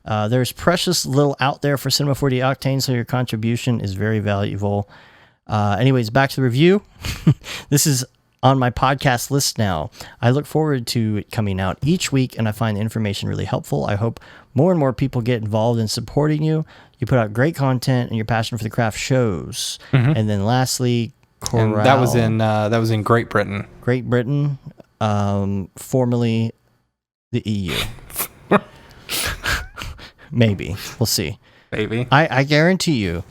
There's precious little out there for Cinema 4D Octane, so your contribution is very valuable. Anyways, back to the review. This is on my podcast list now. I look forward to it coming out each week, and I find the information really helpful. I hope more and more people get involved in supporting you. You put out great content, and your passion for the craft shows. And then lastly, Corral. And that was in Great Britain. Great Britain, formerly the EU. Maybe we'll see. Maybe I guarantee you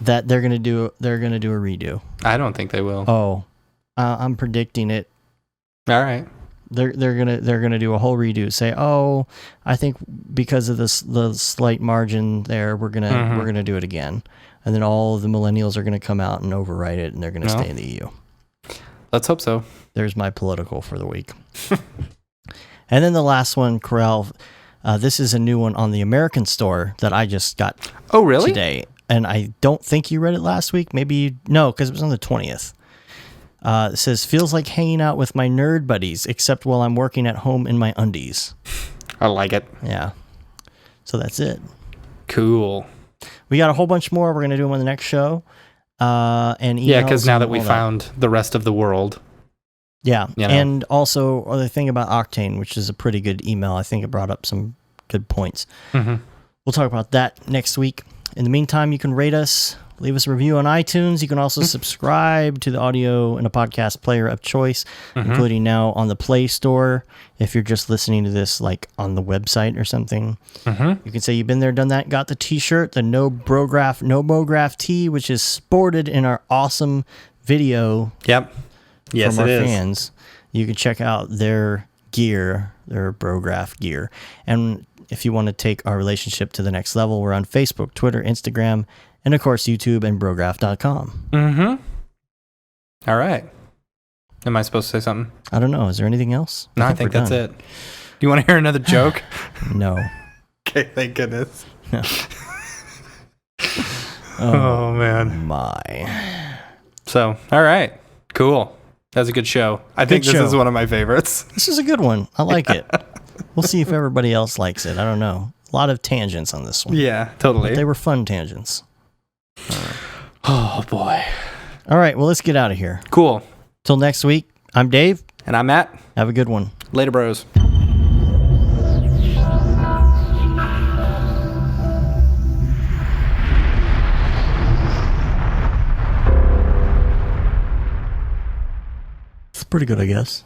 that they're gonna do a redo. I don't think they will. Oh, I'm predicting it. All right. They're gonna do a whole redo. Say, oh, I think because of the slight margin there, we're gonna do it again. And then all of the millennials are going to come out and overwrite it, and they're going to stay in the EU. Let's hope so. There's my political for the week. And then the last one, Corral. This is a new one on the American store that I just got today. And I don't think you read it last week. Maybe no, because it was on the 20th. It says, feels like hanging out with my nerd buddies, except while I'm working at home in my undies. I like it. Yeah. So that's it. Cool. We got a whole bunch more. We're going to do them on the next show. And yeah, because now that we found the rest of the world. Yeah. And also the thing about Octane, which is a pretty good email. I think it brought up some good points. We'll talk about that next week. In the meantime, you can rate us, leave us a review on iTunes. You can also subscribe to the audio in a podcast player of choice, including now on the Play Store. If you're just listening to this like on the website or something, you can say you've been there, done that, got the t-shirt, the No Brograph tee, which is sported in our awesome video. Yep. Yes, from our it is. fans. You can check out their gear, their Brograph gear. And if you want to take our relationship to the next level, we're on Facebook, Twitter, Instagram, and of course, YouTube and Brograph.com. All right. Am I supposed to say something? I don't know. Is there anything else? No, I think that's it. Do you want to hear another joke? No. Okay, thank goodness. No. Oh, man. My. So, all right. Cool. That was a good show. I think this is one of my favorites. This is a good one. I like it. We'll see if everybody else likes it. I don't know. A lot of tangents on this one. Yeah, totally. But they were fun tangents. Oh, boy. All right. Well, let's get out of here. Cool. Till next week, I'm Dave. And I'm Matt. Have a good one. Later, bros. It's pretty good, I guess.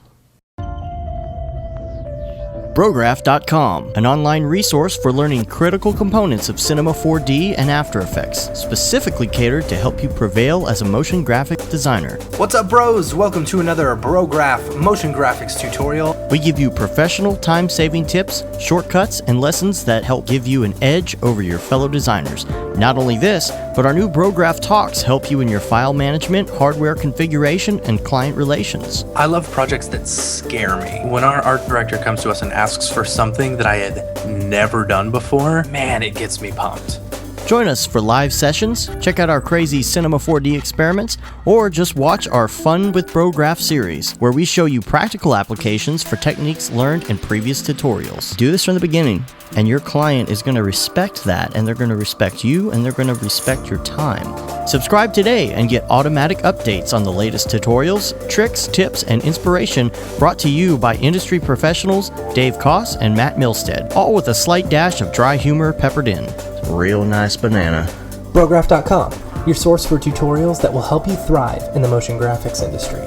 Brograph.com, an online resource for learning critical components of Cinema 4D and After Effects, specifically catered to help you prevail as a motion graphic designer. What's up, bros? Welcome to another Brograph motion graphics tutorial. We give you professional time-saving tips, shortcuts, and lessons that help give you an edge over your fellow designers. Not only this, but our new Brograph Talks help you in your file management, hardware configuration, and client relations. I love projects that scare me. When our art director comes to us and asks for something that I had never done before, man, it gets me pumped. Join us for live sessions, check out our crazy Cinema 4D experiments, or just watch our Fun with Brograph series, where we show you practical applications for techniques learned in previous tutorials. Do this from the beginning, and your client is going to respect that, and they're going to respect you, and they're going to respect your time. Subscribe today and get automatic updates on the latest tutorials, tricks, tips, and inspiration brought to you by industry professionals Dave Koss and Matt Milstead, all with a slight dash of dry humor peppered in. Real nice banana. Brograph.com, your source for tutorials that will help you thrive in the motion graphics industry.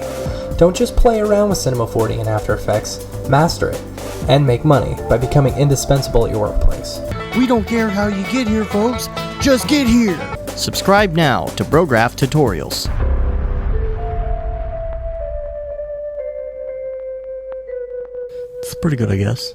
Don't just play around with Cinema 4D and After Effects, master it. and make money by becoming indispensable at your workplace. We don't care how you get here, folks. Just get here. Subscribe now to Brograph Tutorials. It's pretty good, I guess.